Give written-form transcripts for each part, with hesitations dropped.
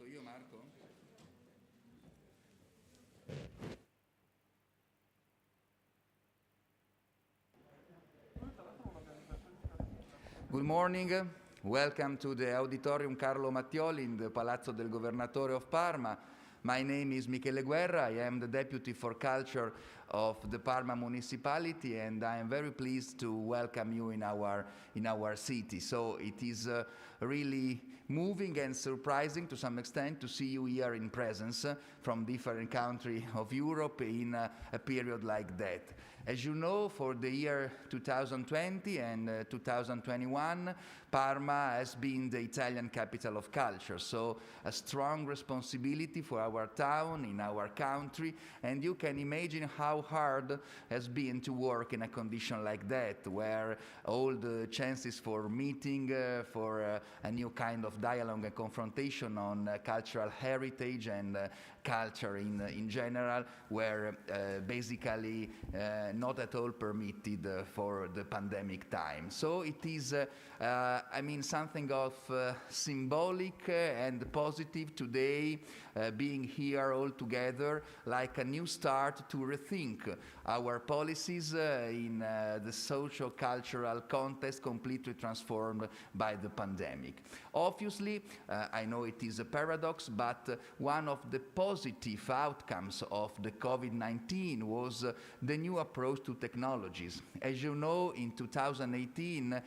Parto io, Marco? Good morning. Welcome to the Auditorium Carlo Mattioli in the Palazzo del Governatore of Parma. My name is Michele Guerra. I am the Deputy for Culture of the Parma municipality, and I am very pleased to welcome you in our city. So it is really moving and surprising to some extent to see you here in presence from different countries of Europe in a period like that. As you know, for the year 2020 and 2021, Parma has been the Italian capital of culture, so a strong responsibility for our town, in our country, and you can imagine how hard has been to work in a condition like that, where all the chances for meeting, for a new kind of dialogue and confrontation on cultural heritage and culture in general were basically not at all permitted for the pandemic time. So it is, something of symbolic and positive today, being here all together, like a new start to rethink our policies in the social-cultural context completely transformed by the pandemic. Obviously, I know it is a paradox, but one of the positive outcomes of the COVID-19 was the new approach to technologies. As you know, in 2018,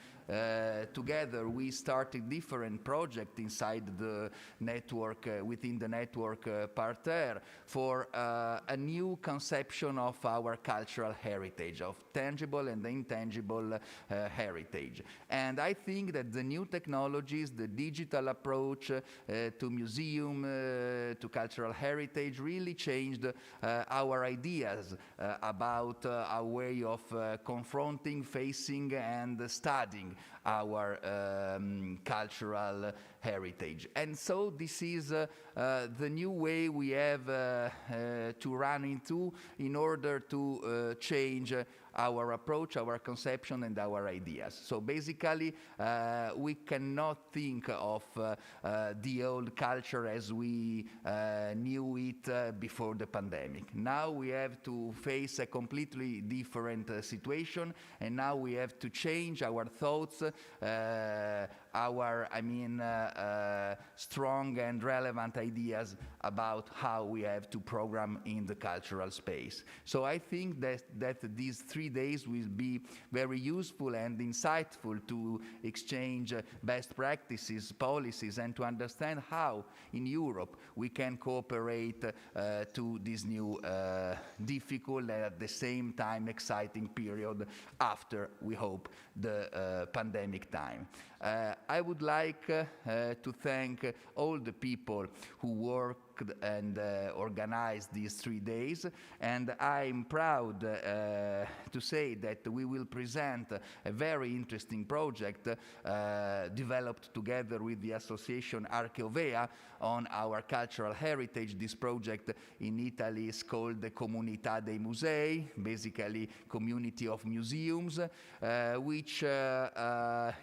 together we started different projects inside the network, within the network Parterre, for a new conception of our cultural heritage, of tangible and intangible heritage. And I think that the new technologies, the digital approach to museum, to cultural heritage really changed our ideas about our way of confronting, facing, and studying our cultural heritage. And so this is the new way we have to run into in order to change our approach, our conception, and our ideas. So basically, we cannot think of the old culture as we knew it before the pandemic. Now we have to face a completely different situation, and now we have to change our thoughts, our strong and relevant ideas about how we have to program in the cultural space. So I think that these 3 days will be very useful and insightful to exchange best practices, policies, and to understand how in Europe we can cooperate to this new difficult and at the same time exciting period after, we hope, the pandemic time. I would like to thank all the people who worked and organized these 3 days, and I'm proud to say that we will present a very interesting project developed together with the association Archeovea on our cultural heritage. This project in Italy is called the Comunità dei Musei, basically community of museums, which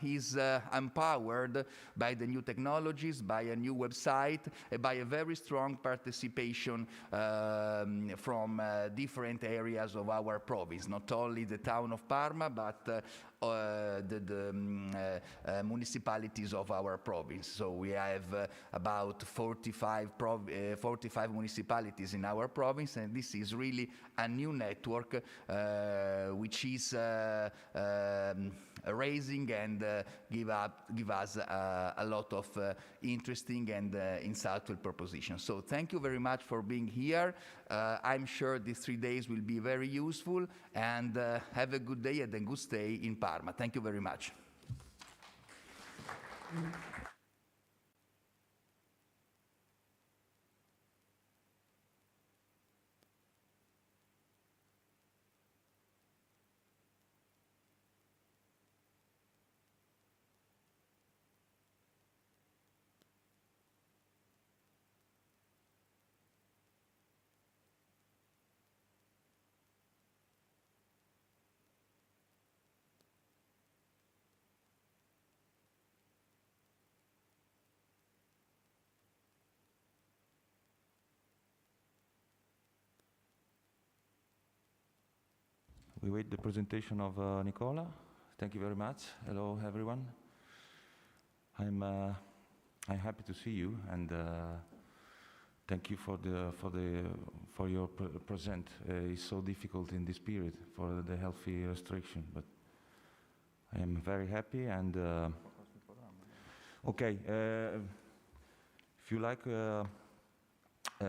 is empowered by the new technologies, by a new website, by a very strong participation from different areas of our province, not only the town of Parma, but the municipalities of our province. So we have about 45 municipalities in our province, and this is really a new network which is raising and give us a lot of interesting and insightful propositions. So thank you very much for being here. I'm sure these 3 days will be very useful, and have a good day and a good stay in Parma. Thank you very much. We wait the presentation of Nicola. Thank you very much. Hello, everyone. I'm happy to see you, and thank you for your present. It's so difficult in this period for the healthy restriction, but I am very happy. And okay, if you like,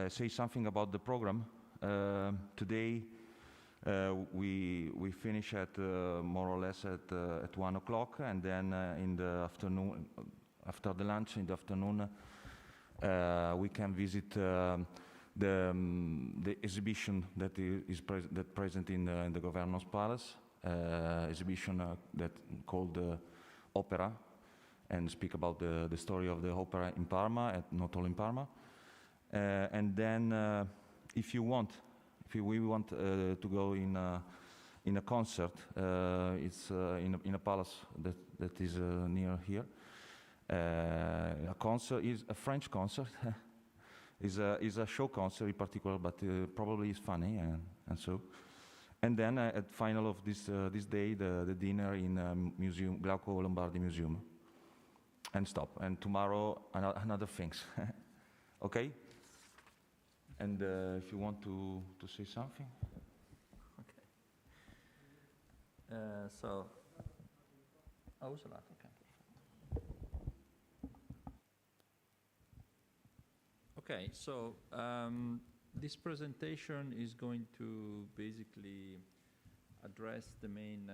say something about the program. Today we finish at more or less at 1 o'clock, and then in the afternoon, after the lunch in the afternoon, we can visit the exhibition that is present in the Governor's Palace, exhibition that called Opera, and speak about the story of the opera in Parma, and not only in Parma. And then, if you want, we want to go in a concert. It's in a palace that is near here. A concert is a French concert. is a show concert in particular, but probably is funny and so. And then at final of this day, the dinner in museum, Glauco Lombardi Museum, and stop. And tomorrow another things. Okay. And if you want to say something. Okay. So, okay. Okay, so this presentation is going to basically address the main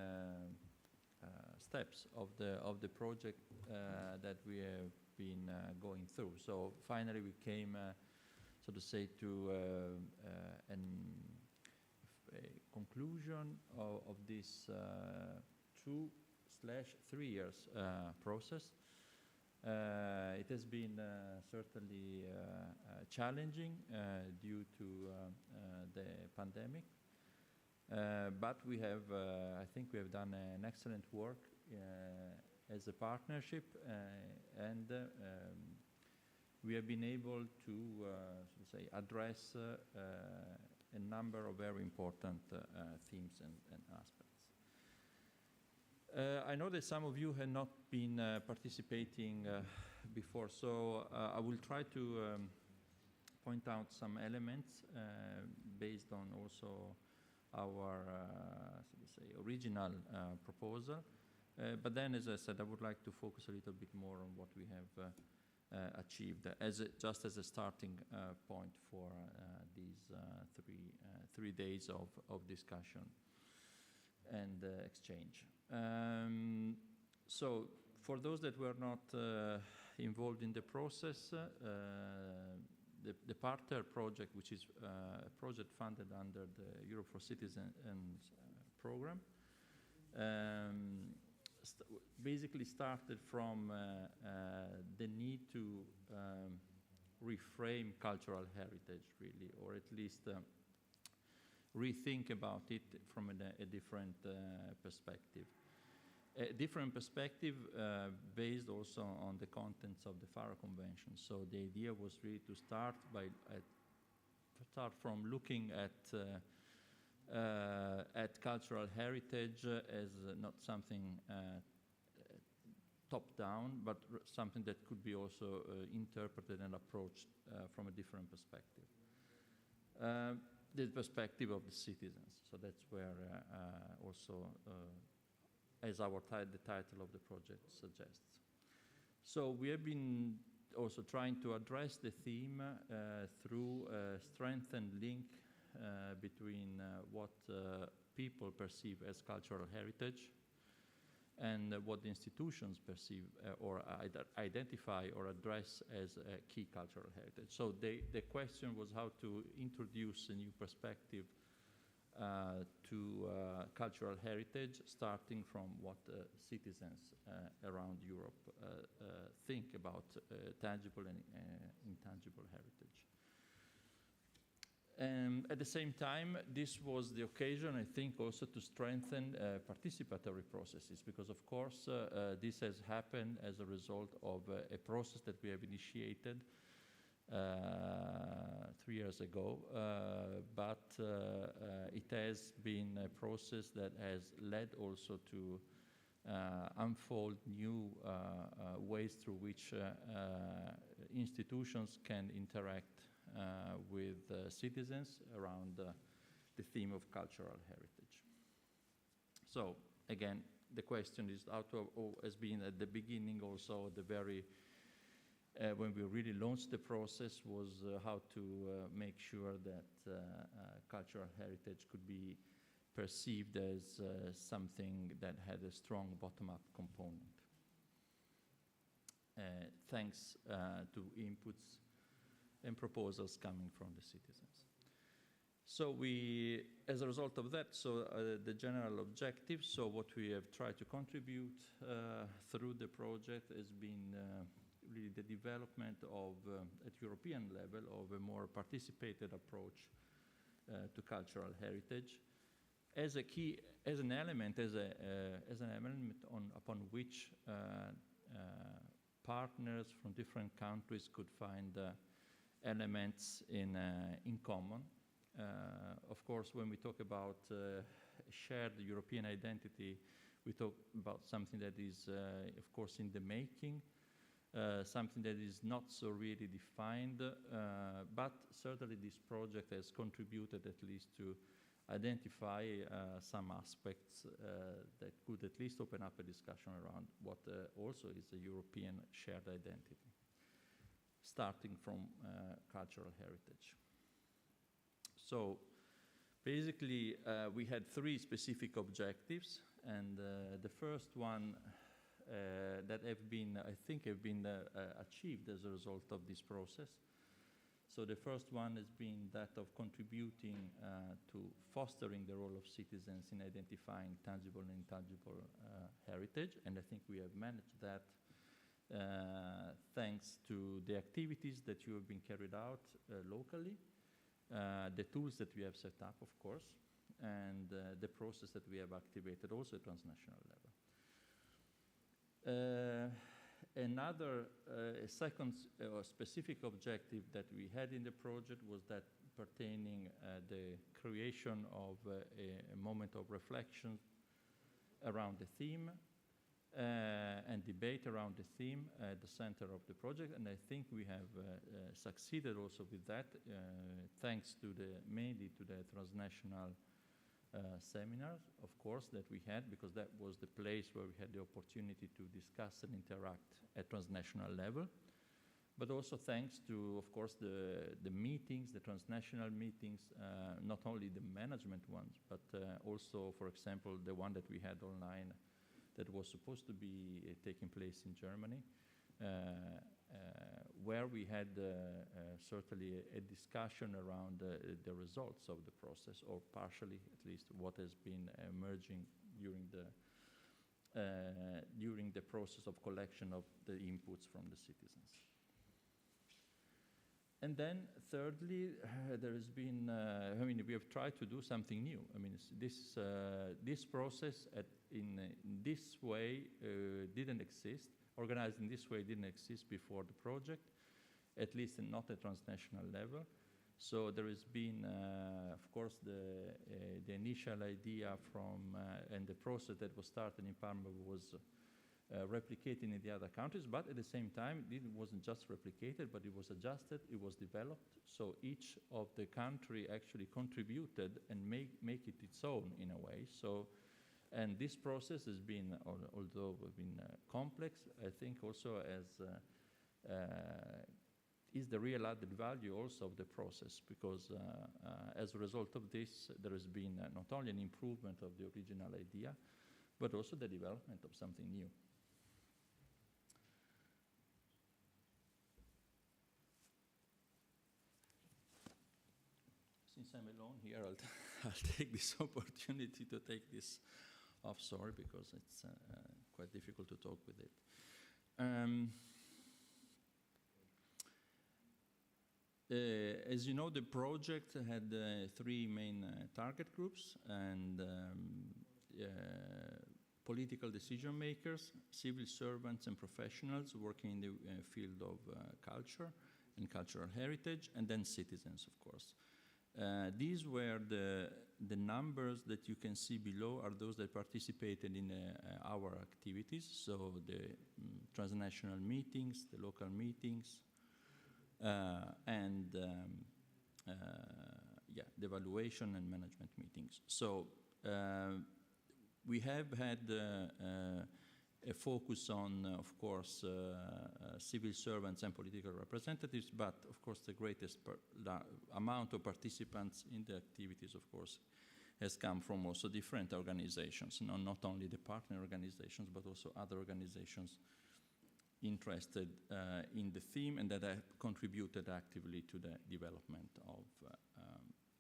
steps of the project that we have been going through. So finally, we came, so to say, to a conclusion of this 2/3 years process. It has been certainly challenging due to the pandemic, but we have, I think we have done an excellent work as a partnership, and we have been able to, so to say, address a number of very important themes and aspects. I know that some of you have not been participating before, so I will try to point out some elements based on also our, so to say, original proposal. But then, as I said, I would like to focus a little bit more on what we have achieved just as a starting point for these 3 days of discussion and exchange. So, for those that were not involved in the process, the Partner project, which is a project funded under the Europe for Citizens program, basically started from the need to reframe cultural heritage, really, or at least rethink about it from a different perspective. A different perspective based also on the contents of the Faro Convention. So the idea was really to start from looking at cultural heritage as not something top-down, but something that could be also interpreted and approached from a different perspective. The perspective of the citizens. So that's where also, as the title of the project suggests. So we have been also trying to address the theme through a strengthened link between what people perceive as cultural heritage and what the institutions perceive or either identify or address as key cultural heritage. So the question was how to introduce a new perspective to cultural heritage, starting from what citizens around Europe think about tangible and intangible heritage. At the same time, this was the occasion, I think, also to strengthen participatory processes, because of course this has happened as a result of a process that we have initiated 3 years ago, but it has been a process that has led also to unfold new ways through which institutions can interact with citizens around the theme of cultural heritage. So again, the question is has been at the beginning also, the very when we really launched the process, was how to make sure that cultural heritage could be perceived as something that had a strong bottom-up component. Thanks to inputs and proposals coming from the citizens. So we, as a result of that, the general objective, so what we have tried to contribute through the project has been really the development of, at European level, of a more participated approach to cultural heritage as a key, as an element upon which partners from different countries could find elements in common. Of course, when we talk about shared European identity, we talk about something that is, of course, in the making, something that is not so really defined, but certainly this project has contributed at least to identify some aspects that could at least open up a discussion around what also is a European shared identity, starting from cultural heritage. So basically, we had 3 specific objectives, and the first one that have been, I think, have been achieved as a result of this process. So the first one has been that of contributing to fostering the role of citizens in identifying tangible and intangible heritage, and I think we have managed that thanks to the activities that you have been carried out locally, the tools that we have set up, of course, and the process that we have activated also at transnational level. Another second specific objective that we had in the project was that pertaining the creation of a moment of reflection around the theme and debate around the theme at the center of the project, and I think we have succeeded also with that, thanks to mainly to the transnational seminars, of course, that we had, because that was the place where we had the opportunity to discuss and interact at transnational level, but also thanks to, of course, the meetings, the transnational meetings, not only the management ones, but also, for example, the one that we had online that was supposed to be taking place in Germany, where we had certainly a discussion around the results of the process, or partially at least what has been emerging during the process of collection of the inputs from the citizens. And then thirdly, there has been, I mean, we have tried to do something new. I mean, this process in this way didn't exist. Organized in this way didn't exist before the project, at least not at transnational level. So there has been, of course, the initial idea from, and the process that was started in Parma was replicated in the other countries, but at the same time, it wasn't just replicated, but it was adjusted, it was developed. So each of the country actually contributed and make it its own in a way. So, and this process has been, although been complex, I think also is the real added value also of the process, because as a result of this, there has been not only an improvement of the original idea, but also the development of something new. Since I'm alone here, I'll take this opportunity to take this off, sorry, because it's quite difficult to talk with it. As you know, the project had 3 main target groups, and political decision makers, civil servants and professionals working in the field of culture, and cultural heritage, and then citizens, of course. These were the numbers that you can see below are those that participated in our activities, so the transnational meetings, the local meetings, and the evaluation and management meetings. So we have had a focus on, of course, civil servants and political representatives, but of course the greatest amount of participants in the activities, of course, has come from also different organizations, not only the partner organizations, but also other organizations interested in the theme and that have contributed actively to the development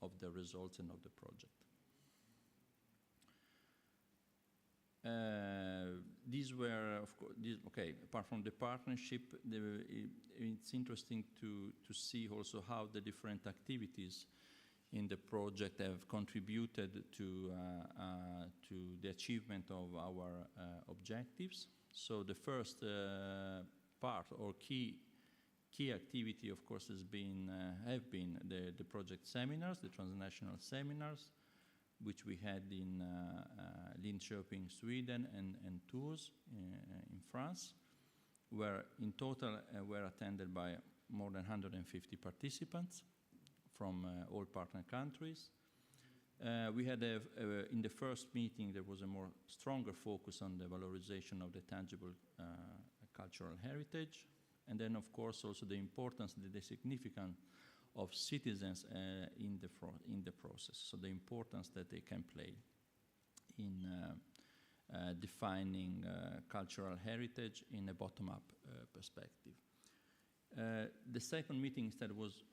of the results and of the project. These were, of course, apart from the partnership, it's interesting to see also how the different activities in the project have contributed to the achievement of our objectives. So the first part or key activity, of course, have been the project seminars, the transnational seminars, which we had in Linköping, Sweden, and Tours in France, where in total were attended by more than 150 participants from all partner countries. We had in the first meeting there was a more stronger focus on the valorization of the tangible cultural heritage, and then of course also the importance, the significance of citizens in the process. So the importance that they can play in defining cultural heritage in a bottom-up perspective. The second meeting instead was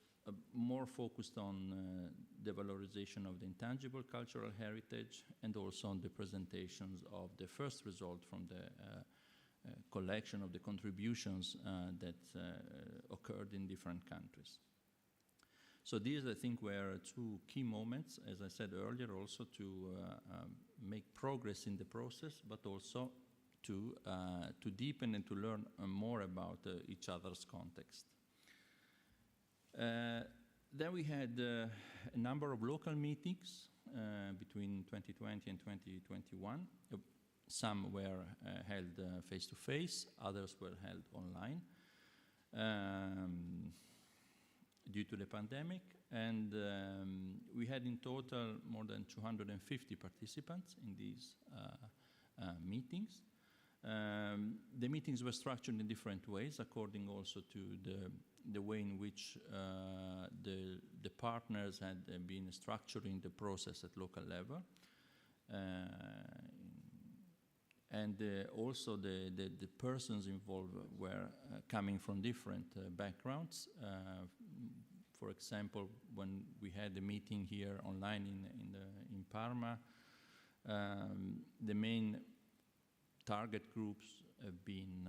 more focused on the valorization of the intangible cultural heritage and also on the presentations of the first result from the collection of the contributions that occurred in different countries. So these, I think, were two key moments, as I said earlier, also to make progress in the process, but also to deepen and to learn more about each other's context. Then we had a number of local meetings between 2020 and 2021. Some were held face-to-face, others were held online due to the pandemic. And we had in total more than 250 participants in these meetings. The meetings were structured in different ways, according also to the way in which the partners had been structuring the process at local level. And also the persons involved were coming from different backgrounds. For example, when we had a meeting here online in Parma, the main target groups have been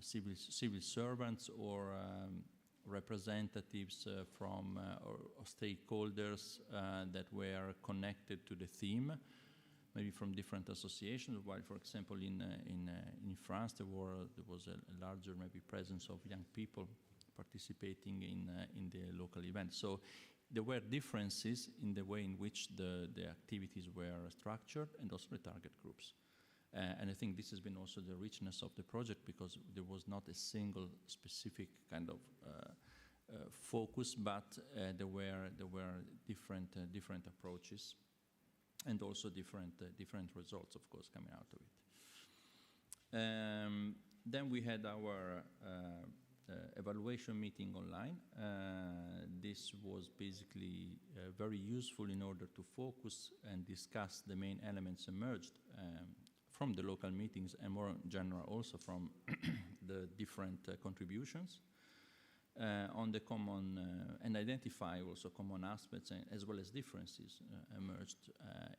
civil servants or representatives from or stakeholders that were connected to the theme, maybe from different associations. While, for example, in France, there was a larger maybe presence of young people participating in the local event. So there were differences in the way in which the activities were structured and also the target groups. And I think this has been also the richness of the project, because there was not a single specific kind of focus, but there were different approaches and also different results, of course, coming out of it. Then we had our evaluation meeting online. This was basically very useful in order to focus and discuss the main elements emerged from the local meetings and more in general also from the different contributions on the common and identify also common aspects as well as differences emerged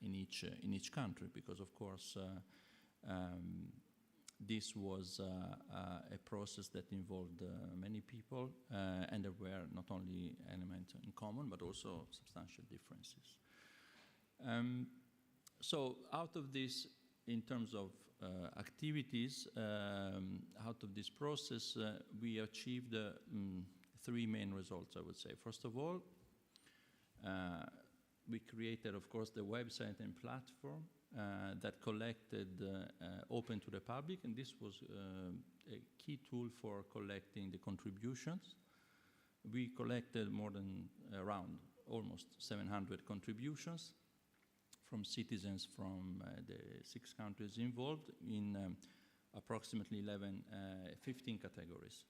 in each country, because of course this was a process that involved many people and there were not only elements in common but also substantial differences. So out of this, in terms of activities, out of this process, we achieved three main results, I would say. First of all, we created, of course, the website and platform that collected open to the public, and this was a key tool for collecting the contributions. We collected more than around almost 700 contributions from citizens from the 6 countries involved in approximately 15 categories.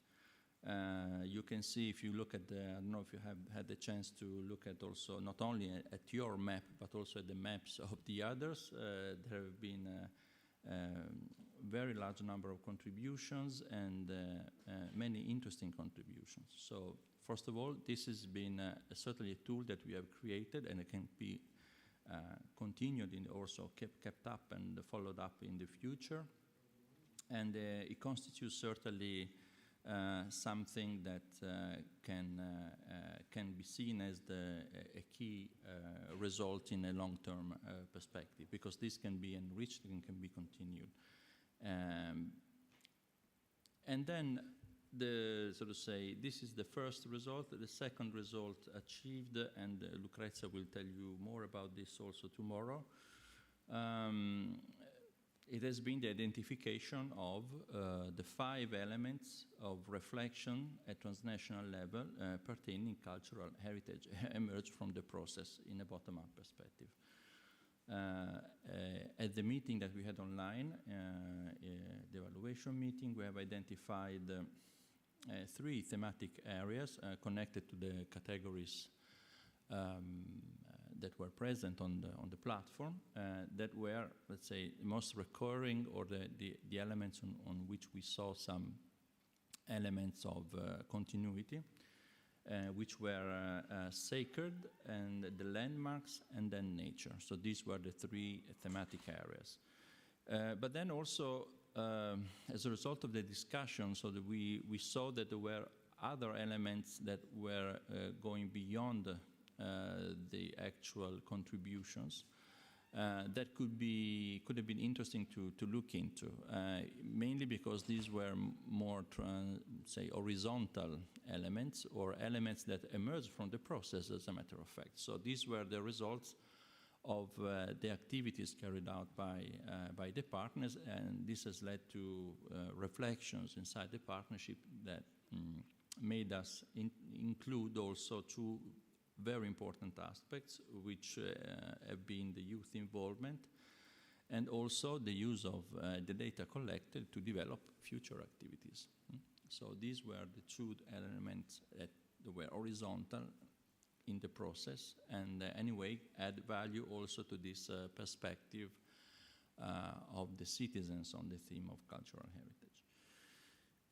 You can see, if you look at I don't know if you have had the chance to look at also not only at your map, but also at the maps of the others. There have been a very large number of contributions and many interesting contributions. So first of all, this has been certainly a tool that we have created, and it can be continued and also kept up and followed up in the future. And it constitutes certainly something that can be seen as a key result in a long-term perspective, because this can be enriched and can be continued. And then, so to say, this is the first result. The second result achieved, and Lucrezia will tell you more about this also tomorrow. It has been the identification of the 5 elements of reflection at transnational level pertaining cultural heritage emerged from the process in a bottom-up perspective. At the meeting that we had online, the evaluation meeting, we have identified 3 thematic areas connected to the categories that were present on the platform, that were, let's say, most recurring, or the elements on which we saw some elements of continuity, which were sacred, and the landmarks, and then nature. So these were the 3 thematic areas. But then also, as a result of the discussion, so that we saw that there were other elements that were going beyond the actual contributions that could have been interesting to look into, mainly because these were more, say, horizontal elements, or elements that emerged from the process, as a matter of fact. So these were the results of the activities carried out by the partners, and this has led to reflections inside the partnership that made us include also 2 very important aspects, which have been the youth involvement and also the use of the data collected to develop future activities. So these were the 2 elements that were horizontal in the process, and anyway add value also to this perspective of the citizens on the theme of cultural heritage.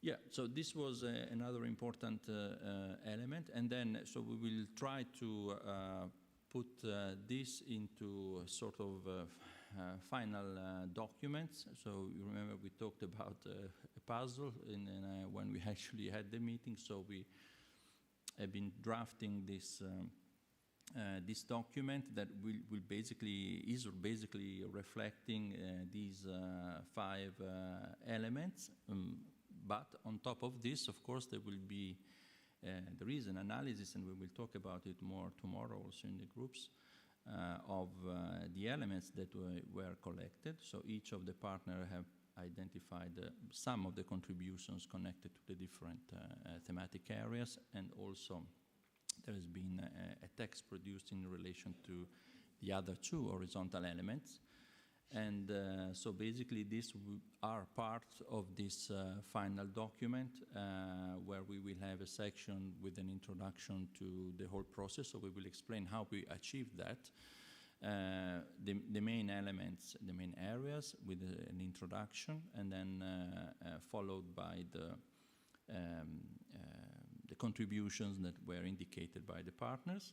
Yeah, so this was another important element, and then so we will try to put this into sort of final documents. So you remember we talked about a puzzle when we actually had the meeting, so we have been drafting this this document that is basically reflecting these 5 elements. But on top of this, of course, there is an analysis, and we will talk about it more tomorrow also in the groups, of the elements that were collected. So each of the partners have identified some of the contributions connected to the different thematic areas, and also there has been a text produced in relation to the other 2 horizontal elements. And so basically these are part of this final document, where we will have a section with an introduction to the whole process. So we will explain how we achieved that, the main elements, the main areas, with an introduction, and then followed by the contributions that were indicated by the partners.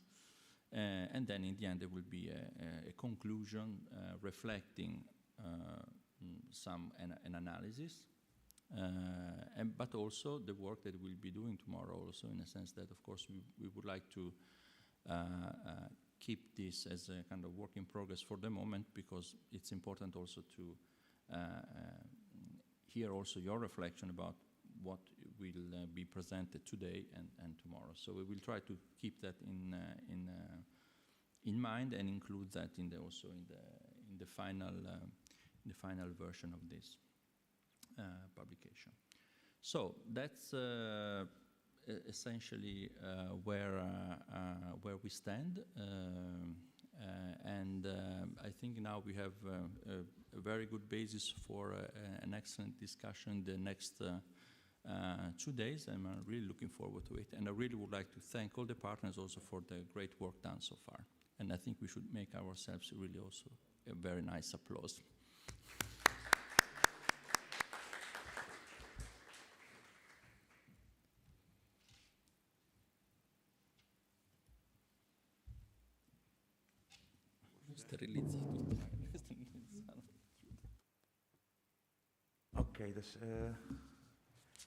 And then in the end there will be a conclusion reflecting an analysis, but also the work that we'll be doing tomorrow also, in a sense that, of course, we would like to keep this as a kind of work in progress for the moment, because it's important also to hear also your reflection about what will be presented today and tomorrow. So we will try to keep that in mind and include that also in the final version of this publication. So that's essentially where we stand, and I think now we have a very good basis for an excellent discussion the next 2 days. I'm really looking forward to it, and I really would like to thank all the partners also for the great work done so far. And I think we should make ourselves really also a very nice applause. Okay,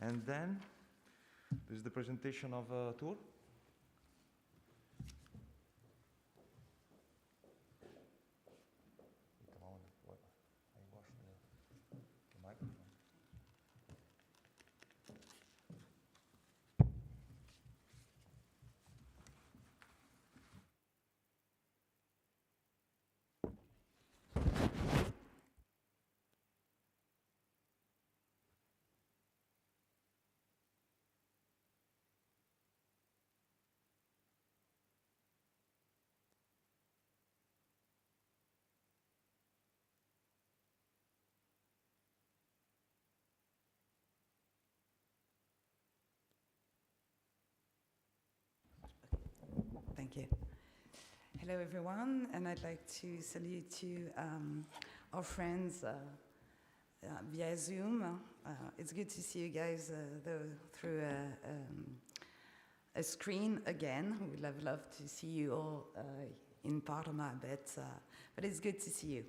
and then this is the presentation of a tour. Thank you. Hello, everyone, and I'd like to salute you, our friends via Zoom. It's good to see you guys through a screen again. We'd love to see you all in Parma, but it's good to see you.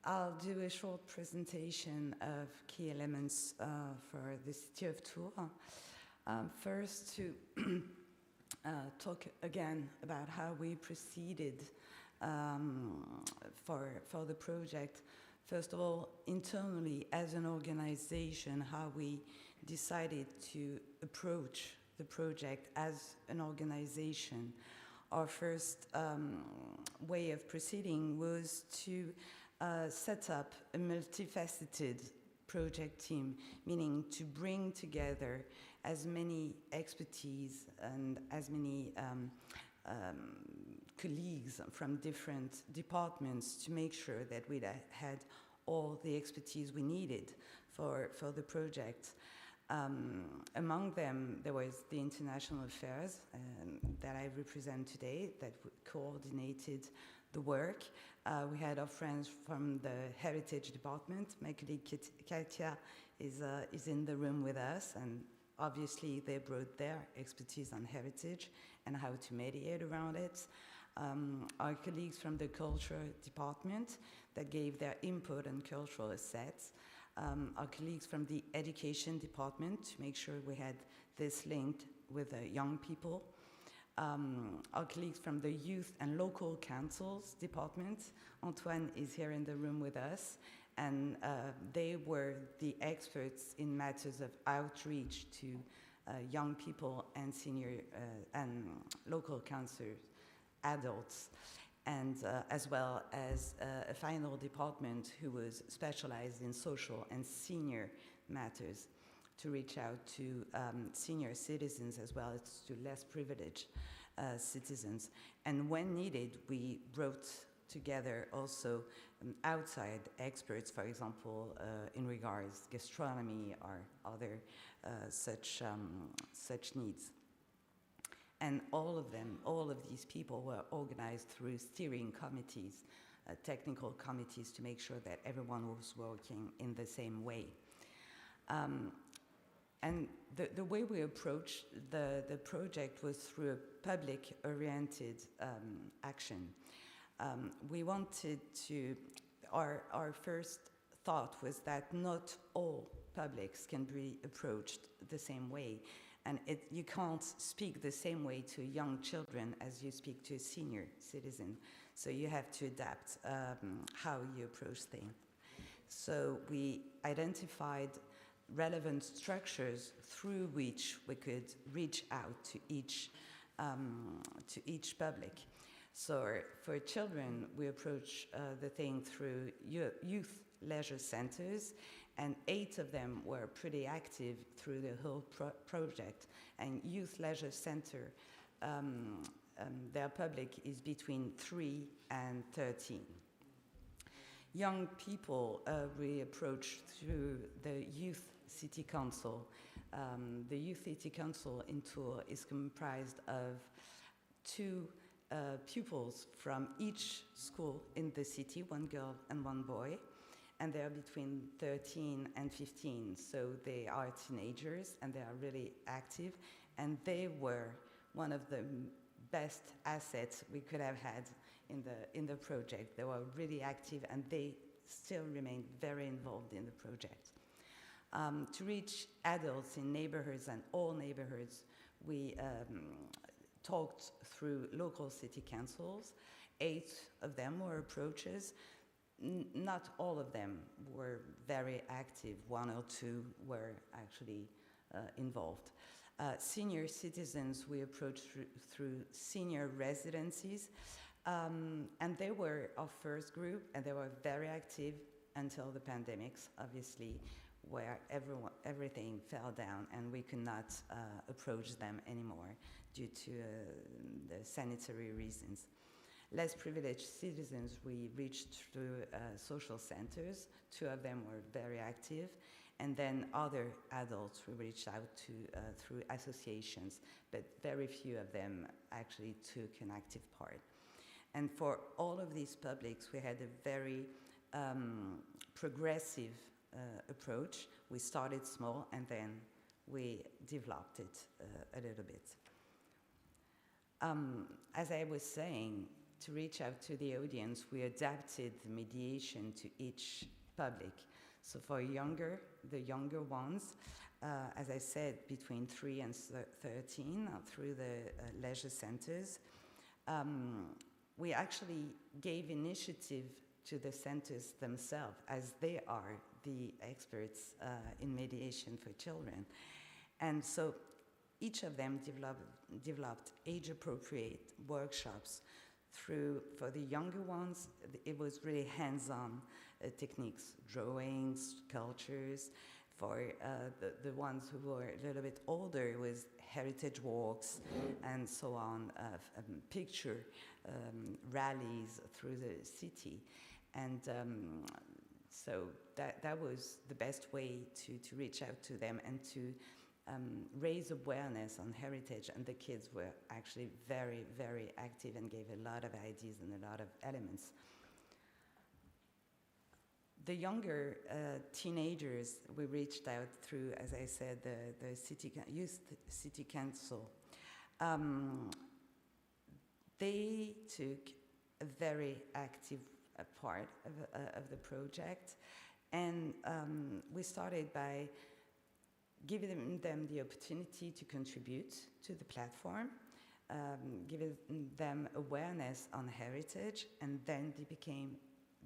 I'll do a short presentation of key elements for the city of Tours. First, to talk again about how we proceeded for the project. First of all, internally as an organization, how we decided to approach the project as an organization. Our first way of proceeding was to set up a multifaceted project team, meaning to bring together as many expertise and as many colleagues from different departments to make sure that we had all the expertise we needed for the project. Among them, there was the international affairs that I represent today that coordinated the work. We had our friends from the heritage department. My colleague Katia is in the room with us, and obviously they brought their expertise on heritage and how to mediate around it. Our colleagues from the culture department that gave their input on cultural assets. Our colleagues from the education department to make sure we had this linked with young people. Our colleagues from the youth and local councils department. Antoine is here in the room with us, and they were the experts in matters of outreach to young people and senior and local councillors, adults, and as well as a final department who was specialized in social and senior matters to reach out to senior citizens as well as to less privileged citizens. And when needed, we brought together also outside experts, for example, in regards gastronomy or other such needs. And all of these people were organized through steering committees, technical committees, to make sure that everyone was working in the same way. And the way we approached the project was through a public-oriented action. We wanted to, our first thought was that not all publics can be approached the same way. And you can't speak the same way to young children as you speak to a senior citizen. So you have to adapt how you approach things. So we identified relevant structures through which we could reach out to each public. So for children, we approach the thing through youth leisure centers, and 8 of them were pretty active through the whole project. And youth leisure center, their public is between 3 and 13. Young people we approach through the Youth City Council. The Youth City Council in Tours is comprised of 2 pupils from each school in the city, 1 girl and 1 boy, and they are between 13 and 15, so they are teenagers and they are really active, and they were one of the best assets we could have had in the project. They were really active and they still remain very involved in the project. To reach adults in neighborhoods and all neighborhoods, we talked through local city councils. 8 of them were approaches. Not all of them were very active. 1 or 2 were actually involved. Senior citizens we approached through senior residencies, and they were our first group, and they were very active until the pandemics, obviously, where everything fell down and we could not approach them anymore due to the sanitary reasons. Less privileged citizens we reached through social centers. 2 of them were very active. And then other adults we reached out to through associations, but very few of them actually took an active part. And for all of these publics, we had a very progressive approach. We started small and then we developed it a little bit. As I was saying, to reach out to the audience, we adapted the mediation to each public. So for the younger ones, as I said, between 3 and 13, through the leisure centers, we actually gave initiative to the centers themselves, as they are the experts in mediation for children. And so each of them developed age-appropriate workshops. For the younger ones, it was really hands-on techniques, drawings, sculptures. For the ones who were a little bit older, it was heritage walks and so on, picture rallies through the city. And so that was the best way to reach out to them and to raise awareness on heritage, and the kids were actually very, very active and gave a lot of ideas and a lot of elements. The younger teenagers we reached out through, as I said, the Youth City Council. They took a very active part of the project, and we started by giving them the opportunity to contribute to the platform, giving them awareness on heritage, and then they became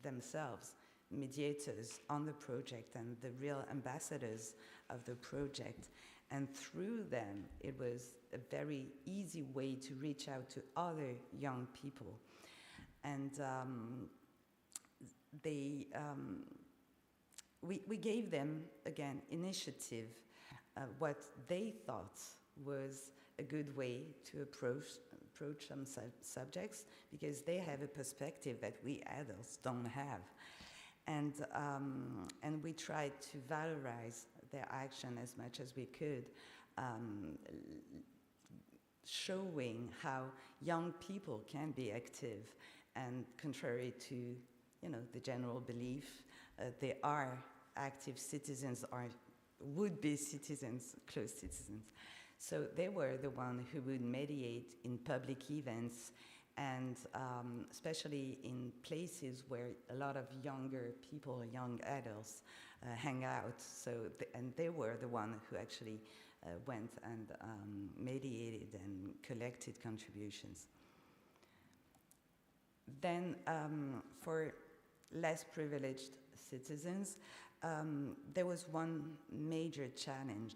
themselves mediators on the project and the real ambassadors of the project. And through them, it was a very easy way to reach out to other young people. And we gave them, again, initiative, what they thought was a good way to approach some subjects, because they have a perspective that we adults don't have. And we tried to valorize their action as much as we could, showing how young people can be active, and contrary to the general belief, they are active citizens or would-be citizens, close citizens. So they were the one who would mediate in public events, and especially in places where a lot of younger people, young adults, hang out. And they were the one who actually went and mediated and collected contributions. Then for less privileged citizens, There was one major challenge.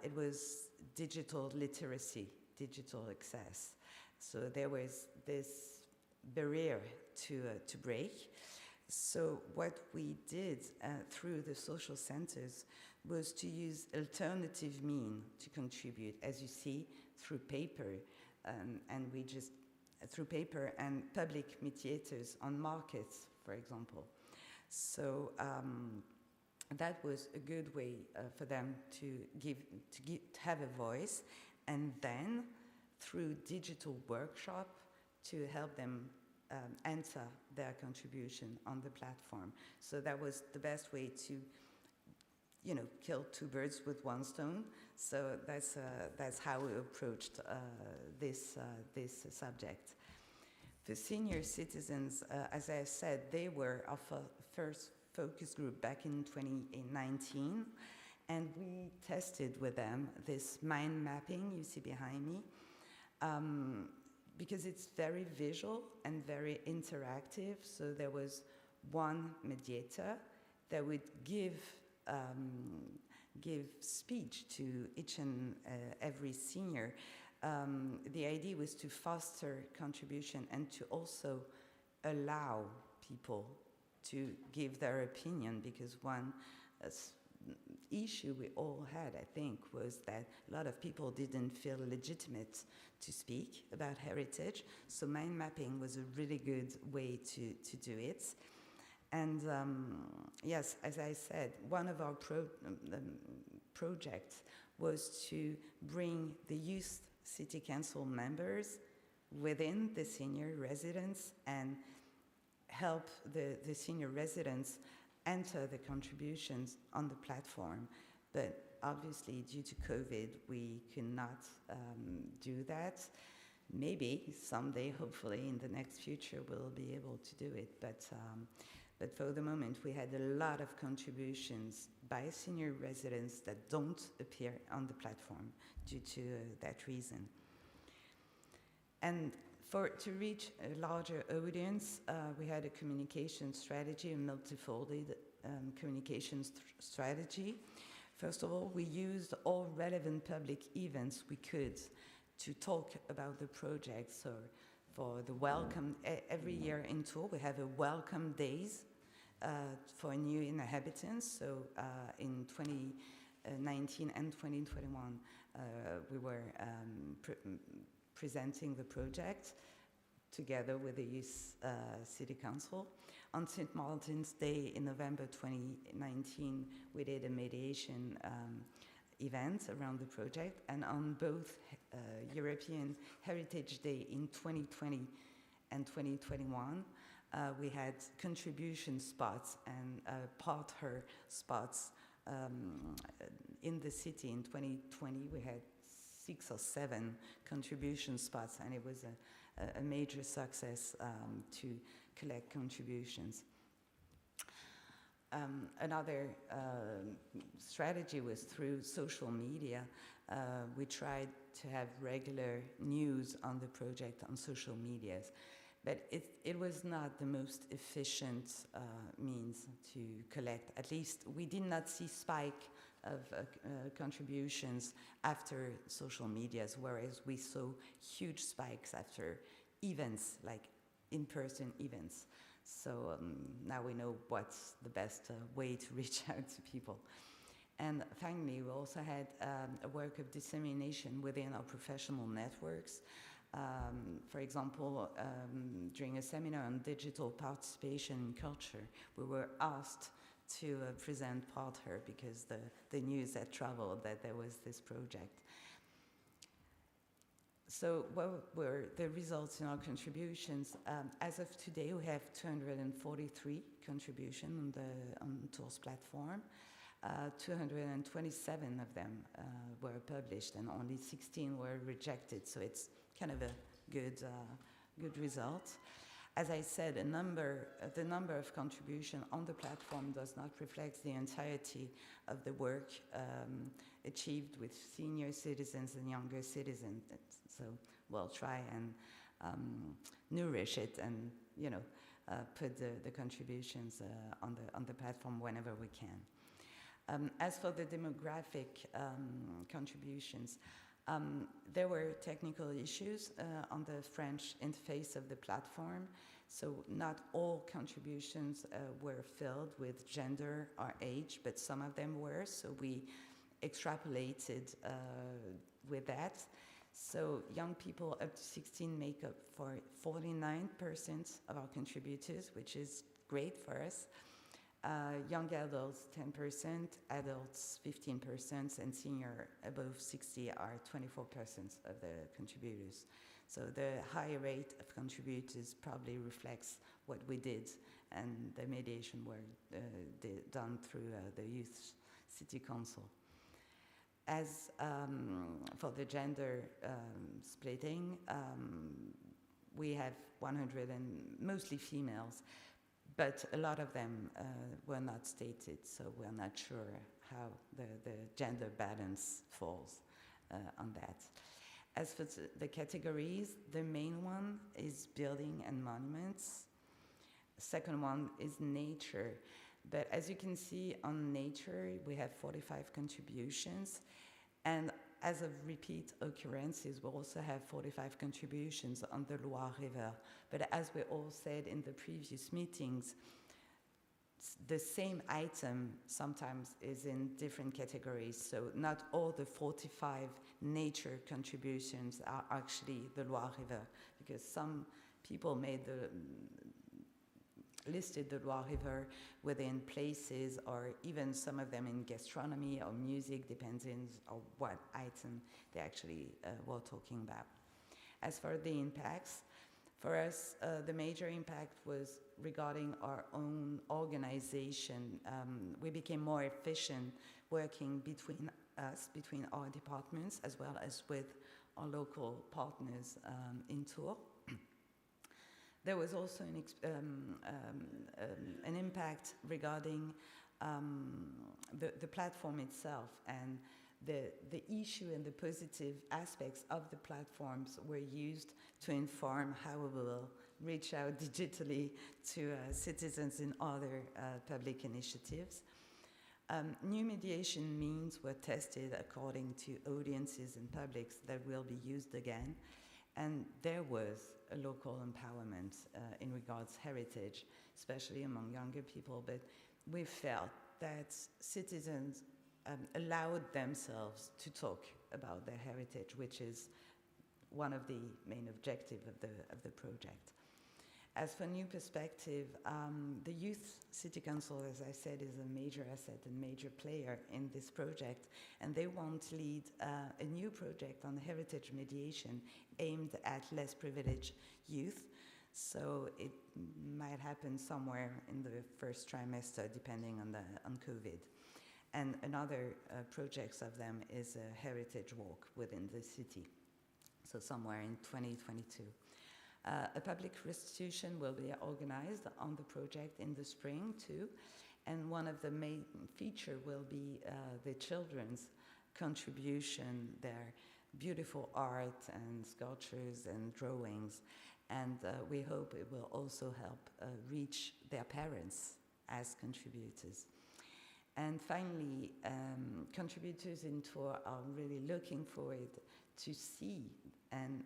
It was digital literacy, digital access. So there was this barrier to break. So what we did through the social centers was to use alternative means to contribute, as you see, through paper, through paper and public mediators on markets, for example. So that was a good way for them to have a voice, and then through digital workshop to help them enter their contribution on the platform. So that was the best way to, kill two birds with one stone. So that's how we approached this subject. The senior citizens, as I said, they were our first focus group back in 2019, and we tested with them this mind mapping you see behind me, because it's very visual and very interactive. So there was one mediator that would give speech to each and every senior. The idea was to foster contribution and to also allow people to give their opinion, because one issue we all had, I think, was that a lot of people didn't feel legitimate to speak about heritage. So mind mapping was a really good way to do it. And yes, as I said, one of our projects was to bring the youth city council members within the senior residence and help the senior residents enter the contributions on the platform. But obviously, due to COVID, we could not do that. Maybe someday, hopefully, in the next future, we'll be able to do it. But for the moment, we had a lot of contributions by senior residents that don't appear on the platform due to that reason. And to reach a larger audience, we had a communication strategy, a multifolded communication strategy. First of all, we used all relevant public events we could to talk about the project. So for the welcome, every year in Tours, we have a welcome days for new inhabitants. So in 2019 and 2021, we were presenting the project together with the Youth City Council. On St. Martin's Day in November 2019, we did a mediation event around the project. And on both European Heritage Day in 2020 and 2021, we had contribution spots and partner spots in the city. In 2020, we had 6 or 7 contribution spots, and it was a major success to collect contributions. Another strategy was through social media. We tried to have regular news on the project on social medias, but it was not the most efficient means to collect. At least we did not see spike of contributions after social medias, whereas we saw huge spikes after events, like in-person events. So now we know what's the best way to reach out to people. And finally, we also had a work of dissemination within our professional networks. For example, during a seminar on digital participation in culture, we were asked to present Parther because the news had traveled that there was this project. So what were the results in our contributions? As of today, we have 243 contributions on Tours platform. 227 of them were published, and only 16 were rejected. So it's kind of a good result. As I said, the number of contributions on the platform does not reflect the entirety of the work achieved with senior citizens and younger citizens. So we'll try and nourish it and put the contributions on the platform whenever we can. As for the demographic contributions, there were technical issues on the French interface of the platform, so not all contributions were filled with gender or age, but some of them were, so we extrapolated with that. So young people up to 16 make up for 49% of our contributors, which is great for us. Young adults, 10%, adults, 15%, and senior above 60 are 24% of the contributors. So the high rate of contributors probably reflects what we did, and the mediation were done through the Youth City Council. As for the gender splitting, we have 100 and mostly females, but a lot of them were not stated, so we're not sure how the gender balance falls on that. As for the categories, the main one is building and monuments. Second one is nature. But as you can see on nature, we have 45 contributions. And as of repeat occurrences, we also have 45 contributions on the Loire River. But as we all said in the previous meetings, the same item sometimes is in different categories. So not all the 45 nature contributions are actually the Loire River, because some people listed the Loire River within places, or even some of them in gastronomy or music, depending on what item they actually were talking about. As for the impacts, for us, the major impact was regarding our own organization. We became more efficient working between us, between our departments, as well as with our local partners in Tours. There was also an impact regarding the platform itself, and the issue and the positive aspects of the platforms were used to inform how we will reach out digitally to citizens in other public initiatives. New mediation means were tested according to audiences and publics that will be used again. And there was a local empowerment in regards heritage, especially among younger people, but we felt that citizens allowed themselves to talk about their heritage, which is one of the main objectives of the project. As for new perspective, the Youth City Council, as I said, is a major asset and major player in this project, and they want to lead a new project on heritage mediation aimed at less privileged youth. So it might happen somewhere in the first trimester, depending on COVID. And another project of them is a heritage walk within the city, so somewhere in 2022. A public restitution will be organized on the project in the spring too, and one of the main feature will be the children's contribution, their beautiful art and sculptures and drawings, and we hope it will also help reach their parents as contributors. And finally, contributors in Tours are really looking forward to see and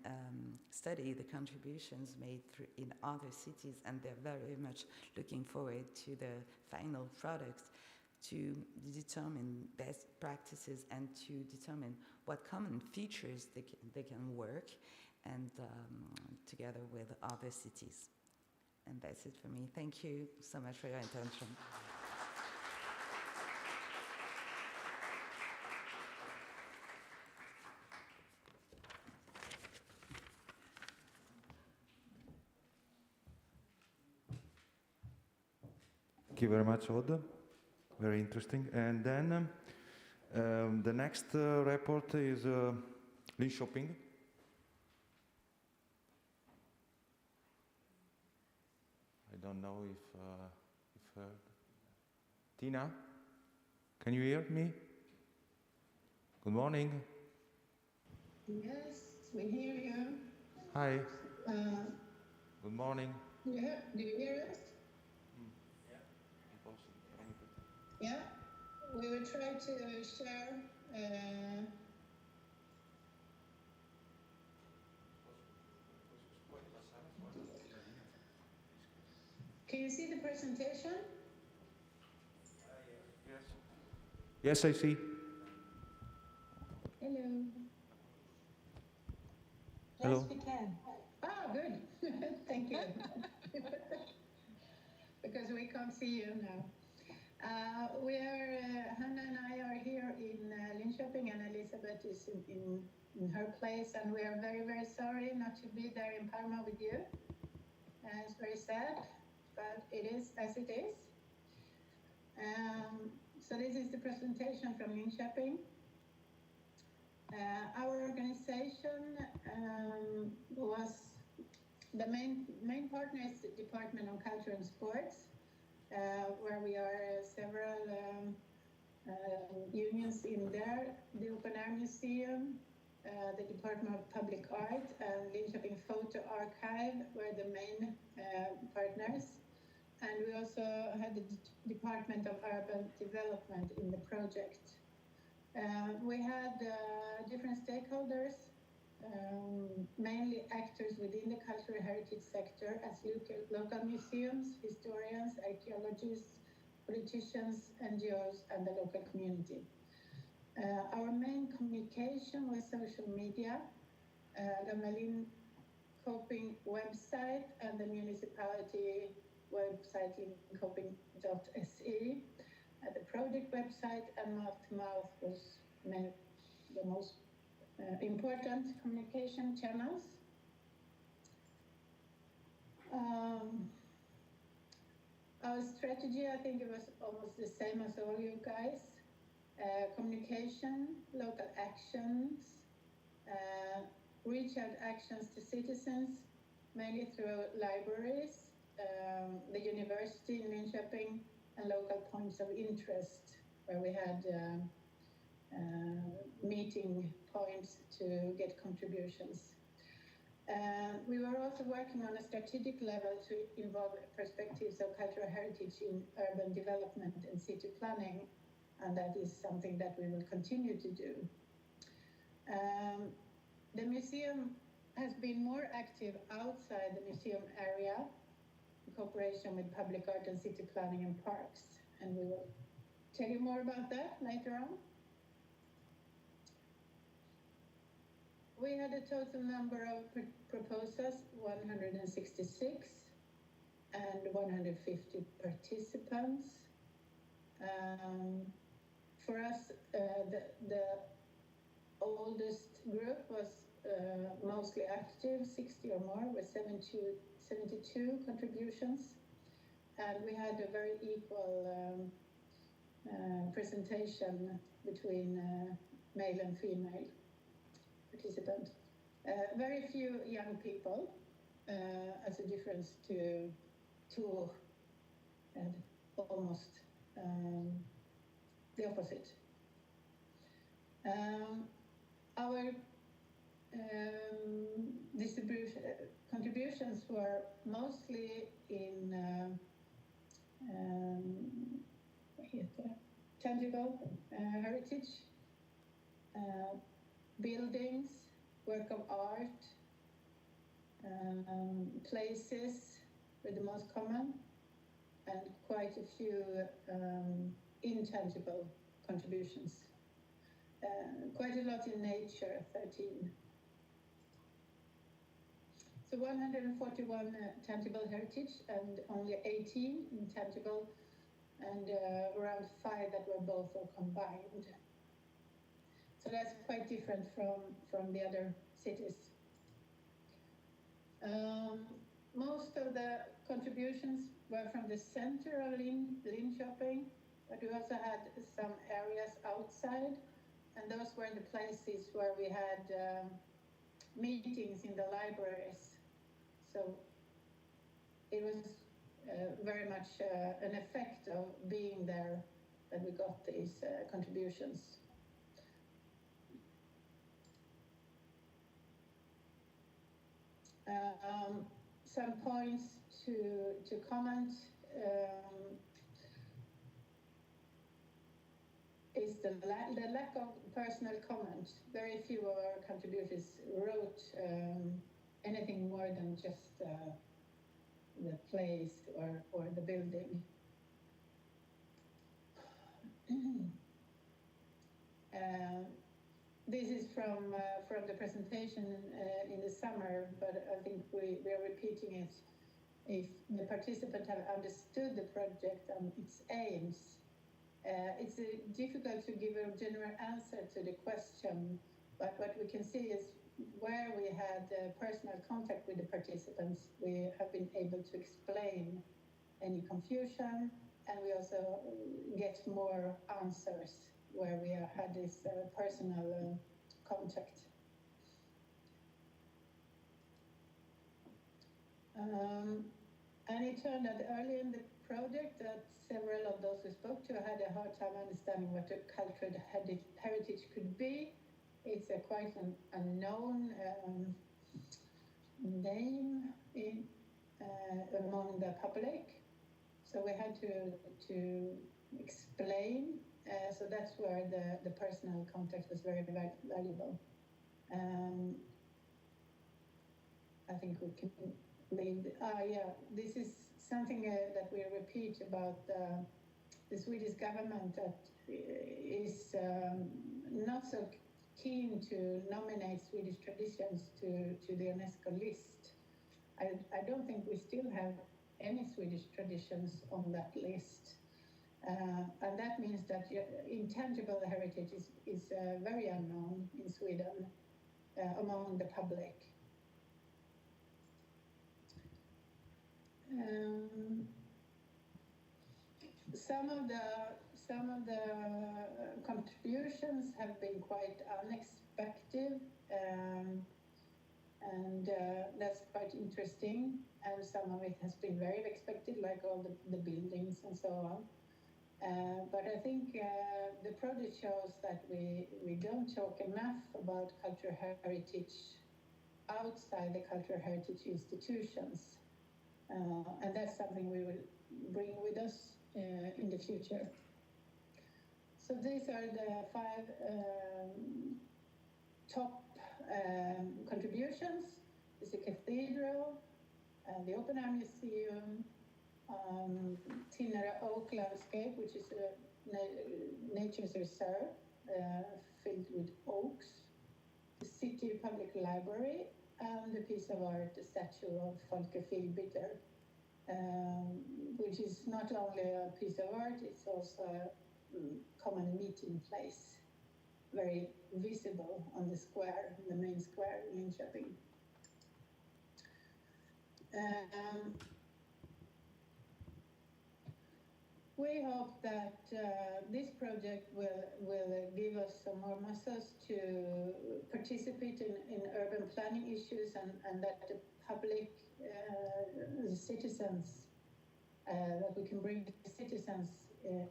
study the contributions made in other cities, and they're very much looking forward to the final products to determine best practices and to determine what common features they can work and together with other cities. And that's it for me. Thank you so much for your attention. Thank you very much, Aude. Very interesting. And then the next report is Lean Shopping. I don't know if Tina, can you hear me? Good morning. Yes, we hear you. Hi. Good morning. Do you hear us? Yeah, we will try to share. Can you see the presentation? Yes, I see. Hello. Hello. Yes, we can. Ah, good. Thank you. Because we can't see you now. Hanna and I are here in Linköping, and Elisabeth is in her place, and we are very, very sorry not to be there in Parma with you. It's very sad, but it is as it is. So this is the presentation from Linköping. Our organization was the main partner is the Department of Culture and Sports, where we are several unions in there, the Open Air Museum, the Department of Public Art, and Linköping Photo Archive were the main partners. And we also had the Department of Urban Development in the project. We had different stakeholders, mainly actors within the cultural heritage sector as local museums, historians, archaeologists, politicians, NGOs, and the local community. Our main communication was social media, the Linköping website and the municipality website linköping.se. The project website and mouth-to-mouth was the most important communication channels. Our strategy, I think it was almost the same as all you guys. Communication, local actions, reach out actions to citizens, mainly through libraries, the university in Linköping, and local points of interest, where we had meeting points to get contributions. We were also working on a strategic level to involve perspectives of cultural heritage in urban development and city planning, and that is something that we will continue to do. The museum has been more active outside the museum area in cooperation with public art and city planning and parks, and we will tell you more about that later on. We had a total number of proposals, 166, and 150 participants. For us, the oldest group was mostly active, 60 or more, with 72 contributions. And we had a very equal presentation between male and female participants. Very few young people, as a difference to Tours, and almost the opposite. Our contributions were mostly in tangible heritage, buildings, work of art, places were the most common, and quite a few intangible contributions. Quite a lot in nature, 13. So 141 tangible heritage and only 18 intangible, and around 5 that were both or combined. So that's quite different from the other cities. Most of the contributions were from the center of Linköping, but we also had some areas outside, and those were the places where we had meetings in the libraries. So it was very much an effect of being there that we got these contributions. some points to comment is the lack of personal comment. Very few of our contributors wrote anything more than just the place or the building. This is from the presentation in the summer, but I think we are repeating it. If the participants have understood the project and its aims, it's difficult to give a general answer to the question, but what we can see is where we had personal contact with the participants, we have been able to explain any confusion, and we also get more answers where we had this personal contact. And it turned out early in the project that several of those we spoke to had a hard time understanding what a cultural heritage could be. It's a quite an unknown name among the public. So we had to explain. So that's where the personal contact was very valuable. I think we can leave. This is something that we repeat about the Swedish government that is not so keen to nominate Swedish traditions to the UNESCO list. I don't think we still have any Swedish traditions on that list. And that means that intangible heritage is very unknown in Sweden among the public. Some of the contributions have been quite unexpected, and that's quite interesting. And some of it has been very expected, like all the buildings and so on. But I think the project shows that we don't talk enough about cultural heritage outside the cultural heritage institutions. And that's something we will bring with us in the future. So these are the 5 top contributions. It's a cathedral, the Open Air Museum, Tinnara Oak Landscape, which is a nature's reserve filled with oaks, the City Public Library, and the piece of art, the statue of Folke Filbitter, which is not only a piece of art, it's also a common meeting place, very visible on the square, the main square in Linköping. We hope that this project will give us some more muscles to participate in urban planning issues, and that the public, the citizens, that we can bring the citizens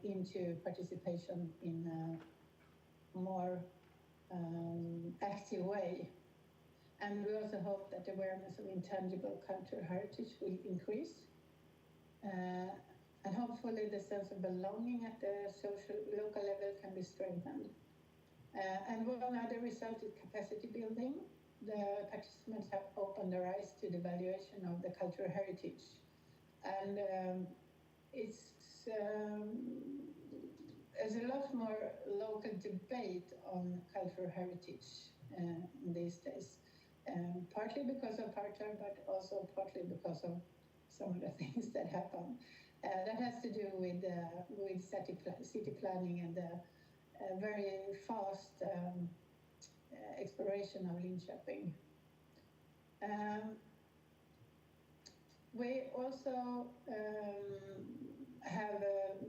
into participation in a more active way. And we also hope that awareness of intangible cultural heritage will increase. And hopefully the sense of belonging at the local level can be strengthened. And one other result is capacity building. The participants have opened their eyes to the valuation of the cultural heritage. And there's a lot more local debate on cultural heritage these days. Partly because of apartheid, but also partly because of some of the things that happen. That has to do with city planning and the very fast exploration of Linköping. We also have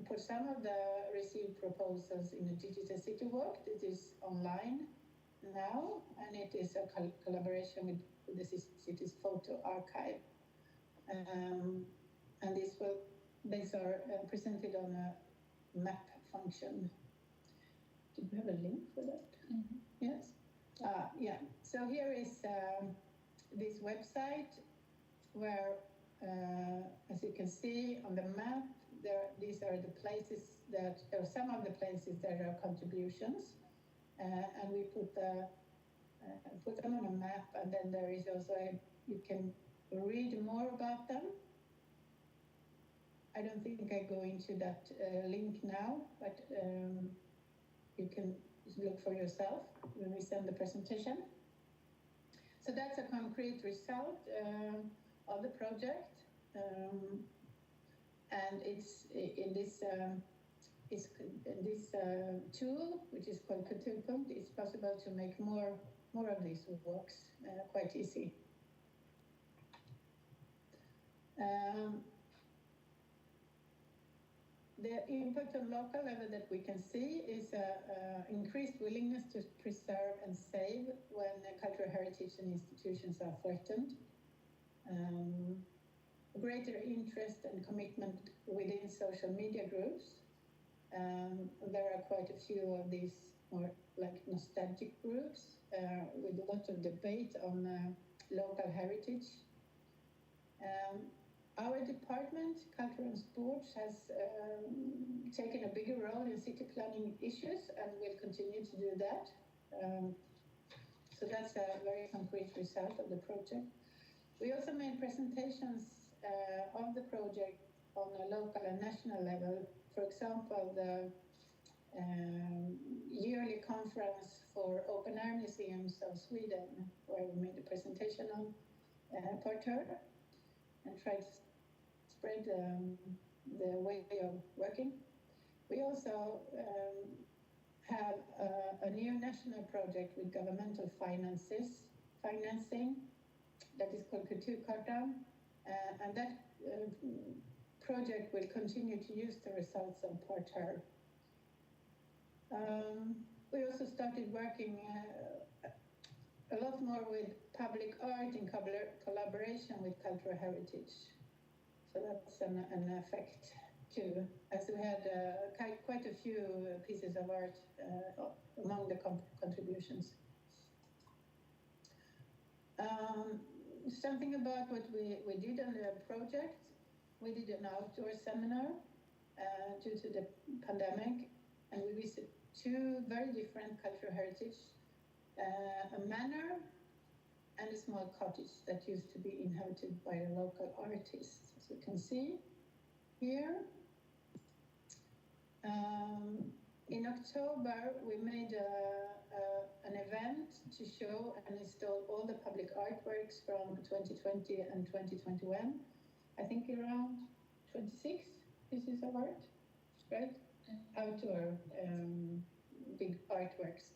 put some of the received proposals in a digital city walk. It is online now, and it is a collaboration with the city's photo archive. And these are presented on a map function. Do we have a link for that? Mm-hmm. Yes. Yeah. So here is this website, where, as you can see on the map, these are the places that, or some of the places that are contributions, and we put them on a map, and then there is also you can read more about them. I don't think I go into that link now, but you can look for yourself when we send the presentation. So that's a concrete result of the project, and it's in this tool, which is called Kulturpunkt. It's possible to make more of these walks quite easy. The impact on local level that we can see is increased willingness to preserve and save when cultural heritage and institutions are threatened. Greater interest and commitment within social media groups. There are quite a few of these more like nostalgic groups with a lot of debate on local heritage. Our department, Culture and Sports, has taken a bigger role in city planning issues and will continue to do that. So that's a very concrete result of the project. We also made presentations of the project on a local and national level. For example, the yearly conference for open air museums of Sweden, where we made a presentation on Porter and tried to spread the way of working. We also have a new national project with governmental financing that is called Kulturkartan, and that project will continue to use the results of Porter. We also started working a lot more with public art in collaboration with cultural heritage. So that's an effect too, as we had quite a few pieces of art among the contributions. Something about what we did on the project. We did an outdoor seminar due to the pandemic, and we visited two very different cultural heritage, a manor and a small cottage that used to be inhabited by a local artist, as you can see here. In October, we made an event to show and install all the public artworks from 2020 and 2021. I think around 26 pieces of art, right? Outdoor big artworks.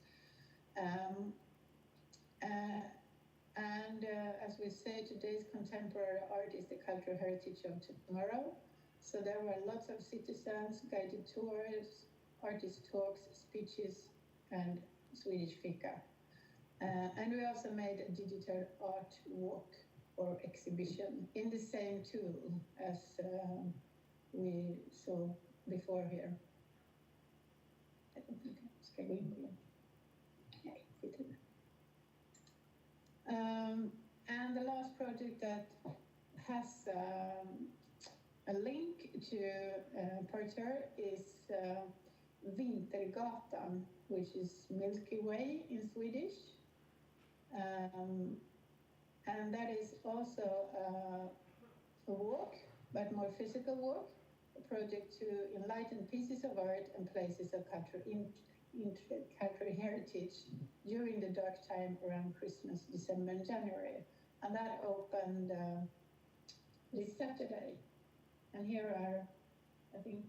And as we say, today's contemporary art is the cultural heritage of tomorrow. So there were lots of citizens, guided tours, artist talks, speeches, and Swedish fika. And we also made a digital art walk or exhibition in the same tool as we saw before here. I don't think I ska gå in på det. Nej, skit i det. And the last project that has a link to Porter is Vintergatan, which is Milky Way in Swedish. And that is also a walk, but more physical walk, a project to enlighten pieces of art and places of cultural heritage during the dark time around Christmas, December and January. And that opened this Saturday. And here are, I think,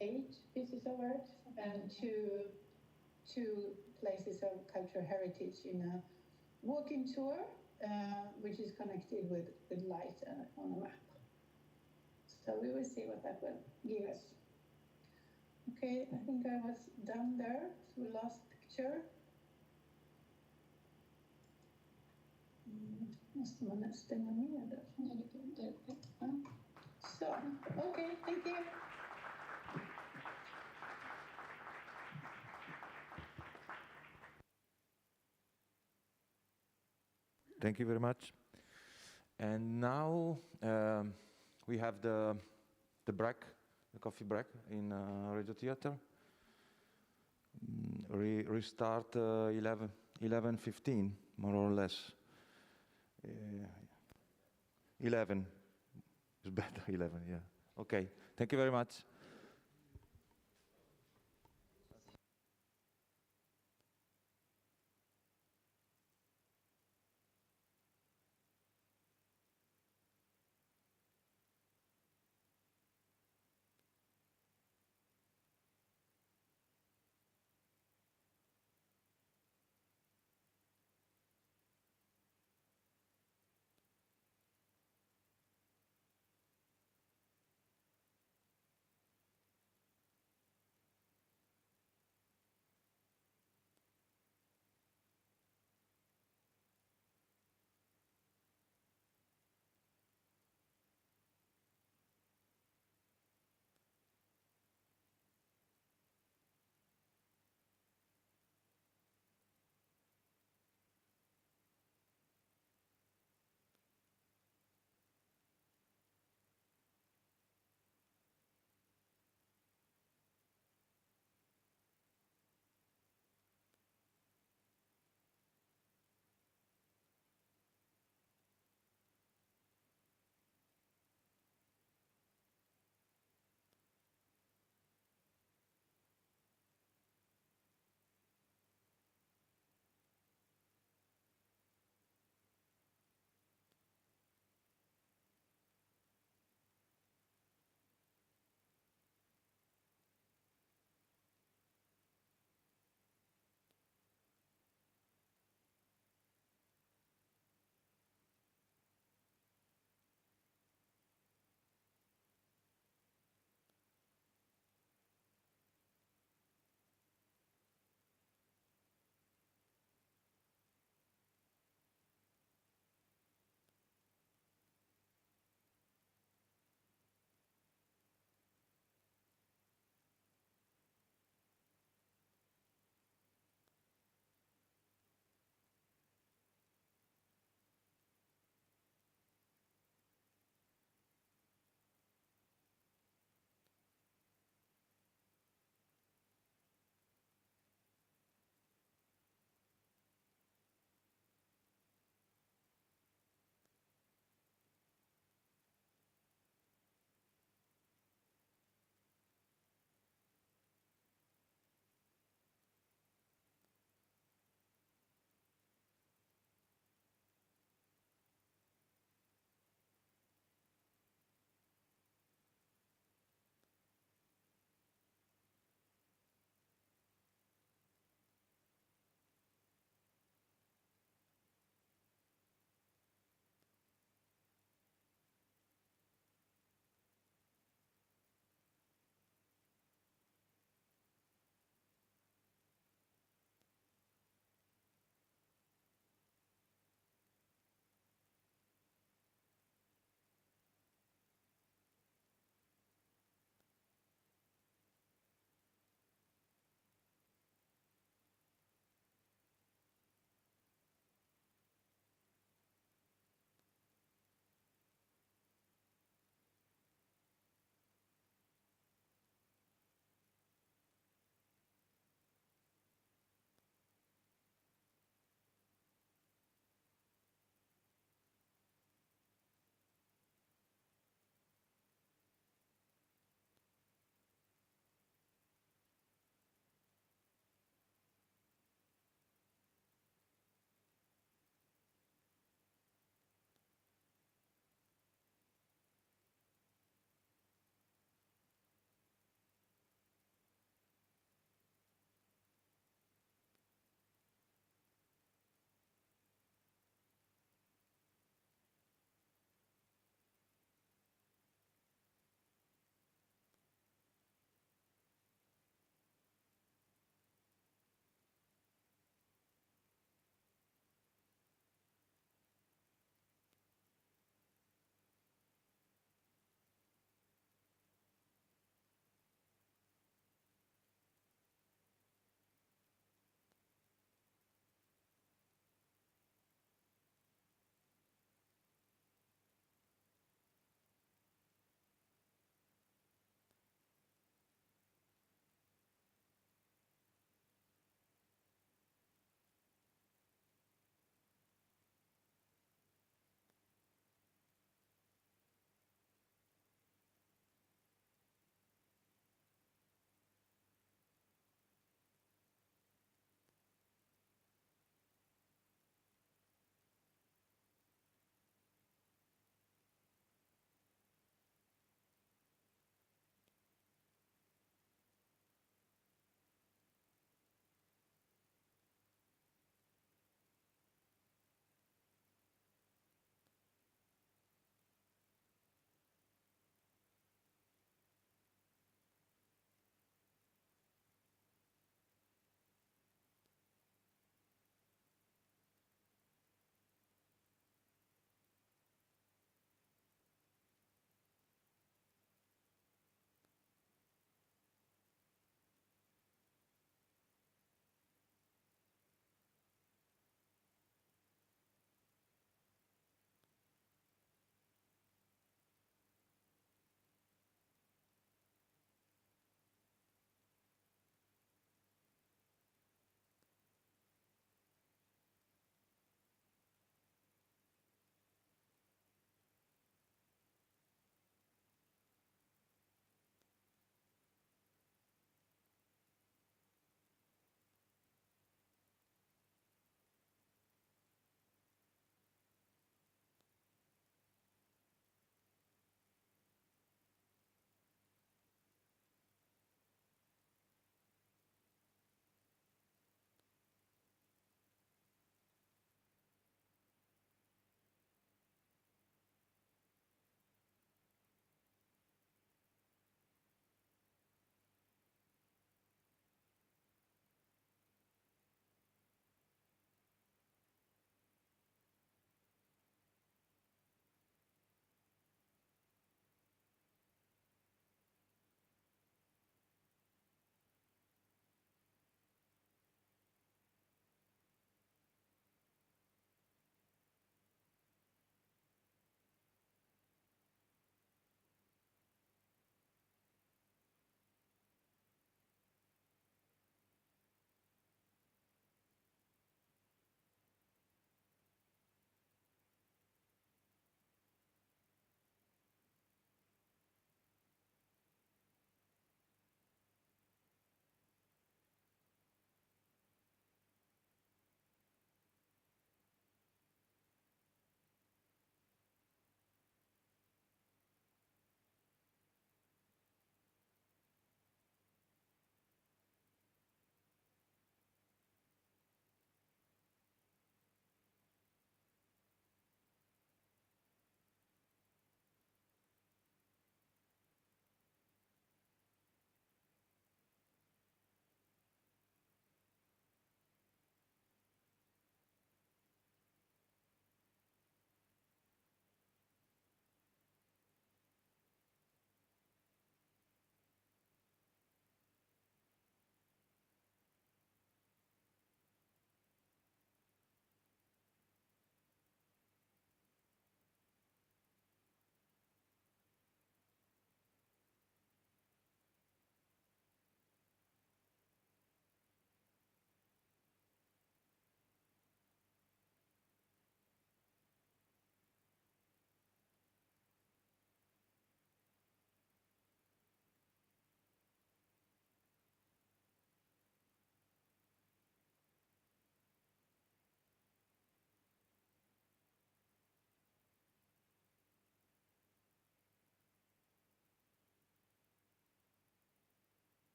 8 pieces of art and two places of cultural heritage in a walking tour, which is connected with light on a map. So we will see what that will give us. Okay, I think I was done there. So last picture. Måste man stänga ner det? So, okay, thank you. Thank you very much. And now we have the break, the coffee break in Radio Theater. Restart 11:15, more or less. 11 is better, 11, yeah. Okay, thank you very much.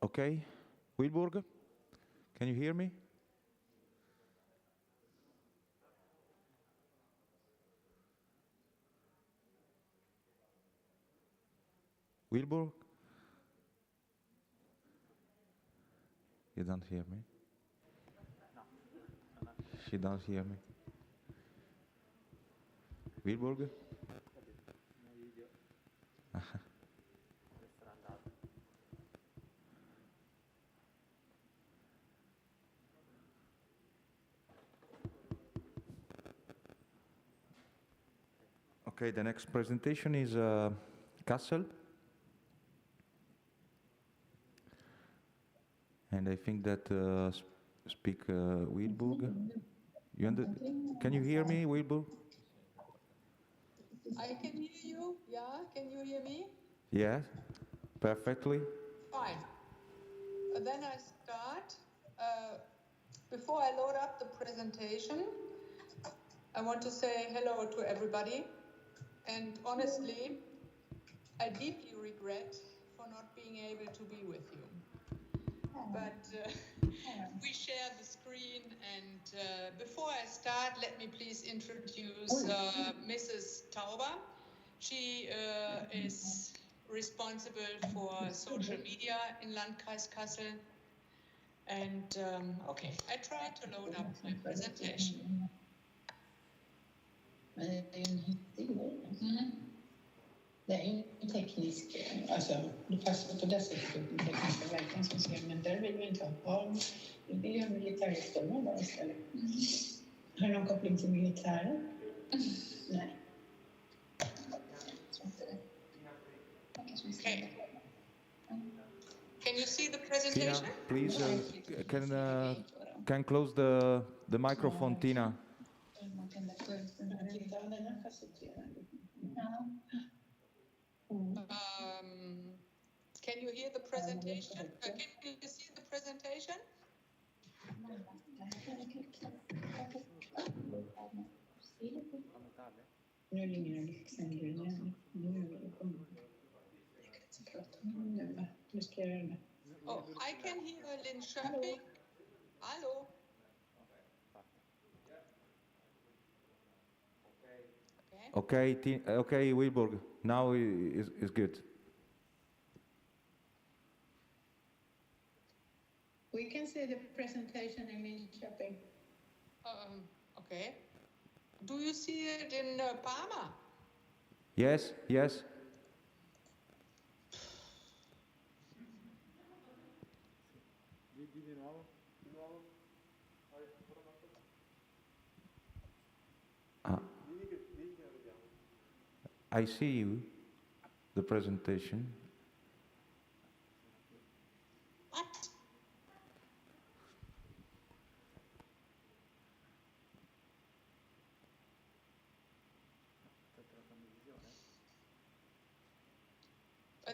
Okay. Wilburg, can you hear me? Wilburg? You don't hear me? She don't hear me. Wilburg? Okay, the next presentation is Kassel. And I think that speak Wilburg. Can you hear me, Wilburg? I can hear you. Yeah, can you hear me? Yes, perfectly. Fine. Then I start. Before I load up the presentation, I want to say hello to everybody. And honestly, I deeply regret for not being able to be with you. But we share the screen, and before I start, let me please introduce Mrs. Tauber. She is responsible for social media in Landkreis Kassel. And okay, I try to load up my presentation. Det är en teknisk, alltså det passar på dessa tekniska verkan som ser, men där vill vi inte ha barn. Vi vill ha militärhistorien bara istället. Har du någon koppling till militären? Nej. Okay. Can you see the presentation? Tina, please, can close the microphone, Tina. Can you hear the presentation? Can you see the presentation? Nu ringer Alexander igen. Jag kan inte prata med honom nu. Nu ska jag göra det. Oh, I can hear Linköping. Hello. Okay, Wilburg. Now is good. We can see the presentation in Linköping. Okay. Do you see it in Parma? Yes, yes. I see you, the presentation. What?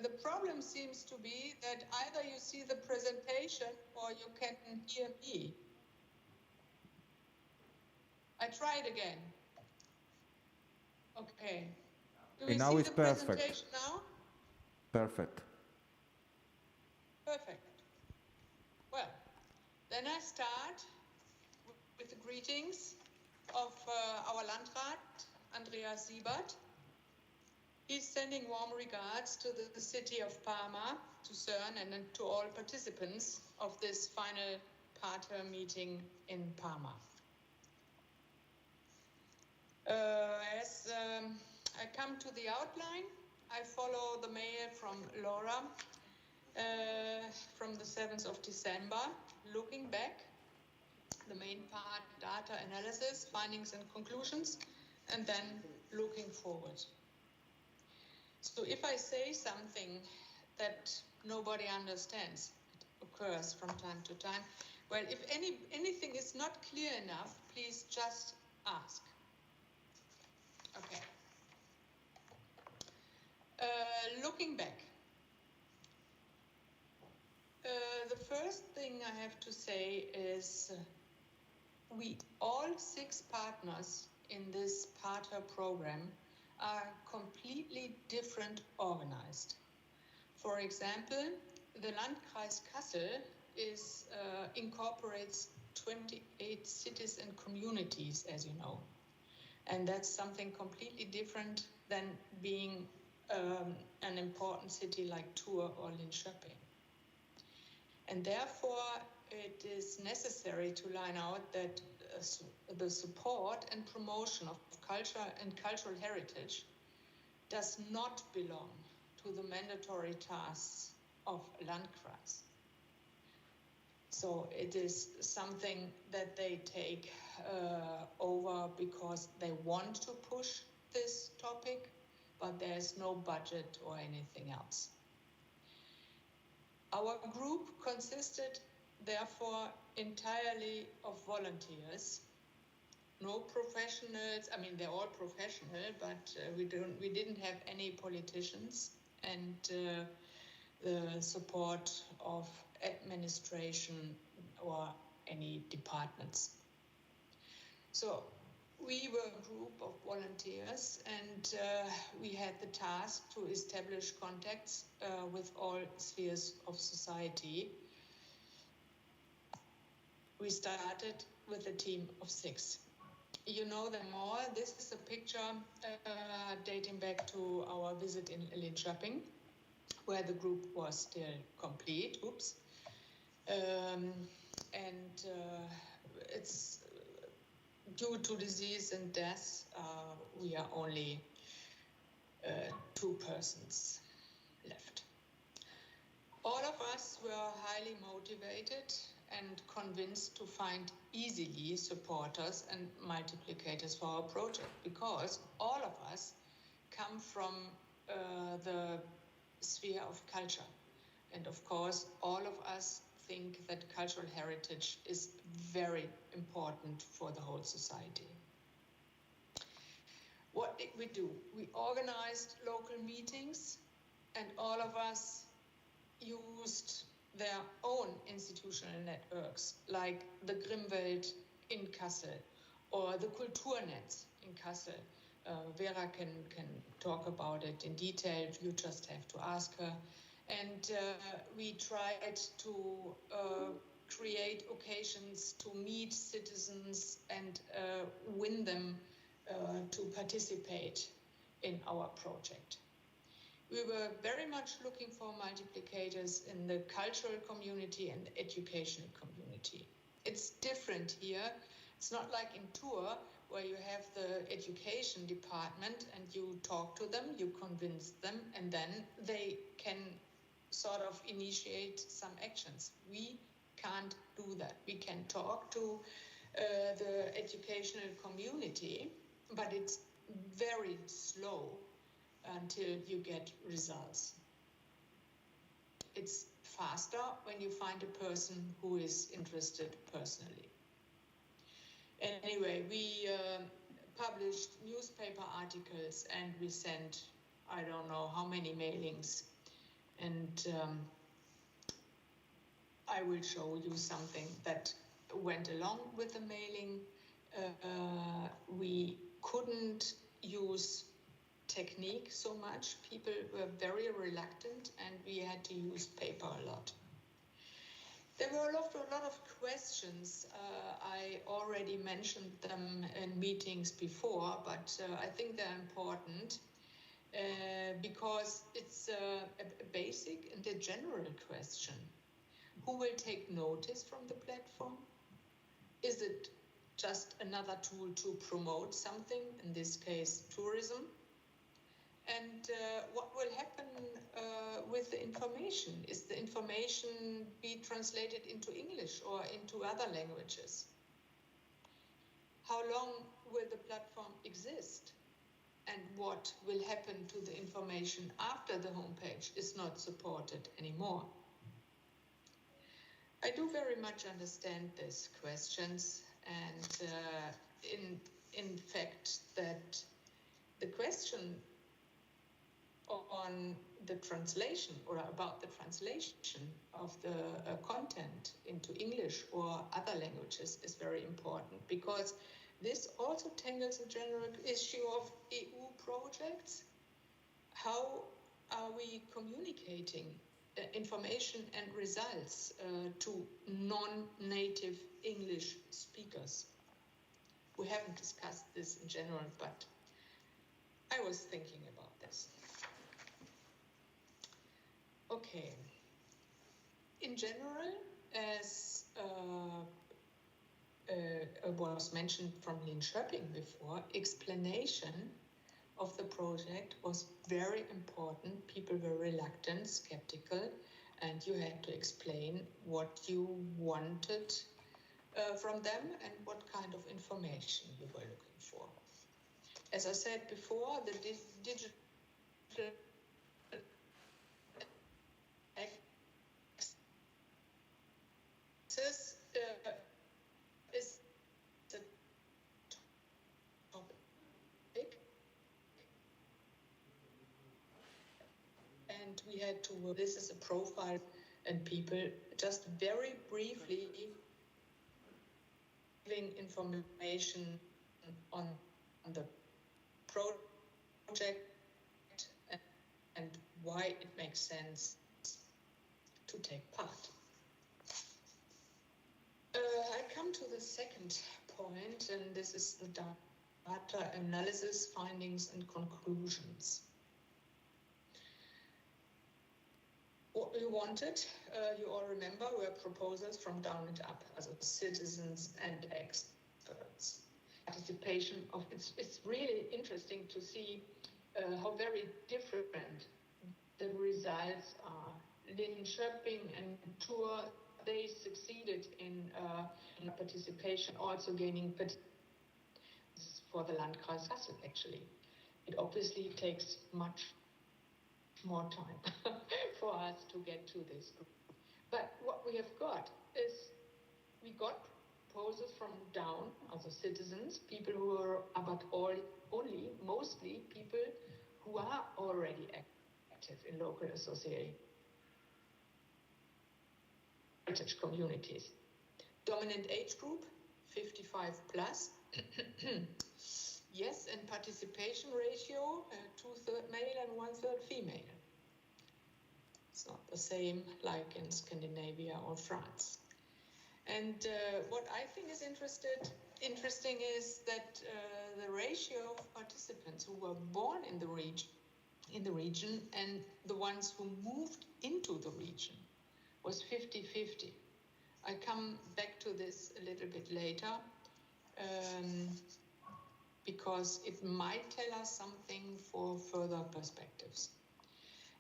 The problem seems to be that either you see the presentation or you can hear me. I try it again. Okay. Do we now see it's the perfect. presentation now? Perfect. Perfect. Well, then I start with the greetings of our Landrat, Andreas Siebert. He's sending warm regards to the city of Parma, to CERN, and to all participants of this final Pater meeting in Parma. As I come to the outline, I follow the mail from Laura from the 7th of December, looking back, the main part, data analysis, findings and conclusions, and then looking forward. So if I say something that nobody understands, it occurs from time to time. Well, if anything is not clear enough, please just ask. Okay. Looking back. The first thing I have to say is we all 6 partners in this Pater program are completely different organized. For example, the Landkreis Kassel incorporates 28 cities and communities, as you know. And that's something completely different than being an important city like Tours or Linköping. And therefore, it is necessary to line out that the support and promotion of culture and cultural heritage does not belong to the mandatory tasks of Landkreis. So it is something that they take over because they want to push this topic, but there's no budget or anything else. Our group consisted, therefore, entirely of volunteers. No professionals. I mean, they're all professional, but we didn't have any politicians, and the support of administration or any departments. So we were a group of volunteers, and we had the task to establish contacts with all spheres of society. We started with a team of 6. You know them all. This is a picture dating back to our visit in Linköping, where the group was still complete. Oops. It's due to disease and death, we are only 2 persons left. All of us were highly motivated and convinced to find easily supporters and multiplicators for our project, because all of us come from the sphere of culture. And of course, all of us think that cultural heritage is very important for the whole society. What did we do? We organized local meetings, and all of us used their own institutional networks, like the Grimwelt in Kassel or the Kulturnetz in Kassel. Vera can talk about it in detail. You just have to ask her. And we tried to create occasions to meet citizens and win them to participate in our project. We were very much looking for multiplicators in the cultural community and educational community. It's different here. It's not like in Tours, where you have the education department and you talk to them, you convince them, and then they can sort of initiate some actions. We can't do that. We can talk to the educational community, but it's very slow until you get results. It's faster when you find a person who is interested personally. Anyway, we published newspaper articles, and we sent, I don't know how many mailings. And I will show you something that went along with the mailing. We couldn't use technique so much. People were very reluctant, and we had to use paper a lot. There were a lot of questions. I already mentioned them in meetings before, but I think they're important because it's a basic and a general question. Who will take notice from the platform? Is it just another tool to promote something, in this case, tourism? And what will happen with the information? Is the information be translated into English or into other languages? How long will the platform exist? And what will happen to the information after the homepage is not supported anymore? I do very much understand these questions, and in fact that the question on the translation or about the translation of the content into English or other languages is very important, because this also tangles a general issue of EU projects. How are we communicating information and results to non-native English speakers. We haven't discussed this in general, but I was thinking about this. Okay. In general, as was mentioned from Linköping before, explanation of the project was very important. People were reluctant, skeptical, and you had to explain what you wanted from them and what kind of information you were looking for. As I said before, the digital access is the topic, and we had to work. This is a profile, and people just very briefly giving information on the project and why it makes sense to take part. I come to the second point, and this is the data analysis, findings and conclusions. What we wanted, you all remember, were proposals from down and up, as citizens and experts. Participation of it's really interesting to see how very different the results are. Linköping and Tour, they succeeded in participation, also gaining for the Landkreis Kassel, actually. It obviously takes much more time for us to get to this group. But what we have got is we got proposals from down, also citizens, people who are, but mostly people who are already active in local association communities. Dominant age group, 55 plus. Yes, and participation ratio, 2/3 male and 1/3 female. It's not the same like in Scandinavia or France. And what I think is interesting is that the ratio of participants who were born in the region and the ones who moved into the region was 50-50. I come back to this a little bit later because it might tell us something for further perspectives.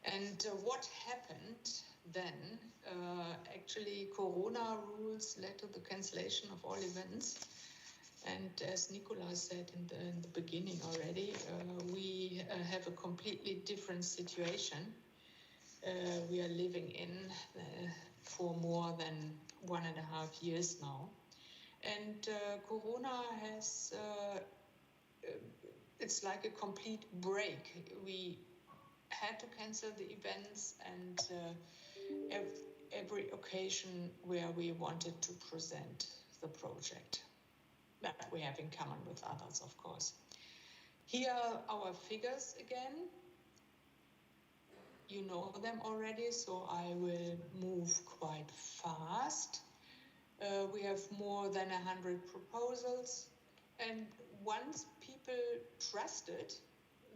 And what happened then, actually Corona rules led to the cancellation of all events. And as Nicola said in the beginning already, we have a completely different situation. We are living in for more than 1.5 years now. And Corona has, it's like a complete break. We had to cancel the events and every occasion where we wanted to present the project that we have in common with others, of course. Here are our figures again. You know them already, so I will move quite fast. We have more than 100 proposals, and once people trusted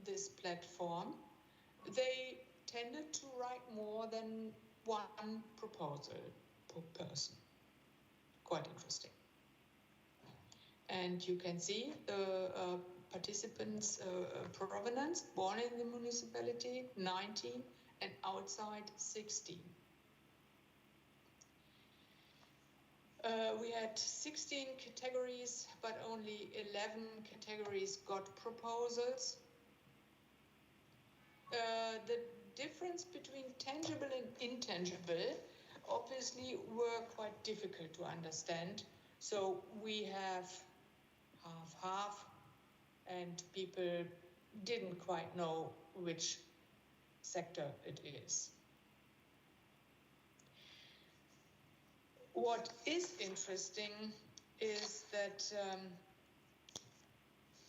this platform, they tended to write more than one proposal per person. Quite interesting. And you can see the participants' provenance, born in the municipality, 19, and outside, 16. We had 16 categories, but only 11 categories got proposals. The difference between tangible and intangible obviously were quite difficult to understand. So we have half-half, and people didn't quite know which sector it is. What is interesting is that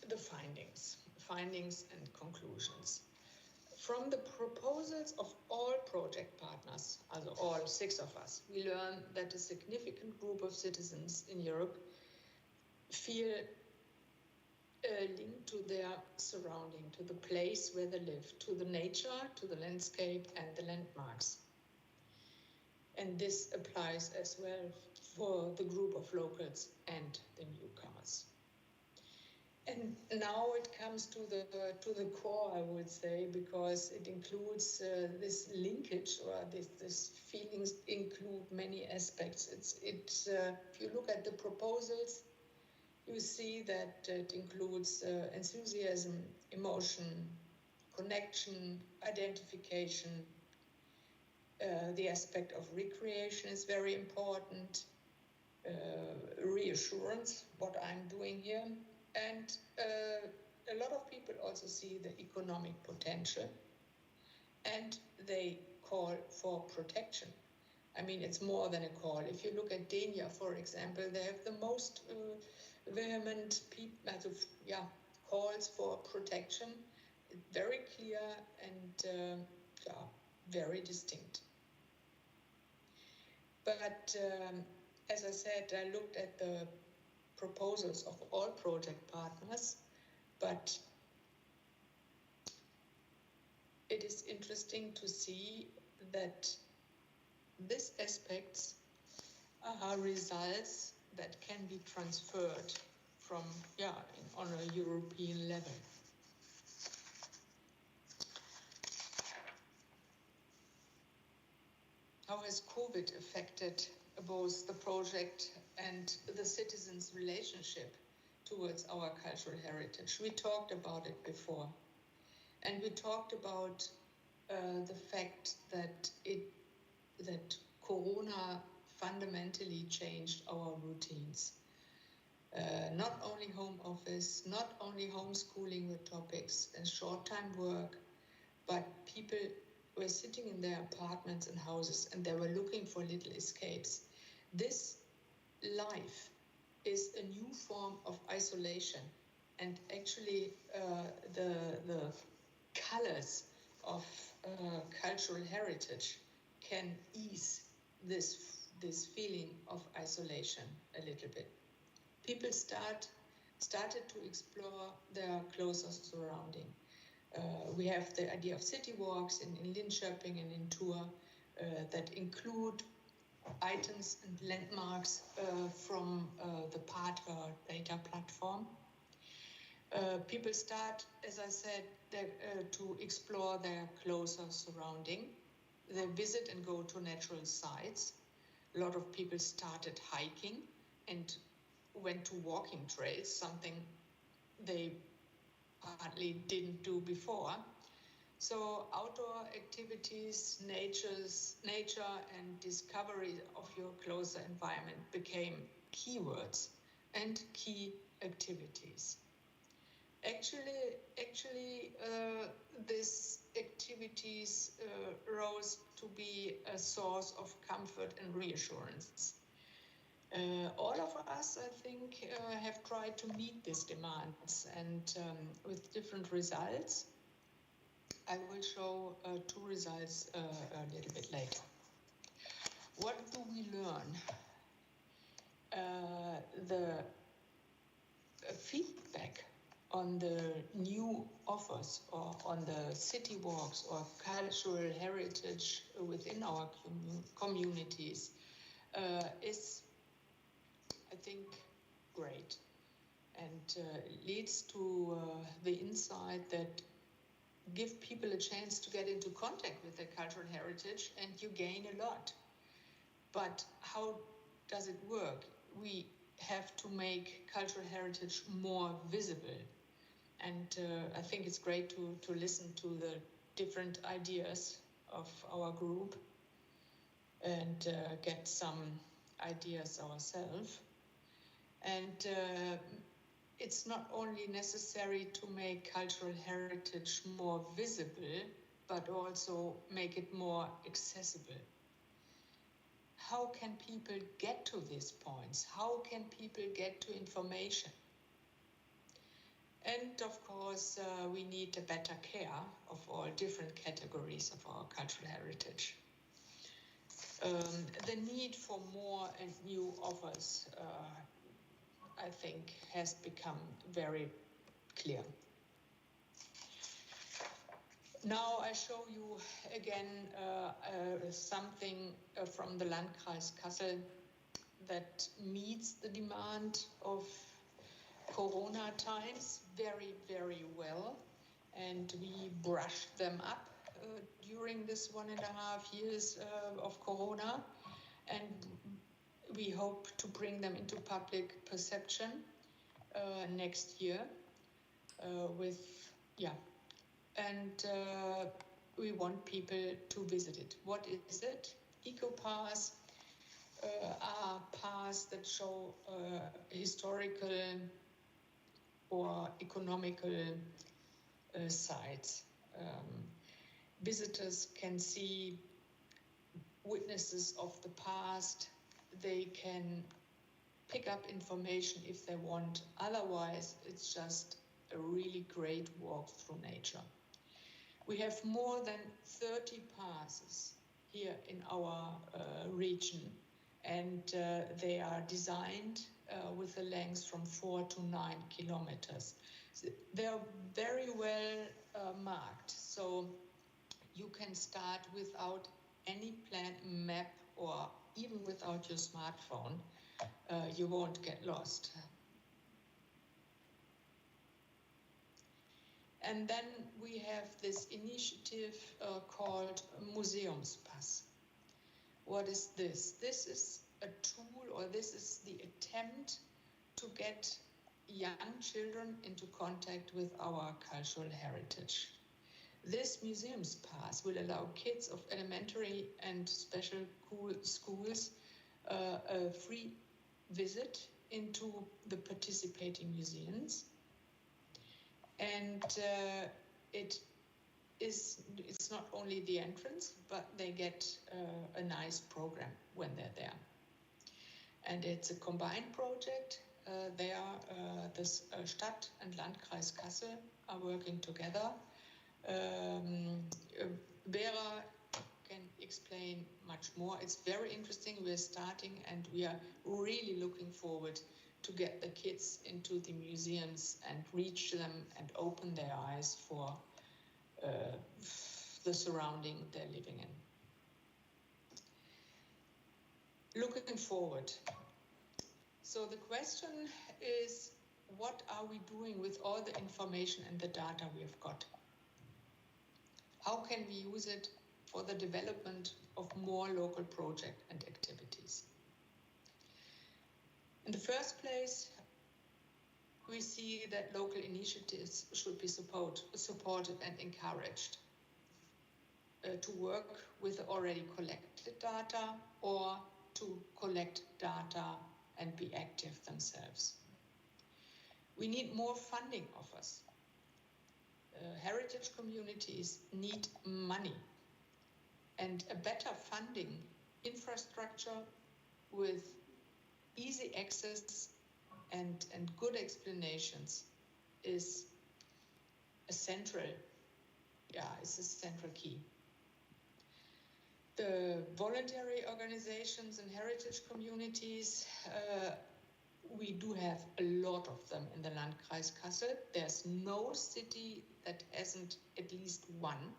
the findings and conclusions. from the proposals of all project partners, also all 6 of us, we learn that a significant group of citizens in Europe feel linked to their surrounding, to the place where they live, to the nature, to the landscape and the landmarks. And this applies as well for the group of locals and the newcomers. And now it comes to the core, I would say, because it includes this linkage, or this feelings include many aspects. If you look at the proposals, you see that it includes enthusiasm, emotion, connection, identification. The aspect of recreation is very important, reassurance, what I'm doing here. And a lot of people also see the economic potential, and they call for protection. I mean, it's more than a call. If you look at Dania, for example, they have the most vehement calls for protection. Very clear and very distinct. But as I said, I looked at the proposals of all project partners, but it is interesting to see that these aspects are results that can be transferred from, on a European level. How has COVID affected both the project and the citizens' relationship towards our cultural heritage? We talked about it before. And we talked about the fact that Corona fundamentally changed our routines. Not only home office, not only homeschooling with topics and short-time work, but people were sitting in their apartments and houses, and they were looking for little escapes. This life is a new form of isolation, and actually the colors of cultural heritage can ease this feeling of isolation a little bit. People started to explore their closer surrounding. We have the idea of city walks in Linköping and in Tours that include items and landmarks from the Partner data platform. People start, as I said, to explore their closer surrounding. They visit and go to natural sites. A lot of people started hiking and went to walking trails, something they hardly didn't do before. So outdoor activities, nature and discovery of your closer environment became keywords and key activities. Actually, these activities rose to be a source of comfort and reassurance. All of us, I think, have tried to meet these demands, and with different results. I will show 2 results a little bit later. What do we learn? The feedback on the new offers or on the city walks or cultural heritage within our communities is, I think, great, and leads to the insight that give people a chance to get into contact with their cultural heritage, and you gain a lot. But how does it work? We have to make cultural heritage more visible. And I think it's great to listen to the different ideas of our group and get some ideas ourselves. And it's not only necessary to make cultural heritage more visible, but also make it more accessible. How can people get to these points? How can people get to information? And of course, we need a better care of all different categories of our cultural heritage. The need for more and new offers, I think, has become very clear. Now I show you again something from the Landkreis Kassel that meets the demand of Corona times very, very well. And we brushed them up during this 1.5 years of Corona. And we hope to bring them into public perception next year and we want people to visit it. What is it? Eco-paths are paths that show historical or economical sites. Visitors can see witnesses of the past. They can pick up information if they want. Otherwise, it's just a really great walk through nature. We have more than 30 passes here in our region, and they are designed with a length from 4 to 9 kilometers. They are very well marked, so you can start without any plan, map, or even without your smartphone. You won't get lost. And then we have this initiative called Museumspass. What is this? This is a tool, or this is the attempt to get young children into contact with our cultural heritage. This Museumspass will allow kids of elementary and special schools a free visit into the participating museums. And it's not only the entrance, but they get a nice program when they're there. And it's a combined project. The Stadt and Landkreis Kassel are working together. Vera can explain much more. It's very interesting. We're starting, and we are really looking forward to get the kids into the museums and reach them and open their eyes for the surrounding they're living in. Looking forward. So the question is, what are we doing with all the information and the data we have got? How can we use it for the development of more local projects and activities? In the first place, we see that local initiatives should be supported and encouraged to work with already collected data or to collect data and be active themselves. We need more funding offers. Heritage communities need money and a better funding infrastructure with easy access and good explanations is a central key. The voluntary organizations and heritage communities, we do have a lot of them in the Landkreis Kassel. There's no city that hasn't at least one.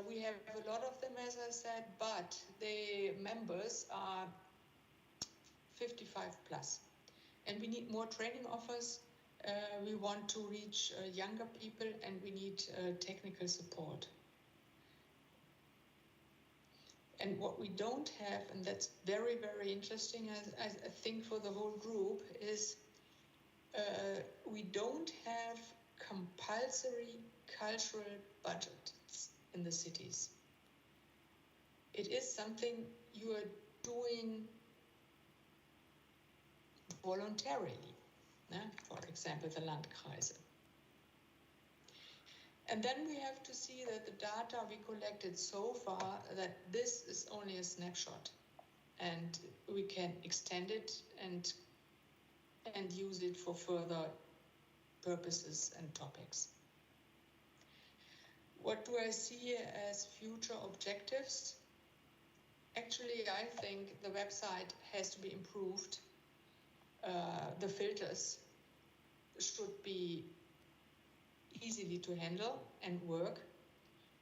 We have a lot of them, as I said, but the members are 55 plus. And we need more training offers. We want to reach younger people, and we need technical support. And what we don't have, and that's very, very interesting, I think, for the whole group, is we don't have compulsory cultural budgets in the cities. It is something you are doing voluntarily, for example, the Landkreise. And then we have to see that the data we collected so far, that this is only a snapshot, and we can extend it and use it for further purposes and topics. What do I see as future objectives? Actually, I think the website has to be improved. The filters should be easily to handle and work,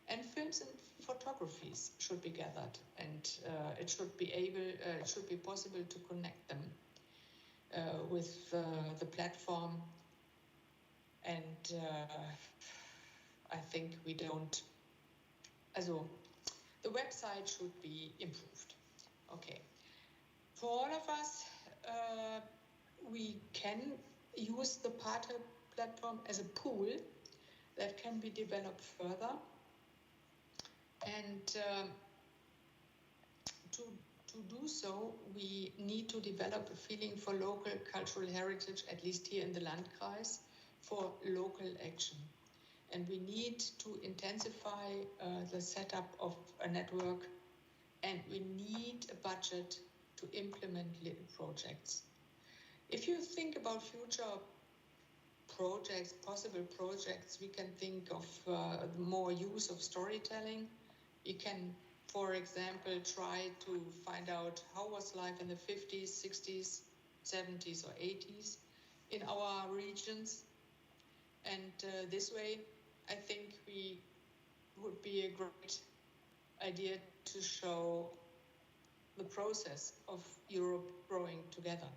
and films and photographies should be gathered, and it should be possible to connect them with the platform. And I think we don't. Also, the website should be improved. Okay. For all of us, we can use the Partner platform as a pool that can be developed further. And to do so, we need to develop a feeling for local cultural heritage, at least here in the Landkreis, for local action. And we need to intensify the setup of a network, and we need a budget to implement little projects. If you think about future projects, possible projects, we can think of more use of storytelling. You can, for example, try to find out how was life in the 50s, 60s, 70s or 80s in our regions. And this way, I think we would be a great idea to show the process of Europe growing together.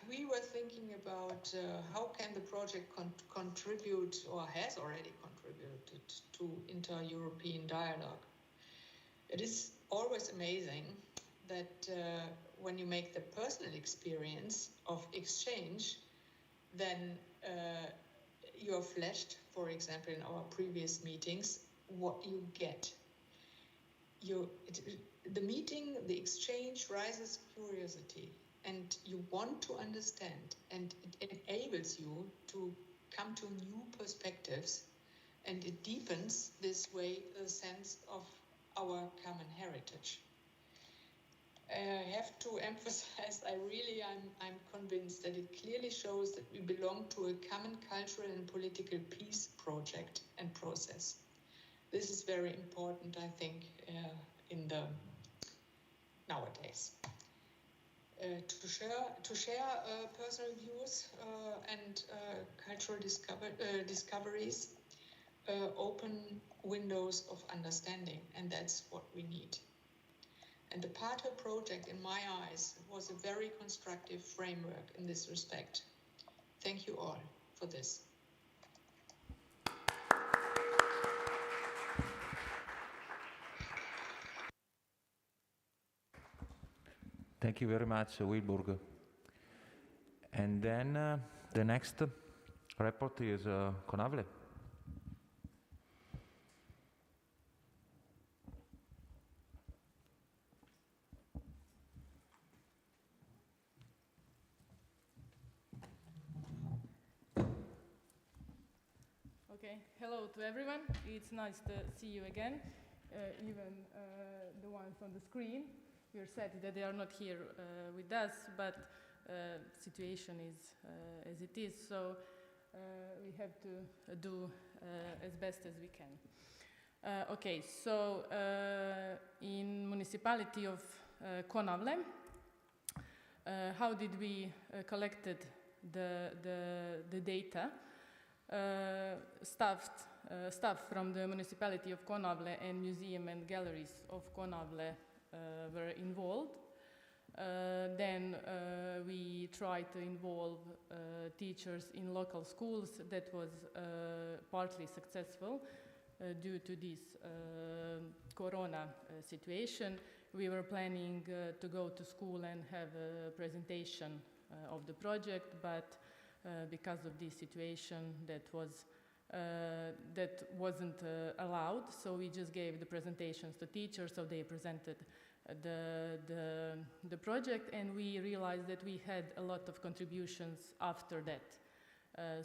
We were thinking about how can the project contribute, or has already contributed, to inter-European dialogue. It is always amazing that when you make the personal experience of exchange, then you are flashed, for example, in our previous meetings, what you get. The meeting, the exchange rises curiosity, and you want to understand, and it enables you to come to new perspectives, and it deepens this way the sense of our common heritage. I have to emphasize, I'm convinced that it clearly shows that we belong to a common cultural and political peace project and process. This is very important, I think, in the nowadays. To share personal views and cultural discoveries open windows of understanding, and that's what we need. And the Partner project, in my eyes, was a very constructive framework in this respect. Thank you all for this. Thank you very much, Wilburg. And then the next report is Konavle. Okay, hello to everyone. It's nice to see you again, even the ones on the screen. We're sad that they are not here with us, but situation is as it is, so we have to do as best as we can. Okay, so in municipality of Konavle, how did we collected the data? Staff from the municipality of Konavle and museum and galleries of Konavle were involved. Then we tried to involve teachers in local schools. That was partly successful due to this corona situation. We were planning to go to school and have a presentation of the project, but because of this situation, that wasn't allowed. So we just gave the presentations to teachers, so they presented the project, and we realized that we had a lot of contributions after that.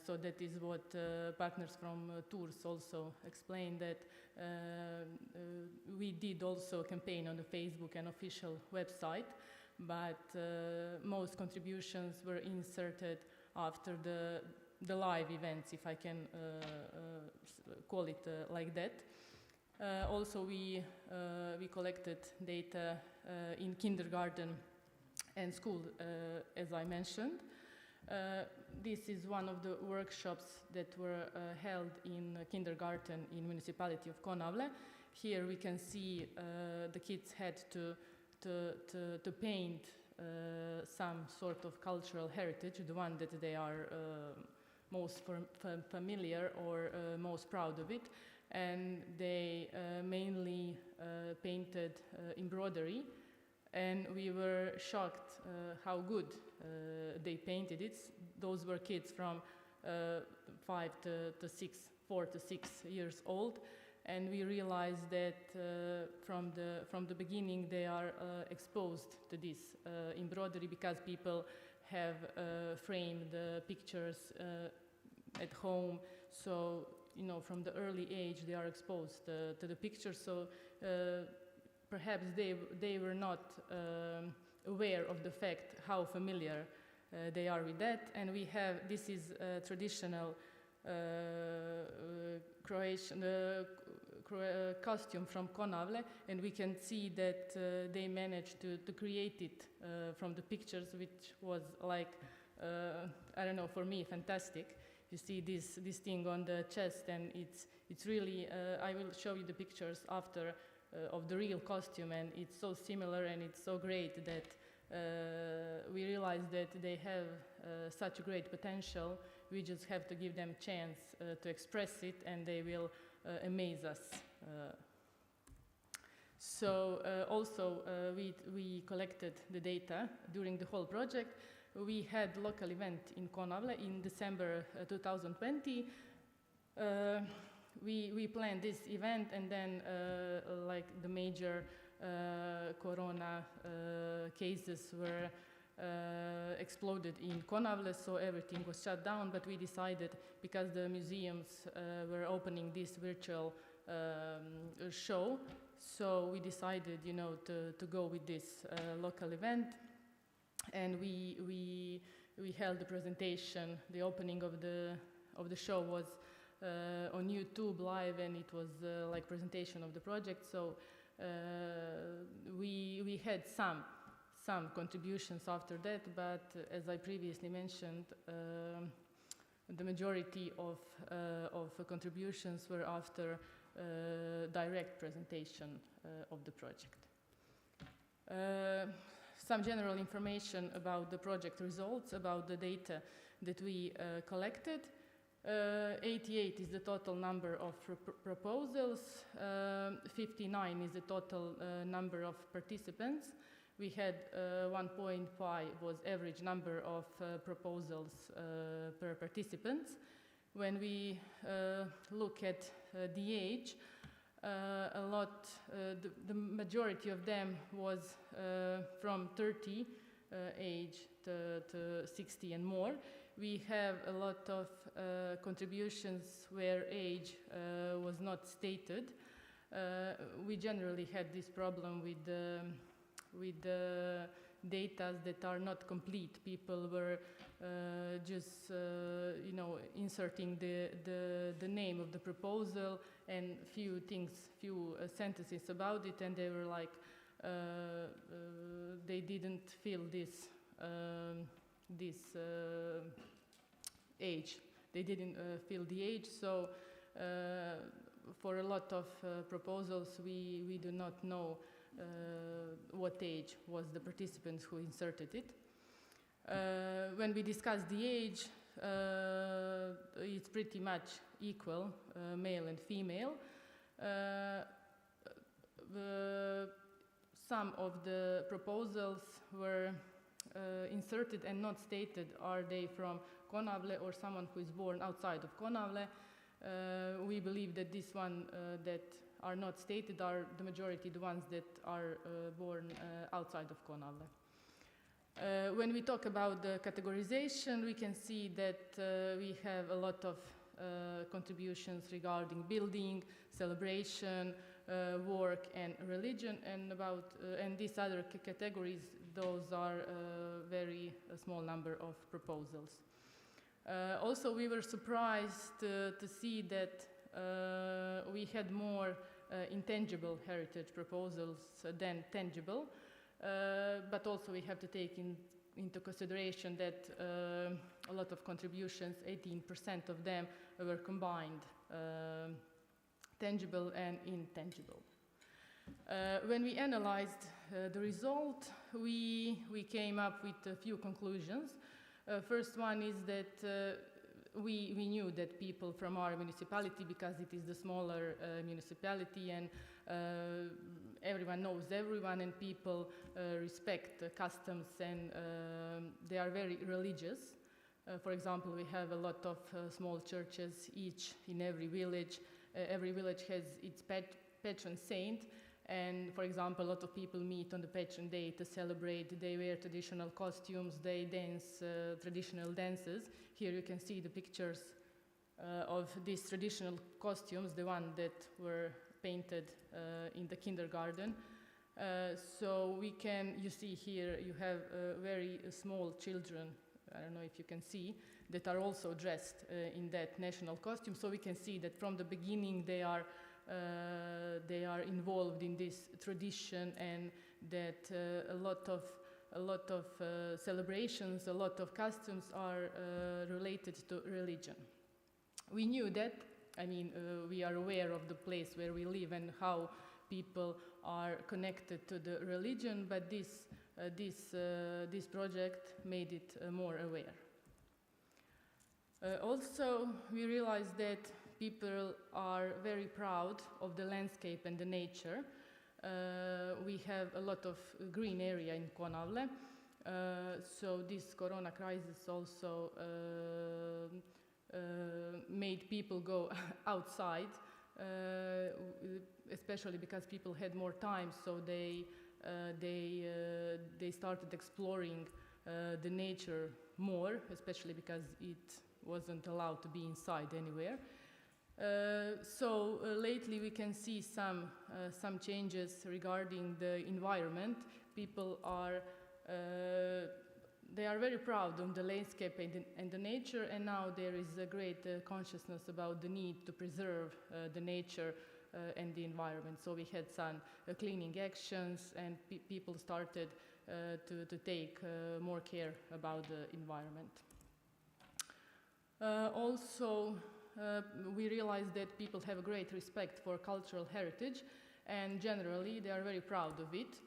So that is what partners from Tours also explained, that we did also a campaign on the Facebook and official website, but most contributions were inserted after the live events, if I can call it like that. Also, we collected data in kindergarten and school, as I mentioned. This is one of the workshops that were held in kindergarten in municipality of Konavle. Here we can see the kids had to paint some sort of cultural heritage, the one that they are most familiar or most proud of it. And they mainly painted embroidery, and we were shocked how good they painted it. Those were kids from 4 to 6 years old, and we realized that from the beginning they are exposed to this embroidery because people have framed the pictures at home. So, you know, from the early age they are exposed to the pictures. So perhaps they were not aware of the fact how familiar they are with that. And we have, this is traditional Croatian costume from Konavle, and we can see that they managed to create it from the pictures, which was like, I don't know, for me, fantastic. You see this thing on the chest, and it's really, I will show you the pictures after of the real costume, and it's so similar and it's so great that we realize that they have such a great potential. We just have to give them a chance to express it, and they will amaze us. Also, we collected the data during the whole project. We had local event in Konavle in December 2020. We planned this event, and then like the major corona cases were exploded in Konavle, so everything was shut down. But we decided, because the museums were opening this virtual show, so we decided, you know, to go with this local event. And we held the presentation. The opening of the show was on YouTube live, and it was like presentation of the project. So we had some contributions after that, but as I previously mentioned, the majority of contributions were after direct presentation of the project. Some general information about the project results, about the data that we collected. 88 is the total number of proposals, 59 is the total number of participants. We had 1.5 was average number of proposals per participants. When we look at the age, the majority of them was from 30 age to 60 and more. We have a lot of contributions where age was not stated. We generally had this problem with the data that are not complete. People were just you know, inserting the name of the proposal and few sentences about it, and they were like they didn't fill this age. They didn't fill the age. So for a lot of proposals, we do not know what age was the participants who inserted it. When we discuss the age, it's pretty much equal, male and female. Some of the proposals were inserted and not stated. Are they from Konavle or someone who is born outside of Konavle? We believe that this one that are not stated are the majority, the ones that are born outside of Konavle. When we talk about the categorization, we can see that we have a lot of contributions regarding building, celebration, work and religion, and these other categories, those are very small number of proposals. Also, we were surprised to see that we had more intangible heritage proposals than tangible, but also we have to take into consideration that a lot of contributions, 18% of them, were combined, tangible and intangible. When we analyzed the result, we came up with a few conclusions. First one is that we knew that people from our municipality, because it is the smaller municipality and everyone knows everyone, and people respect customs, and they are very religious. For example, we have a lot of small churches, each in every village. Every village has its patron saint, and for example, a lot of people meet on the patron day to celebrate. They wear traditional costumes, they dance traditional dances. Here you can see the pictures of these traditional costumes, the one that were painted in the kindergarten. So you see here, you have very small children, I don't know if you can see, that are also dressed in that national costume. So we can see that from the beginning they are involved in this tradition, and that a lot of celebrations, a lot of customs are related to religion. We knew that. I mean, we are aware of the place where we live and how people are connected to the religion, but this project made it more aware. Also, we realized that people are very proud of the landscape and the nature. We have a lot of green area in Konavle, so this corona crisis also made people go outside, especially because people had more time, so they started exploring the nature more, especially because it wasn't allowed to be inside anywhere. So lately we can see some changes regarding the environment. People are they are very proud of the landscape and the nature, and now there is a great consciousness about the need to preserve the nature and the environment. So we had some cleaning actions, and people started to take more care about the environment. Also, we realized that people have a great respect for cultural heritage, and generally they are very proud of it.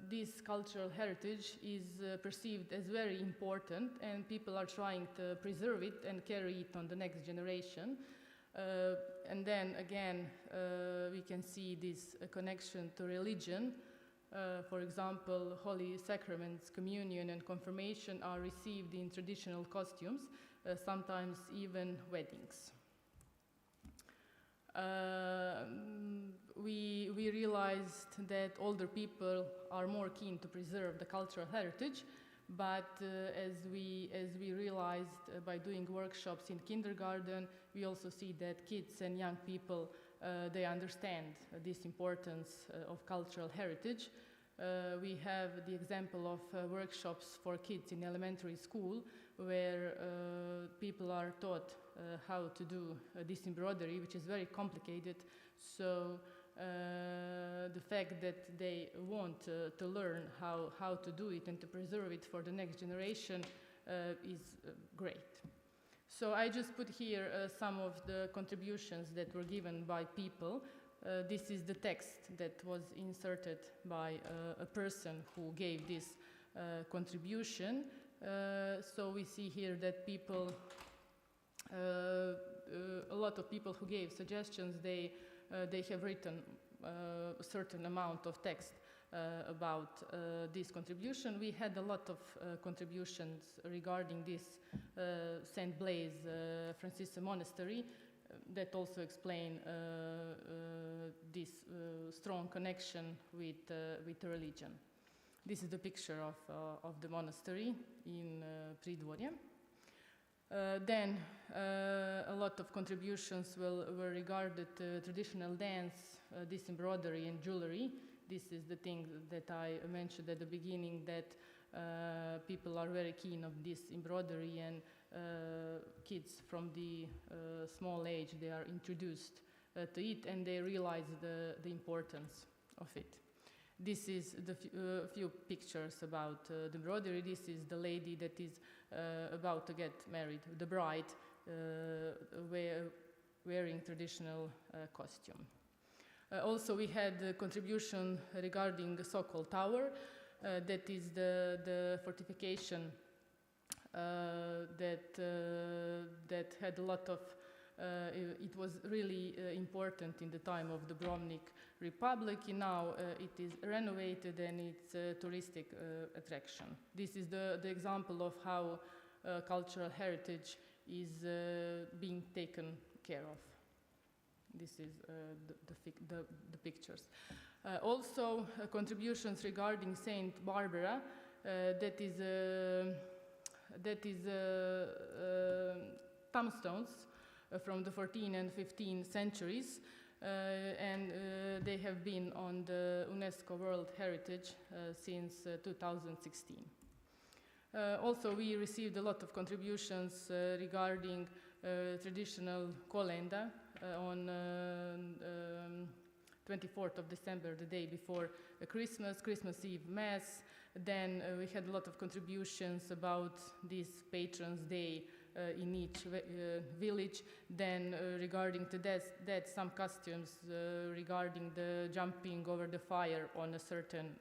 This cultural heritage is perceived as very important, and people are trying to preserve it and carry it on the next generation. And then again, we can see this connection to religion. For example, Holy Sacraments, Communion and Confirmation are received in traditional costumes, sometimes even weddings. We realized that older people are more keen to preserve the cultural heritage, but as we realized by doing workshops in kindergarten, we also see that kids and young people, they understand this importance of cultural heritage. We have the example of workshops for kids in elementary school, where people are taught how to do this embroidery, which is very complicated. So the fact that they want to learn how to do it and to preserve it for the next generation is great. So I just put here some of the contributions that were given by people. This is the text that was inserted by a person who gave this contribution. So we see here that people, a lot of people who gave suggestions, they have written a certain amount of text about this contribution. We had a lot of contributions regarding this St. Blaise Franciscan monastery that also explain this strong connection with religion. This is the picture of the monastery in Pridvorje. Then a lot of contributions were regarded traditional dance, this embroidery and jewelry. This is the thing that I mentioned at the beginning, that people are very keen of this embroidery, and kids from the small age, they are introduced to it, and they realize the importance of it. This is the few pictures about the embroidery. This is the lady that is about to get married, the bride, wearing traditional costume. Also, we had a contribution regarding the Sokol Tower. That is the fortification that had a lot of, it was really important in the time of the Bromnik Republic. Now it is renovated and it's a touristic attraction. This is the example of how cultural heritage is being taken care of. This is the pictures. Also, contributions regarding Saint Barbara. That is tombstones from the 14th and 15th centuries, and they have been on the UNESCO World Heritage since 2016. Also, we received a lot of contributions regarding traditional kolenda on 24th of December, the day before Christmas Eve Mass. Then we had a lot of contributions about this Patron's Day in each village. Then regarding to that, some costumes regarding the jumping over the fire on a certain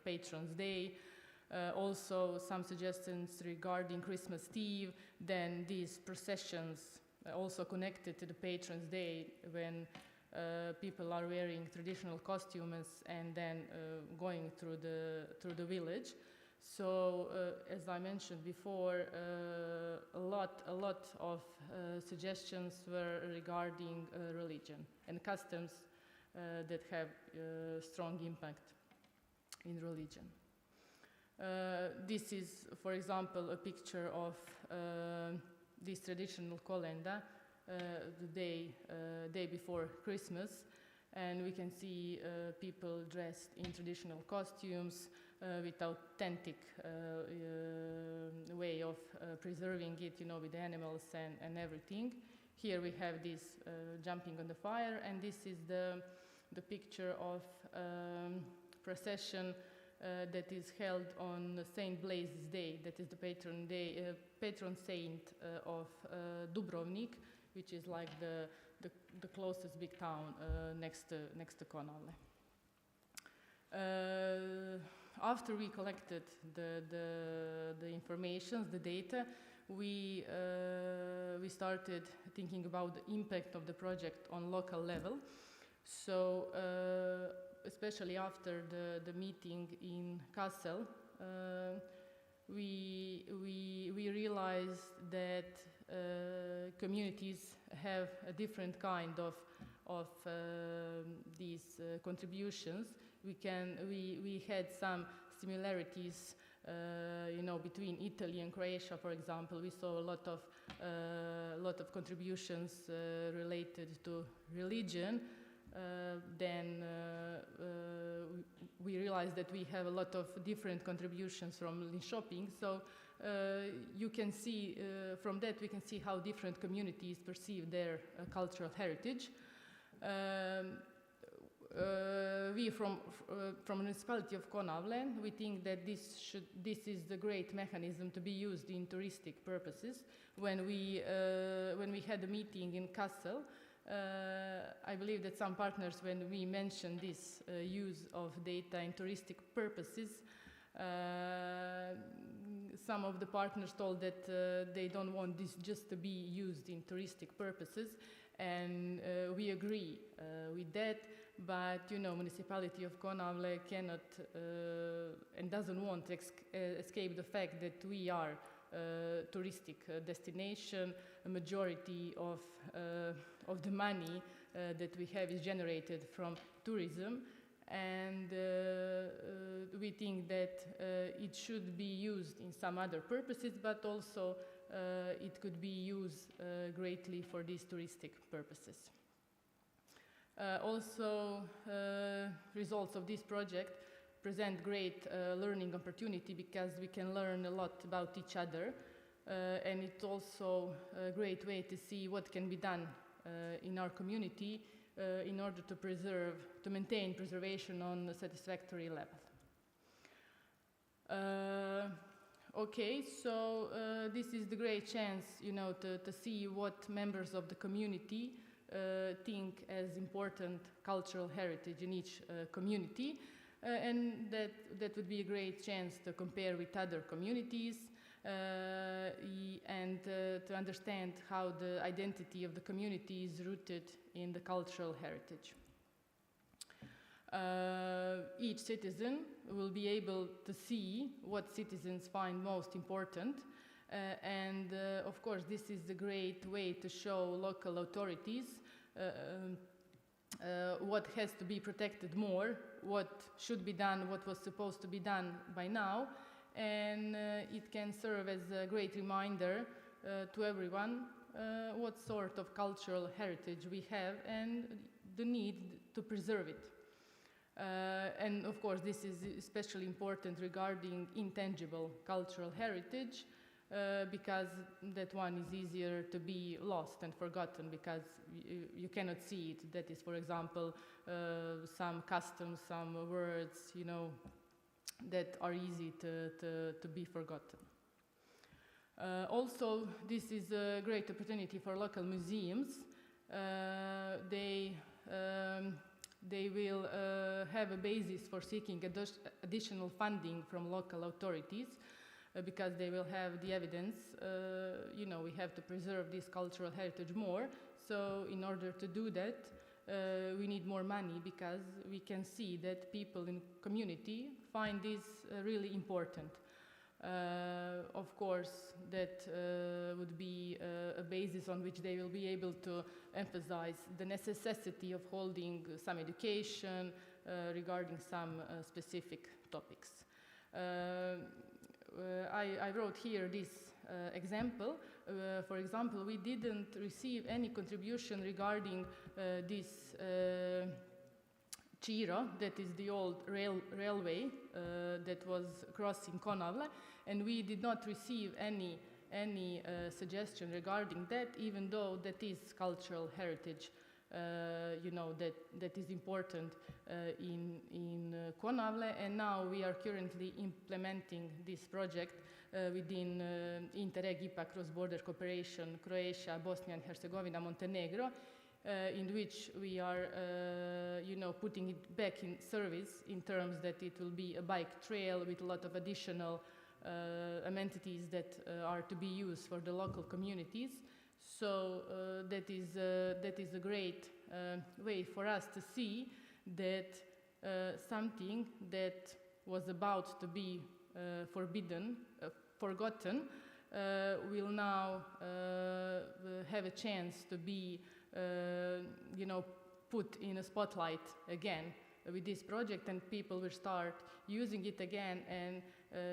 Patron's Day. Also some suggestions regarding Christmas Eve. Then these processions also connected to the Patron's Day, when people are wearing traditional costumes and then going through the village. So as I mentioned before, a lot of suggestions were regarding religion and customs that have strong impact in religion. This is, for example, a picture of this traditional kolenda, the day before Christmas, and we can see people dressed in traditional costumes with authentic way of preserving it, with the animals and everything. Here we have this jumping on the fire, and this is the picture of procession that is held on Saint Blaise's Day. That is the patron saint of Dubrovnik, which is like the closest big town next to Konavle. After we collected the information, the data, we started thinking about the impact of the project on local level. So especially after the meeting in Kassel, we realized that communities have a different kind of these contributions. We had some similarities, between Italy and Croatia, for example. We saw a lot of contributions related to religion. Then we realized that we have a lot of different contributions from shopping. So you can see, from that we can see how different communities perceive their cultural heritage. We from municipality of Konavle, we think that this is the great mechanism to be used in touristic purposes. When we had a meeting in Kassel, I believe that some partners, when we mentioned this use of data in touristic purposes, some of the partners told that they don't want this just to be used in touristic purposes, and we agree with that. But municipality of Konavle cannot and doesn't want to escape the fact that we are a touristic destination. A majority of the money that we have is generated from tourism, and we think that it should be used in some other purposes, but also it could be used greatly for these touristic purposes. Also, results of this project present great learning opportunity because we can learn a lot about each other, and it's also a great way to see what can be done in our community in order to maintain preservation on a satisfactory level. Okay, so this is the great chance, to see what members of the community think as important cultural heritage in each community, and that would be a great chance to compare with other communities and to understand how the identity of the community is rooted in the cultural heritage. Each citizen will be able to see what citizens find most important, and of course this is a great way to show local authorities what has to be protected more, what should be done, what was supposed to be done by now, and it can serve as a great reminder to everyone what sort of cultural heritage we have and the need to preserve it. And of course this is especially important regarding intangible cultural heritage, because that one is easier to be lost and forgotten because you cannot see it. That is, for example, some customs, some words, that are easy to be forgotten. Also, this is a great opportunity for local museums. They will have a basis for seeking additional funding from local authorities because they will have the evidence. We have to preserve this cultural heritage more. So in order to do that, we need more money because we can see that people in community find this really important. Of course, that would be a basis on which they will be able to emphasize the necessity of holding some education regarding some specific topics. I wrote here this example. For example, we didn't receive any contribution regarding this Ciro, that is the old railway that was crossing Konavle, and we did not receive any suggestion regarding that, even though that is cultural heritage, that is important in Konavle, and now we are currently implementing this project within Interreg IPA cross-border cooperation, Croatia, Bosnia and Herzegovina, Montenegro, in which we are, putting it back in service in terms that it will be a bike trail with a lot of additional amenities that are to be used for the local communities. So that is a great way for us to see that something that was about to be forgotten, will now have a chance to be put in a spotlight again with this project, and people will start using it again, and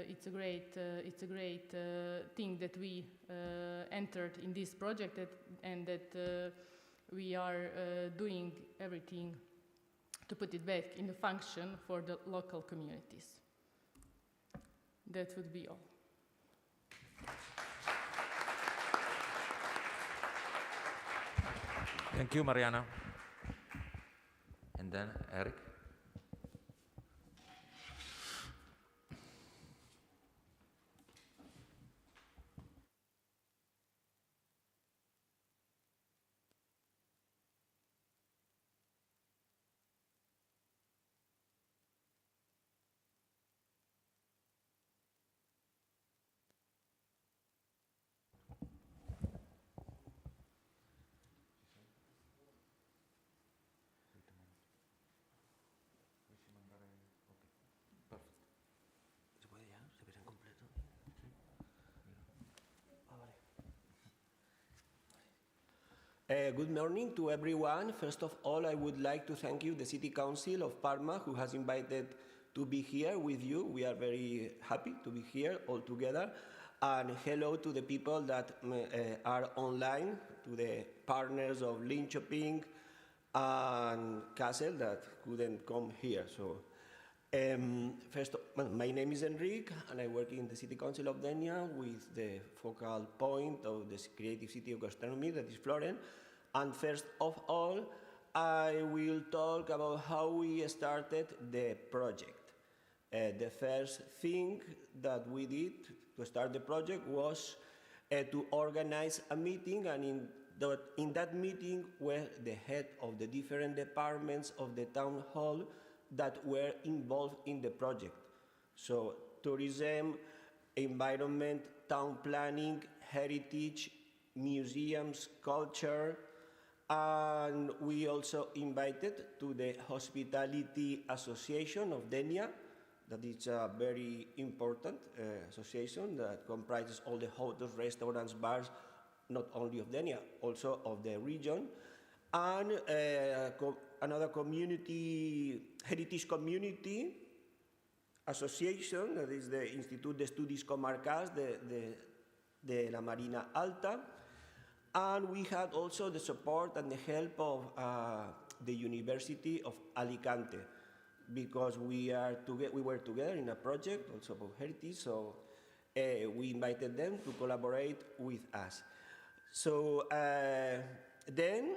it's a great thing that we entered in this project, and that we are doing everything to put it back in the function for the local communities. That would be all. Thank you, Mariana. And then Eric. Good morning to everyone. First of all, I would like to thank you, the City Council of Parma, who has invited to be here with you. We are very happy to be here all together. And hello to the people that are online, to the partners of Linköping and Kassel that couldn't come here. So, first, my name is Enrique, and I work in the City Council of Denia with the focal point of the creative city of gastronomy, that is Florence. And first of all, I will talk about how we started the project. The first thing that we did to start the project was to organize a meeting, and in that meeting were the head of the different departments of the town hall that were involved in the project. So tourism, environment, town planning, heritage, museums, culture, and we also invited to the Hospitality Association of Denia. That is a very important association that comprises all the hotels, restaurants, bars, not only of Denia, also of the region. And another community, heritage community association, that is the Institut d'Estudis Comarcals de la Marina Alta. And we had also the support and the help of the University of Alicante, because we were together in a project also about heritage, so we invited them to collaborate with us. So then,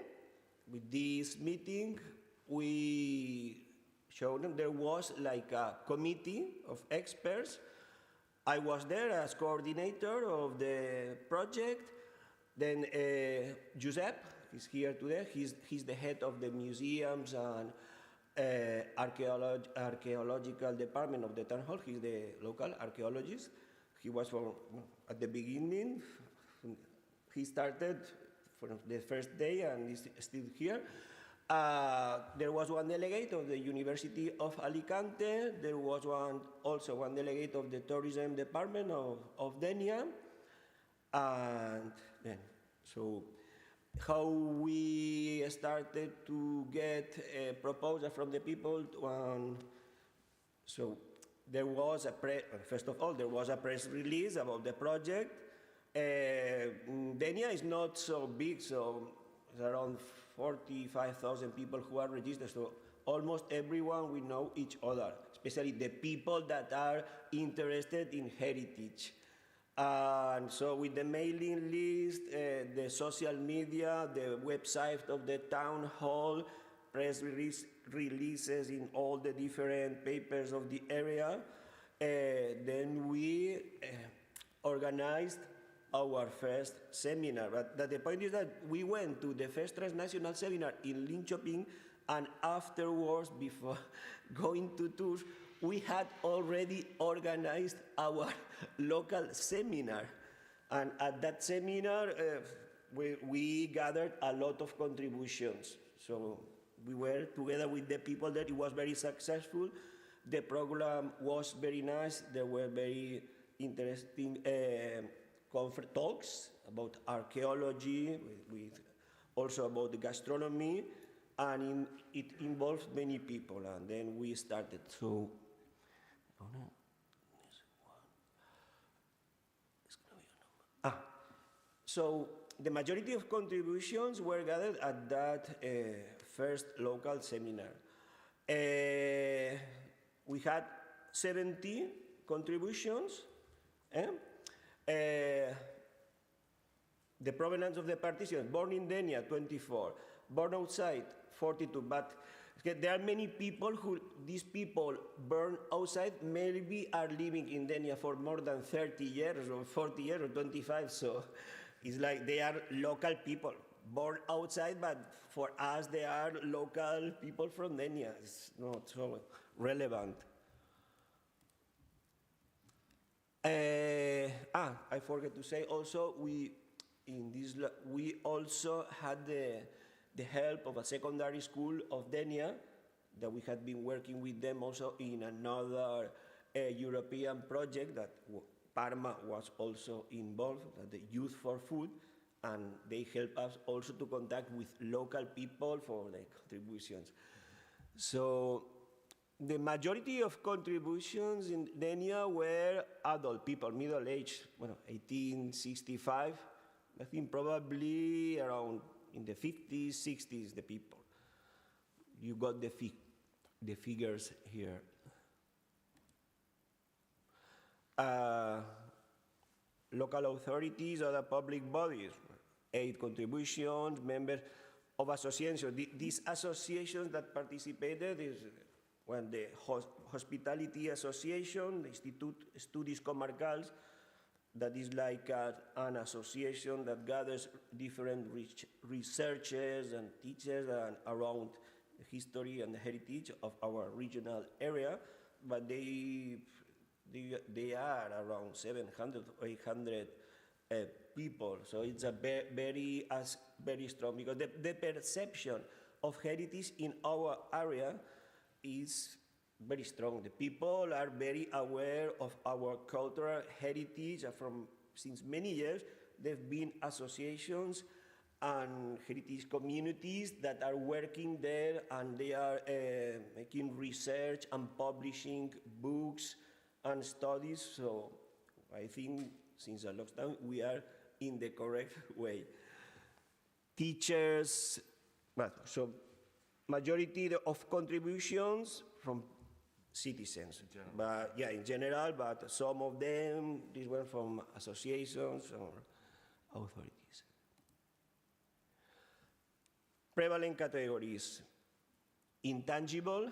with this meeting, we showed them there was like a committee of experts. I was there as coordinator of the project. Then Giuseppe is here today. He's the head of the museums and archaeological department of the town hall. He's the local archaeologist. He was at the beginning. He started from the first day and is still here. There was one delegate of the University of Alicante. There was also one delegate of the tourism department of Denia. And then, so how we started to get a proposal from the people. So there was first of all, there was a press release about the project. Denia is not so big, so there's around 45,000 people who are registered. So almost everyone we know each other, especially the people that are interested in heritage. And so with the mailing list, the social media, the website of the town hall, press releases in all the different papers of the area, then we organized our first seminar. But the point is that we went to the first transnational seminar in Linköping, and afterwards, before going to tours, we had already organized our local seminar. And at that seminar, we gathered a lot of contributions. So we were together with the people there. It was very successful. The program was very nice. There were very interesting talks about archaeology, with also about the gastronomy, and it involved many people. And then we started. So the majority of contributions were gathered at that first local seminar. We had 70 contributions. The provenance of the participants: born in Denia, 24, born outside, 42, but there are many people these people born outside maybe are living in Denia for more than 30 years or 40 years or 25, so it's like they are local people, born outside, but for us they are local people from Denia. It's not so relevant. I forgot to say also, we also had the help of a secondary school of Denia, that we had been working with them also in another European project that Parma was also involved, the Youth for Food, and they helped us also to contact with local people for the contributions. So The majority of contributions in Denia were adult people, middle age, 1865. I think probably around in the 50s, 60s, the people. You got the figures here. Local authorities, other public bodies, 8 contributions, members of associations. These associations that participated is when the Hospitality Association, the Institut Estudis Comarcals, that is like an association that gathers different researchers and teachers around the history and the heritage of our regional area, but they are around 700 or 800 people, so it's a very strong, because the perception of heritage in our area is very strong. The people are very aware of our cultural heritage. Since many years, there have been associations and heritage communities that are working there, and they are making research and publishing books and studies. So I think since the lockdown, we are in the correct way. Teachers, so majority of contributions from citizens, but yeah, in general, but some of them, these were from associations or authorities. Prevalent categories: intangible,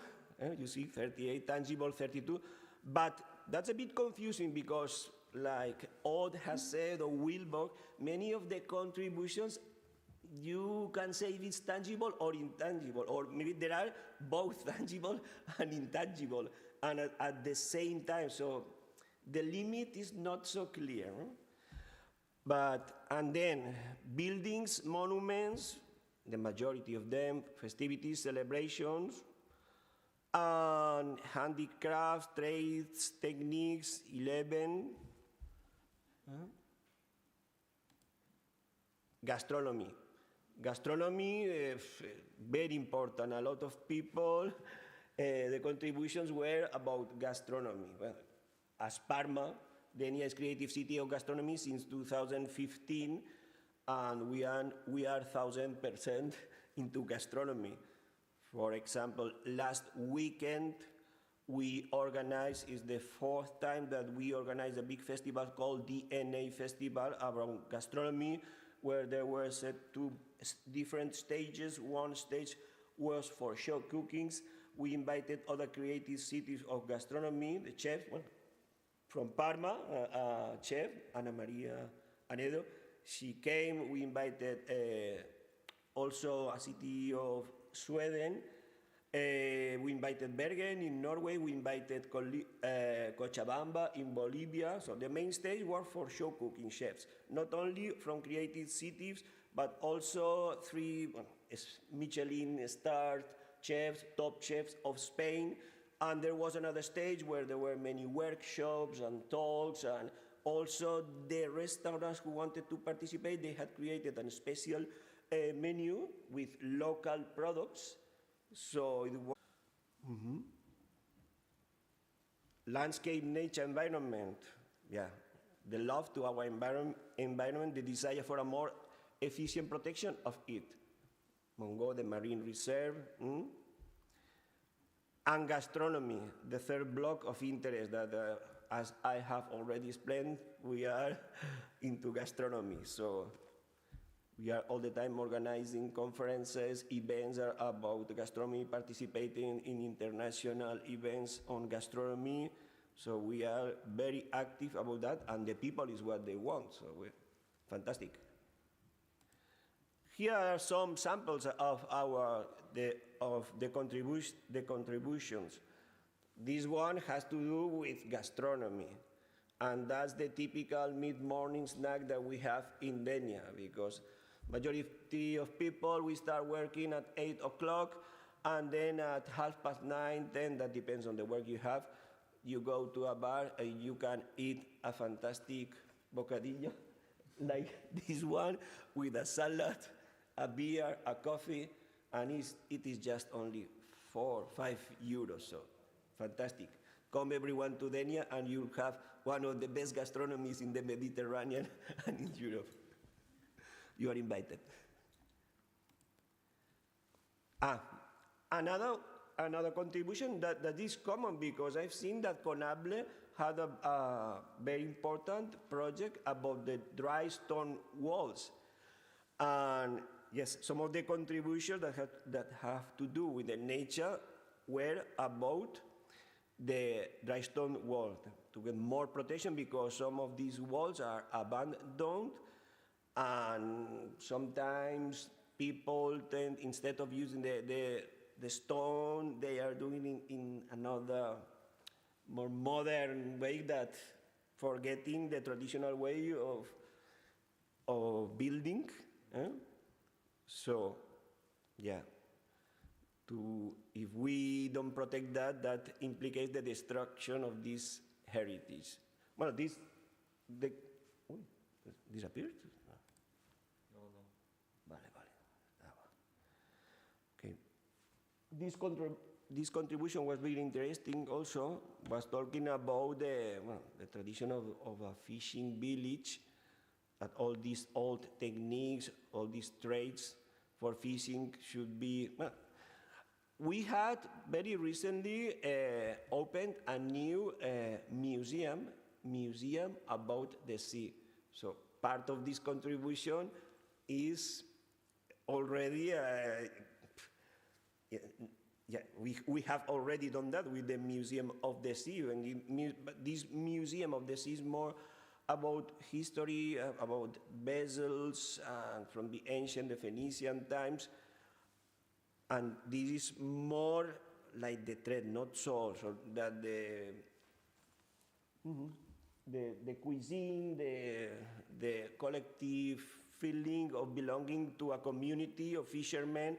you see 38, tangible 32, but that's a bit confusing because, like Odd has said, or Wilbur, many of the contributions, you can say if it's tangible or intangible, or maybe there are both tangible and intangible, and at the same time, so the limit is not so clear. And then buildings, monuments, the majority of them, festivities, celebrations, and handicrafts, trades, techniques, 11. Gastronomy. Gastronomy, very important. A lot of people, the contributions were about gastronomy. Well, as Parma, Denia is creative city of gastronomy since 2015, and we are 1,000% into gastronomy. For example, last weekend, we organized, is the 4th time that we organized a big festival called DNA Festival around gastronomy, where there were 2 different stages. One stage was for show cookings. We invited other creative cities of gastronomy, the chefs, from Parma, chef, Ana Maria Anedo. She came. We invited also a city of Sweden. We invited Bergen in Norway. We invited Cochabamba in Bolivia. So the main stage were for show cooking chefs, not only from creative cities, but also 3 Michelin-starred chefs, top chefs of Spain. And there was another stage where there were many workshops and talks, and also the restaurants who wanted to participate, they had created a special menu with local products. So it was landscape, nature, environment. Yeah, the love to our environment, the desire for a more efficient protection of it. Mongo, the marine reserve. And gastronomy, the 3rd block of interest that, as I have already explained, we are into gastronomy. So we are all the time organizing conferences, events about gastronomy, participating in international events on gastronomy. So we are very active about that, and the people is what they want, so we're fantastic. Here are some samples of the contributions. This one has to do with gastronomy, and that's the typical mid-morning snack that we have in Denia, because majority of people, we start working at 8 o'clock, and then at 9:30, 10, that depends on the work you have, you go to a bar and you can eat a fantastic bocadillo, like this one, with a salad, a beer, a coffee, and it is just only 4 or 5 euros. So fantastic. Come everyone to Denia and you'll have one of the best gastronomies in the Mediterranean and in Europe. You are invited. Another contribution that is common, because I've seen that Conable had a very important project about the dry stone walls. And yes, some of the contributions that have to do with the nature were about the dry stone wall, to get more protection, because some of these walls are abandoned, and sometimes people tend, instead of using the stone, they are doing it in another more modern way, that forgetting the traditional way of building. So, yeah, if we don't protect that, that implicates the destruction of this heritage. Well, disappeared? No. Vale. Okay. This contribution was very interesting also, was talking about the tradition of a fishing village, that all these old techniques, all these trades for fishing should be, we had very recently opened a new museum about the sea. So part of this contribution is already, we have already done that with the Museum of the Sea. And this Museum of the Sea is more about history, about vessels from the ancient, the Phoenician times. And this is more like the trade, not so that the cuisine, the collective feeling of belonging to a community of fishermen,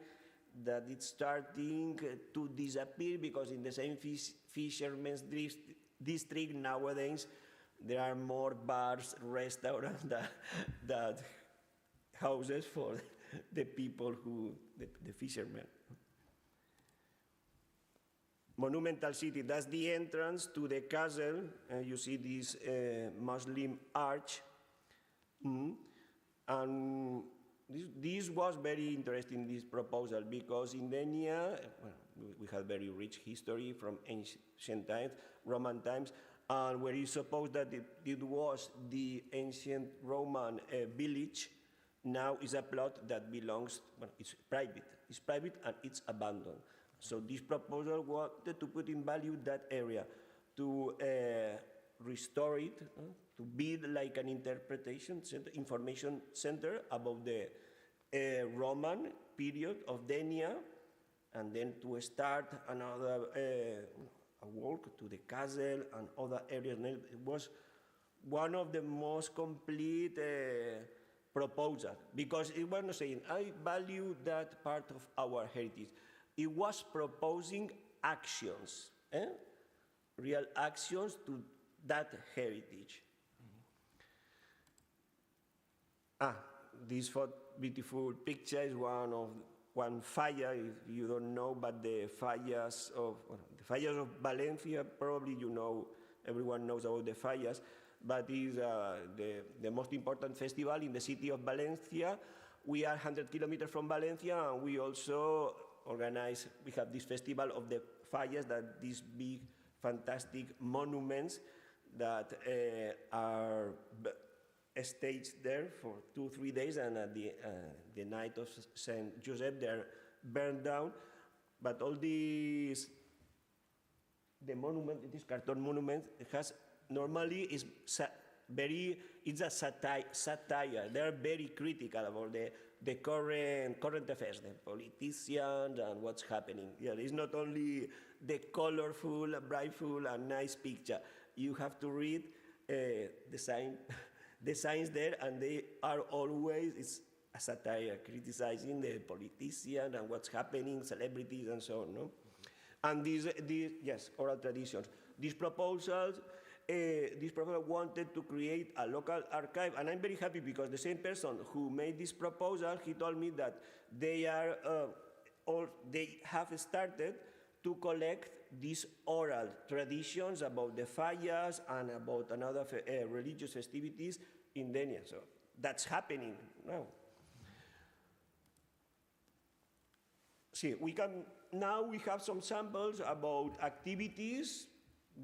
that it's starting to disappear, because in the same fishermen's district nowadays, there are more bars, restaurants than houses for the people the fishermen. Monumental City, that's the entrance to the castle. You see this Muslim arch. And this was very interesting, this proposal, because in Denia, we have very rich history from ancient times, Roman times, and where it's supposed that it was the ancient Roman village, now is a plot that belongs, it's private and it's abandoned. So this proposal wanted to put in value that area, to restore it, to build like an interpretation center, information center about the Roman period of Denia, and then to start another a walk to the castle and other areas. It was one of the most complete proposals, because it was not saying, I value that part of our heritage. It was proposing actions, real actions to that heritage. This beautiful picture is one fire, if you don't know, but the fires of Valencia, probably you know, everyone knows about the fires, but is the most important festival in the city of Valencia. We are 100 kilometers from Valencia, and we also we have this festival of the fires, that these big, fantastic monuments that are staged there for 2-3 days, and at the night of Saint Joseph, they're burned down. But all these, the monument, this cartoon monument, it has normally is it's a satire. They are very critical about the current affairs, the politicians and what's happening. Yeah, it's not only the colorful, brightful, and nice picture. You have to read the signs there, and they are always, it's a satire, criticizing the politicians and what's happening, celebrities and so on, no? And these yes, oral traditions. These proposals wanted to create a local archive, and I'm very happy, because the same person who made this proposal, he told me that they have started to collect these oral traditions about the fallas and about another religious festivities in Denia. So that's happening now. See, now we have some samples about activities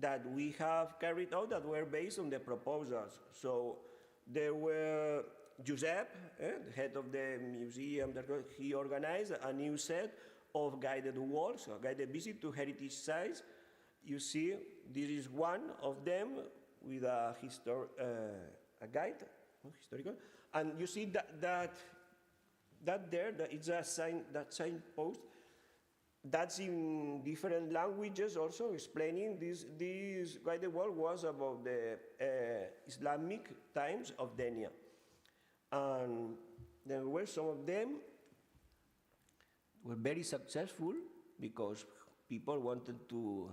that we have carried out that were based on the proposals. So there were Giuseppe, the head of the museum, he organized a new set of guided walks, a guided visit to heritage sites. You see, this is one of them with a guide, historical, and you see that it's a sign, that signpost. That's in different languages also, explaining this guided walk was about the Islamic times of Denia. And there were some of them were very successful because people wanted to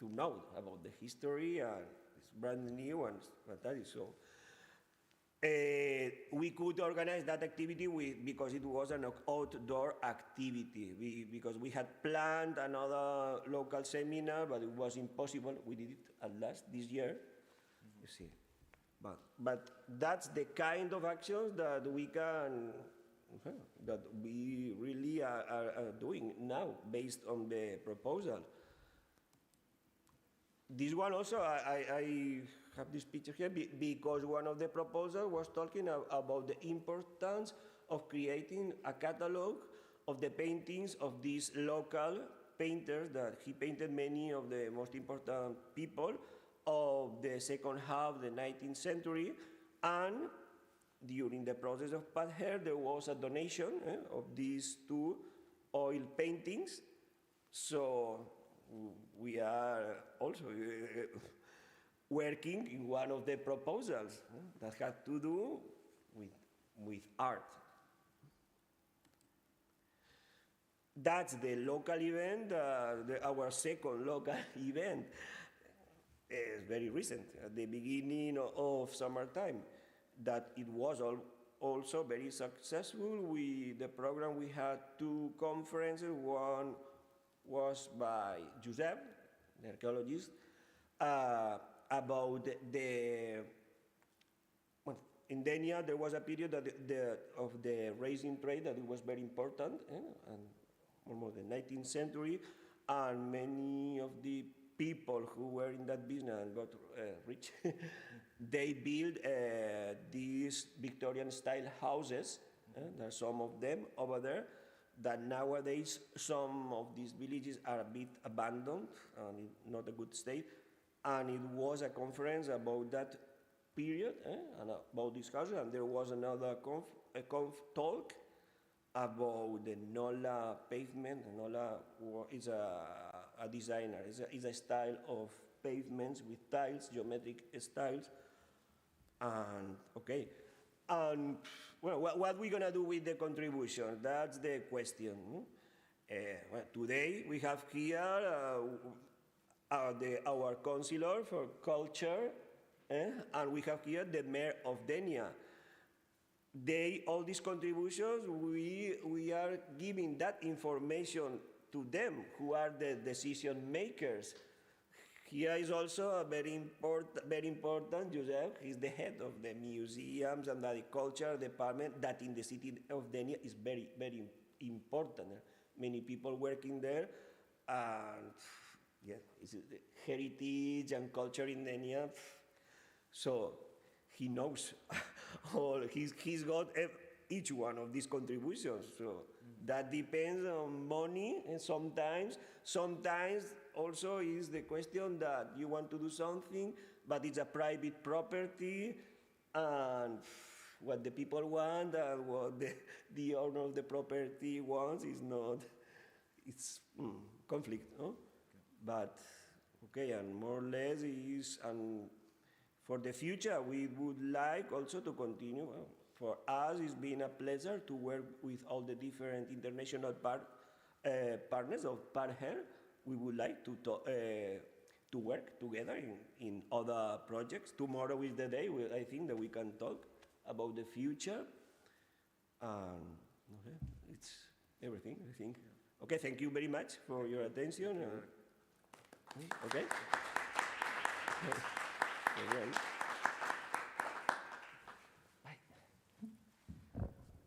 know about the history, and it's brand new and that is so. We could organize that activity because it was an outdoor activity. Because we had planned another local seminar, but it was impossible. We did it at last this year. You see, but that's the kind of actions that we can, that we really are doing now based on the proposal. This one also, I have this picture here because one of the proposals was talking about the importance of creating a catalog of the paintings of these local painters that he painted many of the most important people of the second half of the 19th century. And during the process of Padher, there was a donation of these two oil paintings. So we are also working in one of the proposals that had to do with art. That's the local event, our second local event. It's very recent, at the beginning of summertime, that it was also very successful. The program, we had two conferences. One was by Giuseppe, the archaeologist, about in Denia there was a period of the racing trade that it was very important, and almost the 19th century, and many of the people who were in that business and got rich, they built these Victorian-style houses. There are some of them over there, that nowadays some of these villages are a bit abandoned and in not a good state. And it was a conference about that period and about this house. And there was another talk about the Nola pavement. Nola is a designer. It's a style of pavements with tiles, geometric styles. And okay. And well, what are we going to do with the contribution? That's the question. Well, today we have here our councillor for culture, and we have here the mayor of Denia. All these contributions, we are giving that information to them, who are the decision makers. Here is also a very important, Joseph, he's the head of the museums and the culture department that in the city of Denia is very, very important. Many people working there, and yeah, it's heritage and culture in Denia. So he knows all, he's got each one of these contributions. So that depends on money, and sometimes also is the question that you want to do something, but it's a private property, and what the people want and what the owner of the property wants is not, it's conflict, no? Okay. But, okay, and more or less is, and for the future, we would like also to continue. Well, for us, it's been a pleasure to work with all the different international partners of Padher. We would like to work together in other projects. Tomorrow is the day I think that we can talk about the future. Okay, it's everything, I think. Okay, thank you very much for your attention. Okay.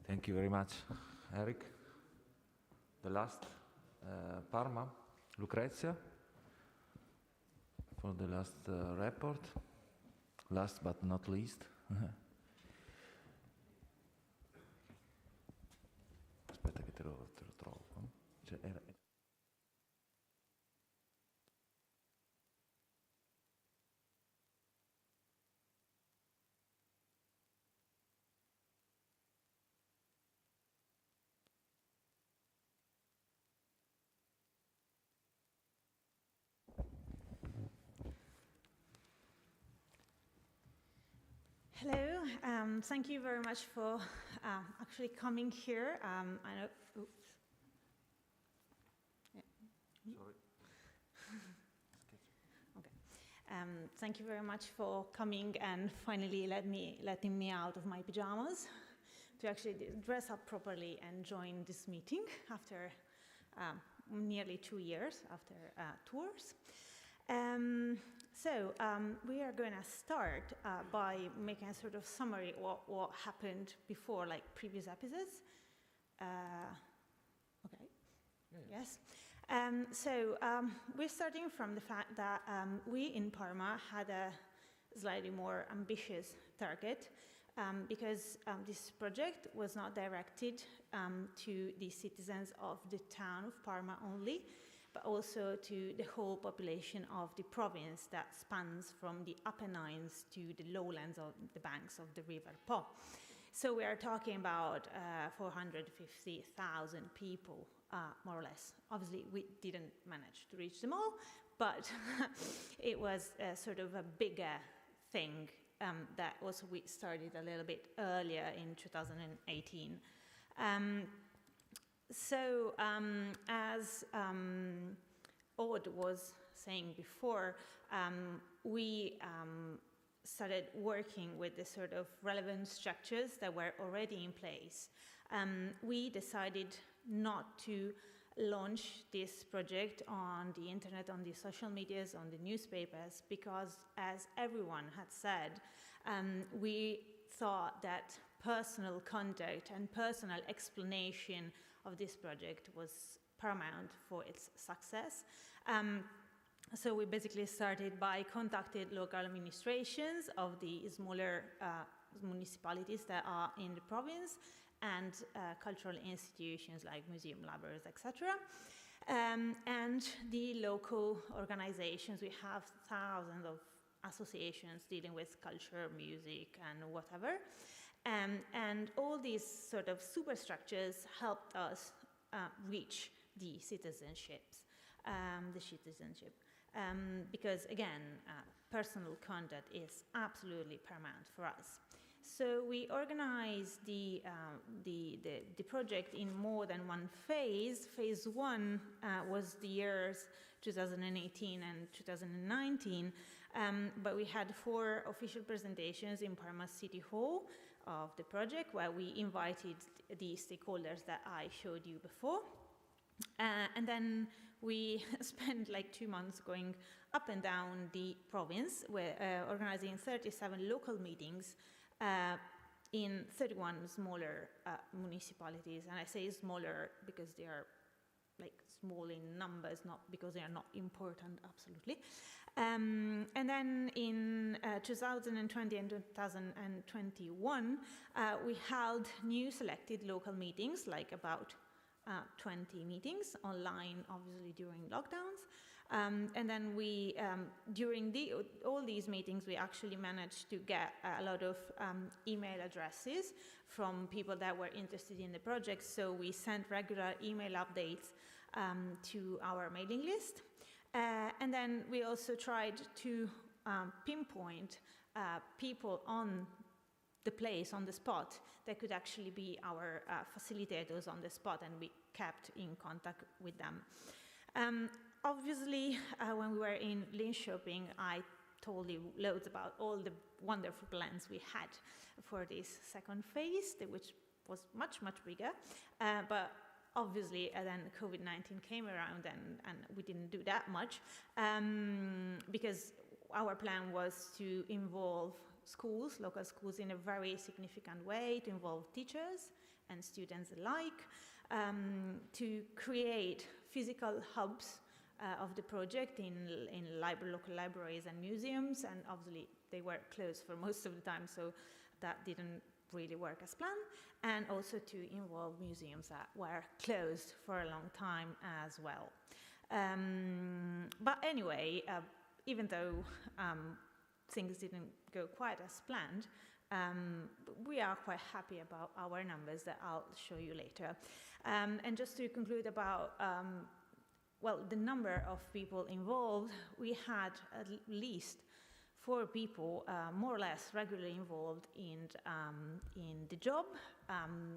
Thank you very much, Eric. The last, Parma, Lucrezia, for the last report. Last but not least. Aspetta che te lo trovo. Cioè, Hello, thank you very much for actually coming here. I know, oops. Yeah. Sorry. Okay. Thank you very much for coming and finally letting me out of my pajamas to actually dress up properly and join this meeting after nearly 2 years after tours. So we are going to start by making a sort of summary of what happened before, like previous episodes. Okay. Yeah. Yes. So we're starting from the fact that we in Parma had a slightly more ambitious target because this project was not directed to the citizens of the town of Parma only, but also to the whole population of the province that spans from the Apennines to the lowlands of the banks of the River Po. So we are talking about 450,000 people, more or less. Obviously, we didn't manage to reach them all, but it was sort of a bigger thing that also we started a little bit earlier in 2018. So, as Aude was saying before, we started working with the sort of relevant structures that were already in place. We decided not to launch this project on the internet, on the social medias, on the newspapers, because, as everyone had said, we thought that personal contact and personal explanation of this project was paramount for its success. So we basically started by contacting local administrations of the smaller municipalities that are in the province and cultural institutions like museum libraries, etc. And the local organizations. We have thousands of associations dealing with culture, music, and whatever. And all these sort of superstructures helped us reach the citizenship. Because again, personal contact is absolutely paramount for us. So we organized the project in more than one phase. Phase one was the years 2018 and 2019, but we had 4 official presentations in Parma City Hall of the project, where we invited the stakeholders that I showed you before. And then we spent like 2 months going up and down the province, organizing 37 local meetings in 31 smaller municipalities. And I say smaller because they are like small in numbers, not because they are not important, absolutely. And then in 2020 and 2021, we held new selected local meetings, like about 20 meetings online, obviously during lockdowns. And then we, during all these meetings, we actually managed to get a lot of email addresses from people that were interested in the project. So we sent regular email updates to our mailing list. And then we also tried to pinpoint people on the place, on the spot, that could actually be our facilitators on the spot, and we kept in contact with them. Obviously, when we were in Linköping, I told you loads about all the wonderful plans we had for this second phase, which was much, much bigger. But obviously, then COVID-19 came around and we didn't do that much because our plan was to involve schools, local schools, in a very significant way, to involve teachers and students alike, to create physical hubs of the project in local libraries and museums, and obviously they were closed for most of the time, so that didn't really work as planned, and also to involve museums that were closed for a long time as well. But anyway, even though things didn't go quite as planned, we are quite happy about our numbers that I'll show you later. And just to conclude about well, the number of people involved, we had at least 4 people more or less regularly involved in the job,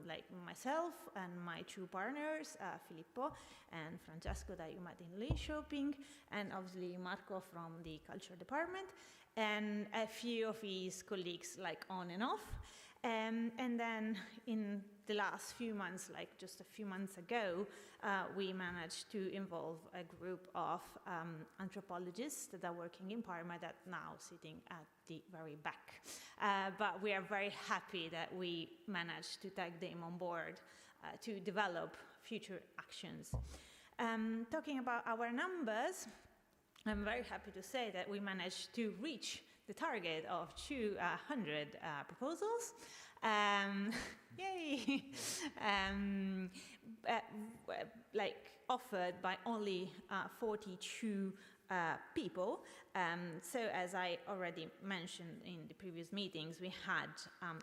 like myself and my 2 partners, Filippo and Francesco, that you met in Linköping, and obviously Marco from the culture department, and a few of his colleagues, like on and off. And then in the last few months, like just a few months ago, we managed to involve a group of anthropologists that are working in Parma that now sitting at the very back. But we are very happy that we managed to take them on board to develop future actions. Talking about our numbers, I'm very happy to say that we managed to reach the target of 200 proposals. Yay! Like offered by only 42 people. So as I already mentioned in the previous meetings, we had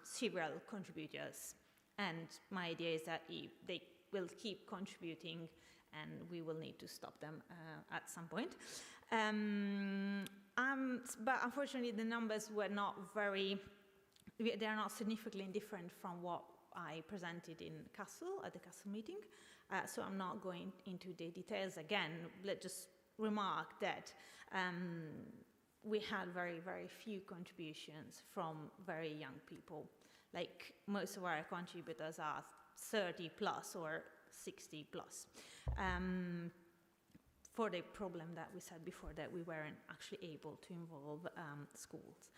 several contributors, and my idea is that they will keep contributing and we will need to stop them at some point. But unfortunately, the numbers were not they are not significantly different from what I presented in Kassel, at the Kassel meeting. So I'm not going into the details again. Let's just remark that we had very, very few contributions from very young people. Like most of our contributors are 30 plus or 60 plus. For the problem that we said before, that we weren't actually able to involve schools.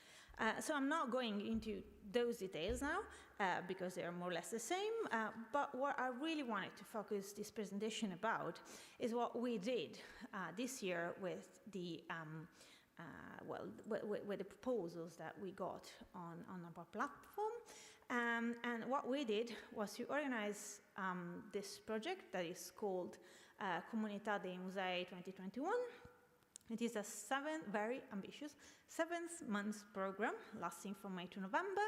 So I'm not going into those details now because they are more or less the same, but what I really wanted to focus this presentation about is what we did this year with the with the proposals that we got on our platform. And what we did was to organize this project that is called Comunità dei Musei 2021. It is a very ambitious 7-month program lasting from May to November,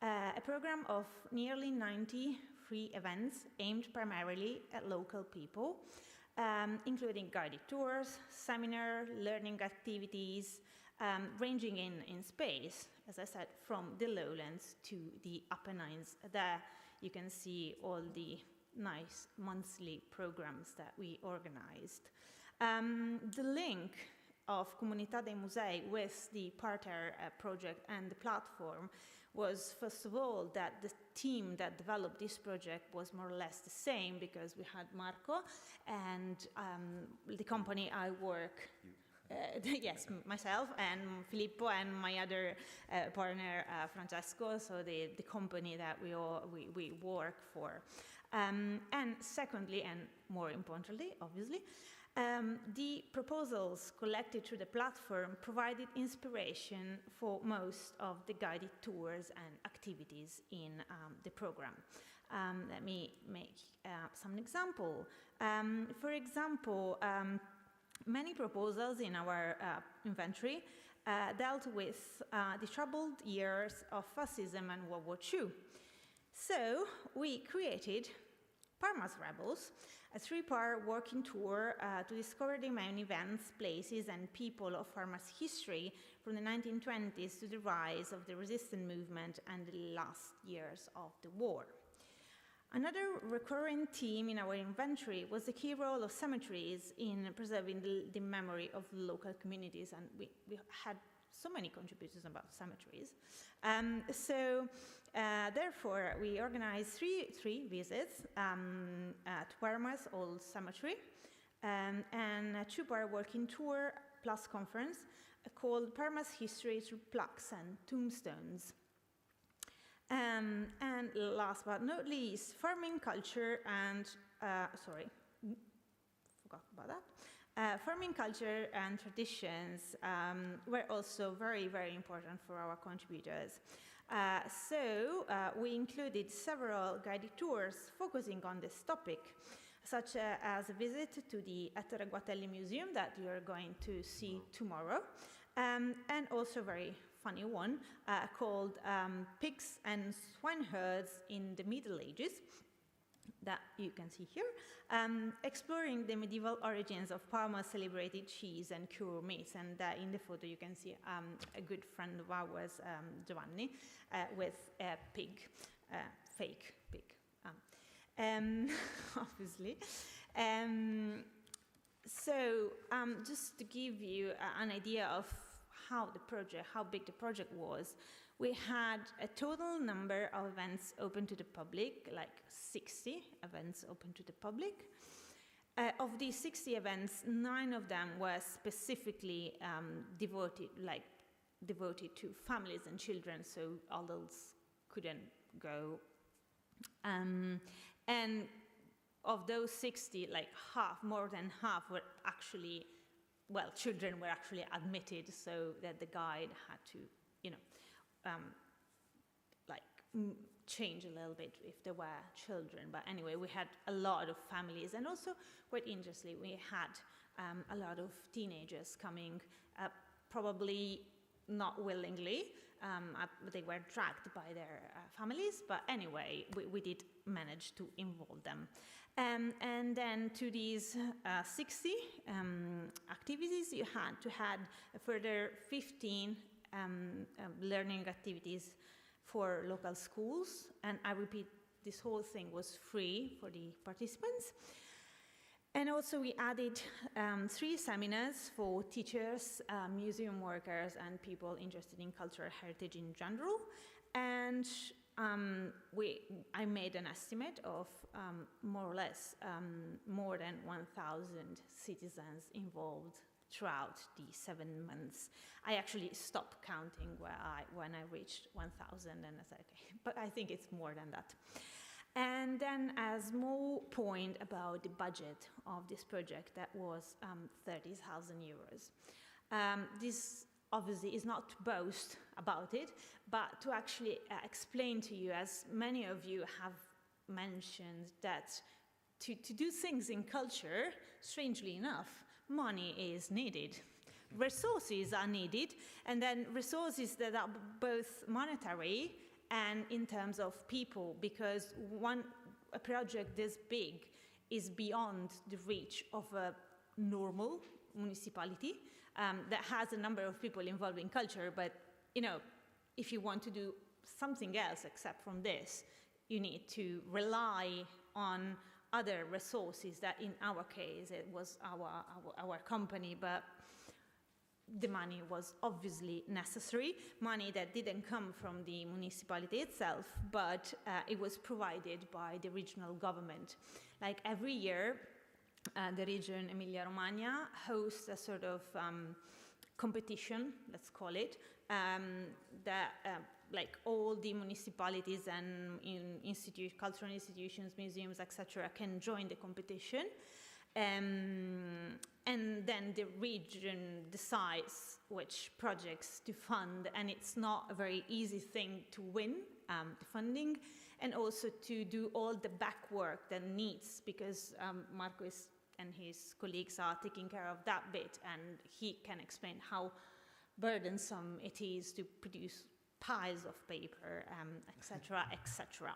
a program of nearly 90 free events aimed primarily at local people, including guided tours, seminar, learning activities, ranging in space, as I said, from the lowlands to the Apennines. There you can see all the nice monthly programs that we organized. The link of Comunità dei Musei with the Parterre project and the platform was, first of all, that the team that developed this project was more or less the same, because we had Marco and the company I work. Yes, myself and Filippo and my other partner Francesco, so the company that we work for. And secondly, and more importantly, obviously, the proposals collected through the platform provided inspiration for most of the guided tours and activities in the program. Let me make some example. For example, many proposals in our inventory dealt with the troubled years of fascism and World War II. So we created Parma's Rebels, a 3-part working tour to discover the main events, places, and people of Parma's history from the 1920s to the rise of the resistance movement and the last years of the war. Another recurring theme in our inventory was the key role of cemeteries in preserving the memory of local communities, and we had so many contributions about cemeteries. Therefore, we organized three visits at Parma's Old Cemetery and a two-bar working tour plus conference called Parma's History Through Plaques and Tombstones. And last but not least, farming culture and, forgot about that. Farming culture and traditions were also very, very important for our contributors. We included several guided tours focusing on this topic, such as a visit to the Ettore Guatelli Museum that you're going to see tomorrow, and also a very funny one called Pigs and Swineherds in the Middle Ages, that you can see here, exploring the medieval origins of Parma's celebrated cheese and cure meats. And in the photo you can see a good friend of ours, Giovanni, with a pig, fake pig, obviously. Just to give you an idea of how big the project was, we had a total number of events open to the public, like 60 events open to the public. Of these 60 events, 9 of them were specifically devoted to families and children, so adults couldn't go. And of those 60, like more than half were actually, children were actually admitted, so that the guide had to, change a little bit if there were children. But anyway, we had a lot of families, and also, quite interestingly, we had a lot of teenagers coming, probably not willingly. They were dragged by their families, but anyway, we did manage to involve them. And then to these 60 activities, you had to add a further 15 learning activities for local schools. And I repeat, this whole thing was free for the participants. And also we added 3 seminars for teachers, museum workers, and people interested in cultural heritage in general. And I made an estimate of more or less more than 1,000 citizens involved throughout the 7 months. I actually stopped counting when I reached 1,000, and I said, okay, but I think it's more than that. And then a small point about the budget of this project, that was 30,000 euros. This obviously is not to boast about it, but to actually explain to you, as many of you have mentioned, that to do things in culture, strangely enough, money is needed. Resources are needed, and then resources that are both monetary and in terms of people, because a project this big is beyond the reach of a normal municipality that has a number of people involved in culture. But if you want to do something else except from this, you need to rely on other resources. That in our case, it was our company, but the money was obviously necessary, money that didn't come from the municipality itself, but it was provided by the regional government. Like every year, the region Emilia-Romagna hosts a sort of competition, let's call it, that like all the municipalities and cultural institutions, museums, etc., can join the competition. And then the region decides which projects to fund, and it's not a very easy thing to win the funding, and also to do all the back work that needs, because Marco and his colleagues are taking care of that bit, and he can explain how burdensome it is to produce piles of paper, etc., etc.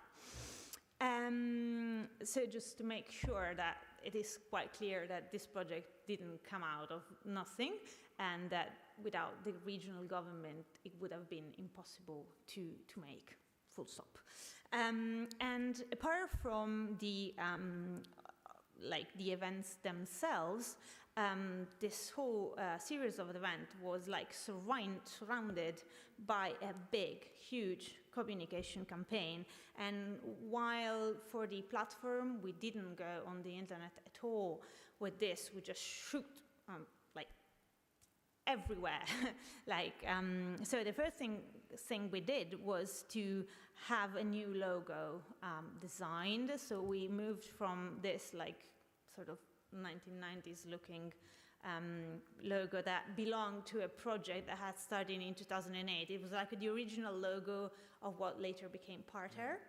So just to make sure that it is quite clear that this project didn't come out of nothing, and that without the regional government it would have been impossible to make, full stop. And apart from the like the events themselves, this whole series of events was like surrounded by a big, huge communication campaign. And while for the platform we didn't go on the internet at all with this, we just shoot like everywhere. So the first thing we did was to have a new logo designed. So we moved from this like sort of 1990s looking logo that belonged to a project that had started in 2008. It was like the original logo of what later became Parterre.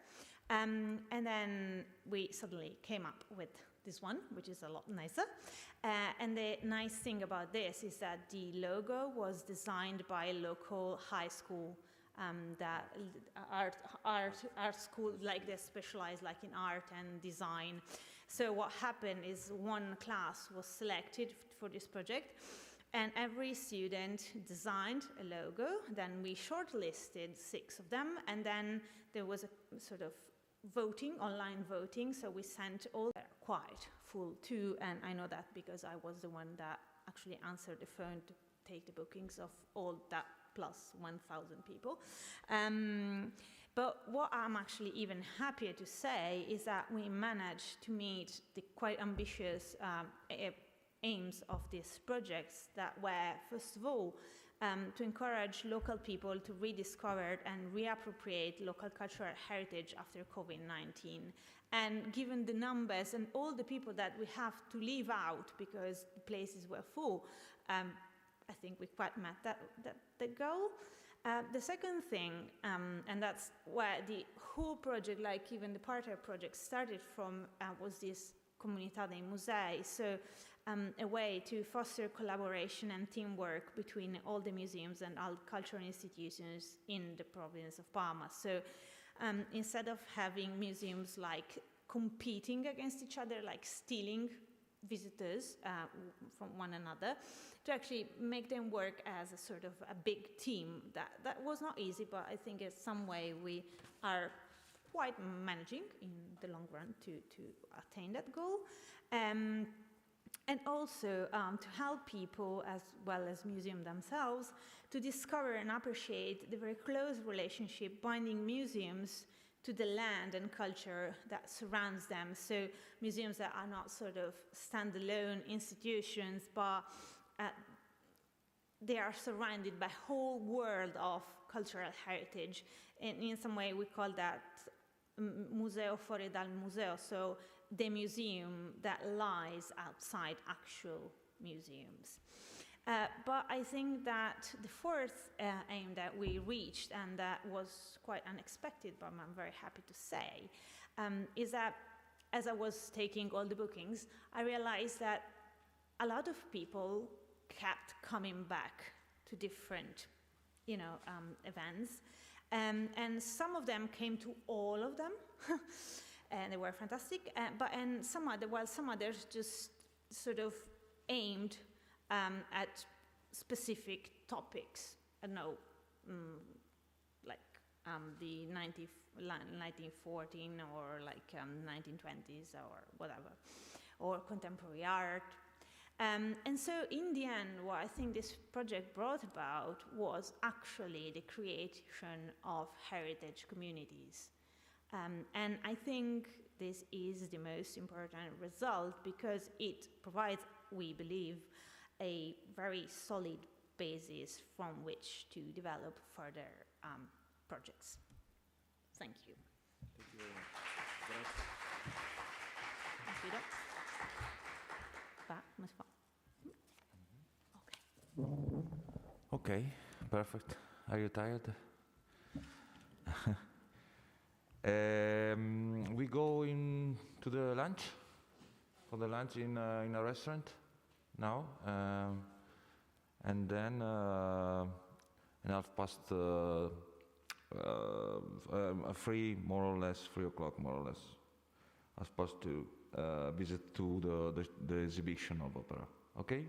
And then we suddenly came up with this one, which is a lot nicer. And the nice thing about this is that the logo was designed by a local high school, that art school, like they specialize like in art and design. So what happened is one class was selected for this project, and every student designed a logo. Then we shortlisted 6 of them, and then there was a sort of voting, online voting. So we sent all quite full too, and I know that because I was the one that actually answered the phone to take the bookings of all that plus 1,000 people. But what I'm actually even happier to say is that we managed to meet the quite ambitious aims of these projects that were, first of all, to encourage local people to rediscover and reappropriate local cultural heritage after COVID-19. And given the numbers and all the people that we have to leave out because the places were full, I think we quite met that goal. The second thing, and that's where the whole project, like even the Parterre project started from, was this Comunità dei Musei. So a way to foster collaboration and teamwork between all the museums and all cultural institutions in the province of Parma. So instead of having museums like competing against each other, like stealing visitors from one another, to actually make them work as a sort of a big team. That was not easy, but I think in some way we are quite managing in the long run to attain that goal. And also to help people, as well as museums themselves, to discover and appreciate the very close relationship binding museums to the land and culture that surrounds them. So museums that are not sort of standalone institutions, but they are surrounded by a whole world of cultural heritage. And in some way we call that museo fuori dal museo, so the museum that lies outside actual museums. But I think that the fourth aim that we reached, and that was quite unexpected, but I'm very happy to say, is that as I was taking all the bookings, I realized that a lot of people kept coming back to different, events, and some of them came to all of them, and they were fantastic. And some others just sort of aimed at specific topics. I don't know, the 1914 or 1920s or whatever, or contemporary art. And so in the end, what I think this project brought about was actually the creation of heritage communities. And I think this is the most important result because it provides, we believe, a very solid basis from which to develop further projects. Thank you. Thank you very much. Okay, perfect. Are you tired? We go to the lunch, for the lunch in a restaurant now, and then in 3 o'clock more or less, I'm supposed to visit to the exhibition of opera. Okay?